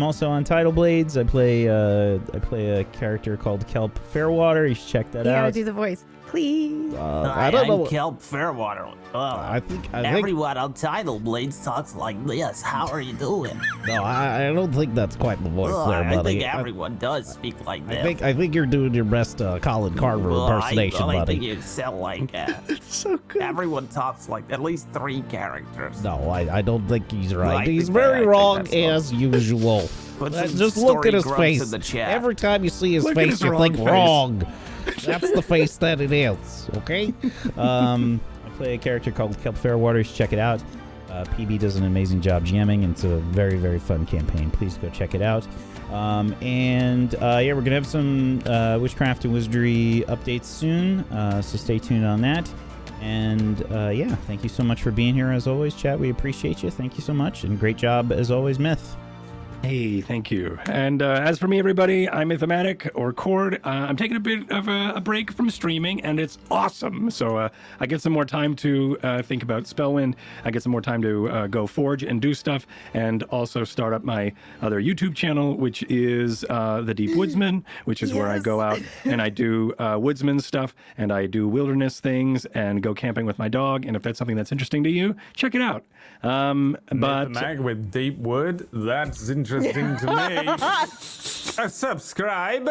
also on Tidal Blades. I play a character called Kelp Fairwater. You should check that You out. gotta do the voice, please. I don't know. I'm Kelp Fairwater. I think Everyone on Tidal Blades talks like this. How are you doing? no. I don't think that's quite the voice there, I buddy. think everyone does speak like that. I think you're doing your best Colin Carver impersonation, I buddy. think you sound like So good. everyone talks like at least 3 characters. No, I don't think he's right. I He's think very I think wrong that's as usual. Put some Just look at his story grunts face. in the chat. Every time you see his Look at face, his you wrong think face. wrong. That's the face that it is. Okay. I play a character called Kelp Fairwater. You should check it out. PB does an amazing job GMing, and it's a very, very fun campaign. Please go check it out. We're gonna have some witchcraft and wizardry updates soon. So stay tuned on that. And thank you so much for being here as always, chat. We appreciate you. Thank you so much, and great job as always, Myth. Hey, thank you. And as for me, everybody, I'm Mythomatic or Cord. I'm taking a bit of a break from streaming, and it's awesome. So I get some more time to think about Spellwind. I get some more time to go forge and do stuff, and also start up my other YouTube channel, which is The Deep Woodsman, which is where I go out and I do woodsman stuff, and I do wilderness things, and go camping with my dog. And if that's something that's interesting to you, check it out. But mag with deep wood, that's interesting to me. Subscribe.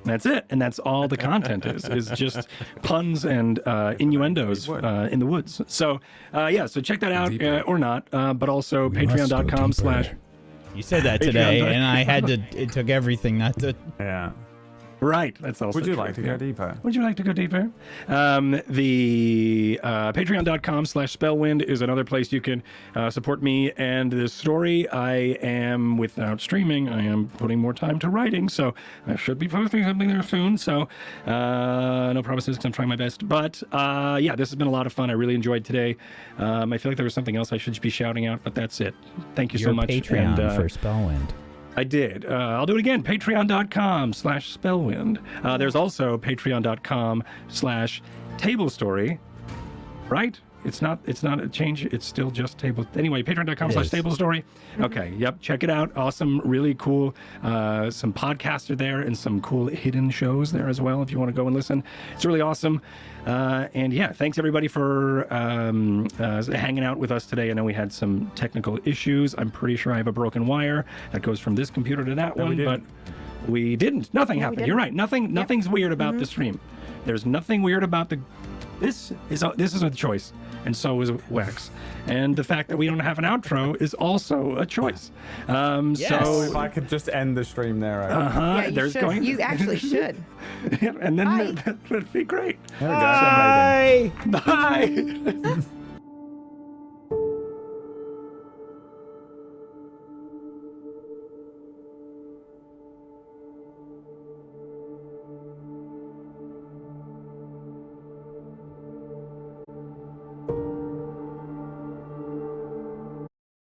That's it, and that's all the content is just puns and innuendos in the woods. So so check that out or not, but also We must go patreon.com/ deeper. You said that today, Patreon. and I had to. It took everything not to. Yeah. Right, that's also Would you true, like to yeah. go deeper? Would you like to go deeper? The patreon.com/Spellwind is another place you can support me and this story. I am, without streaming, I am putting more time to writing, so I should be posting something there soon. So no promises because I'm trying my best. But this has been a lot of fun. I really enjoyed today. I feel like there was something else I should be shouting out, but that's it. Thank you Your so much. Patreon And, for Spellwind. I did. I'll do it again. Patreon.com/Spellwind. There's also Patreon.com/TableStory. Right? It's not a change. It's still just table. Anyway, Patreon.com/TableStory. Okay. Yep. Check it out. Awesome. Really cool. Some podcasts are there and some cool hidden shows there as well if you want to go and listen. It's really awesome. Thanks everybody for hanging out with us today. I know we had some technical issues. I'm pretty sure I have a broken wire that goes from this computer to that one, but we didn't. Nothing happened. didn't. You're right. Nothing's weird about the stream. There's nothing weird about this is a choice, and so is Wax. And the fact that we don't have an outro is also a choice. Oh, So if I could just end the stream there. Yeah, you there's should. going. You actually should. Yeah, and then Bye. that would be great. There we go. Bye. Bye.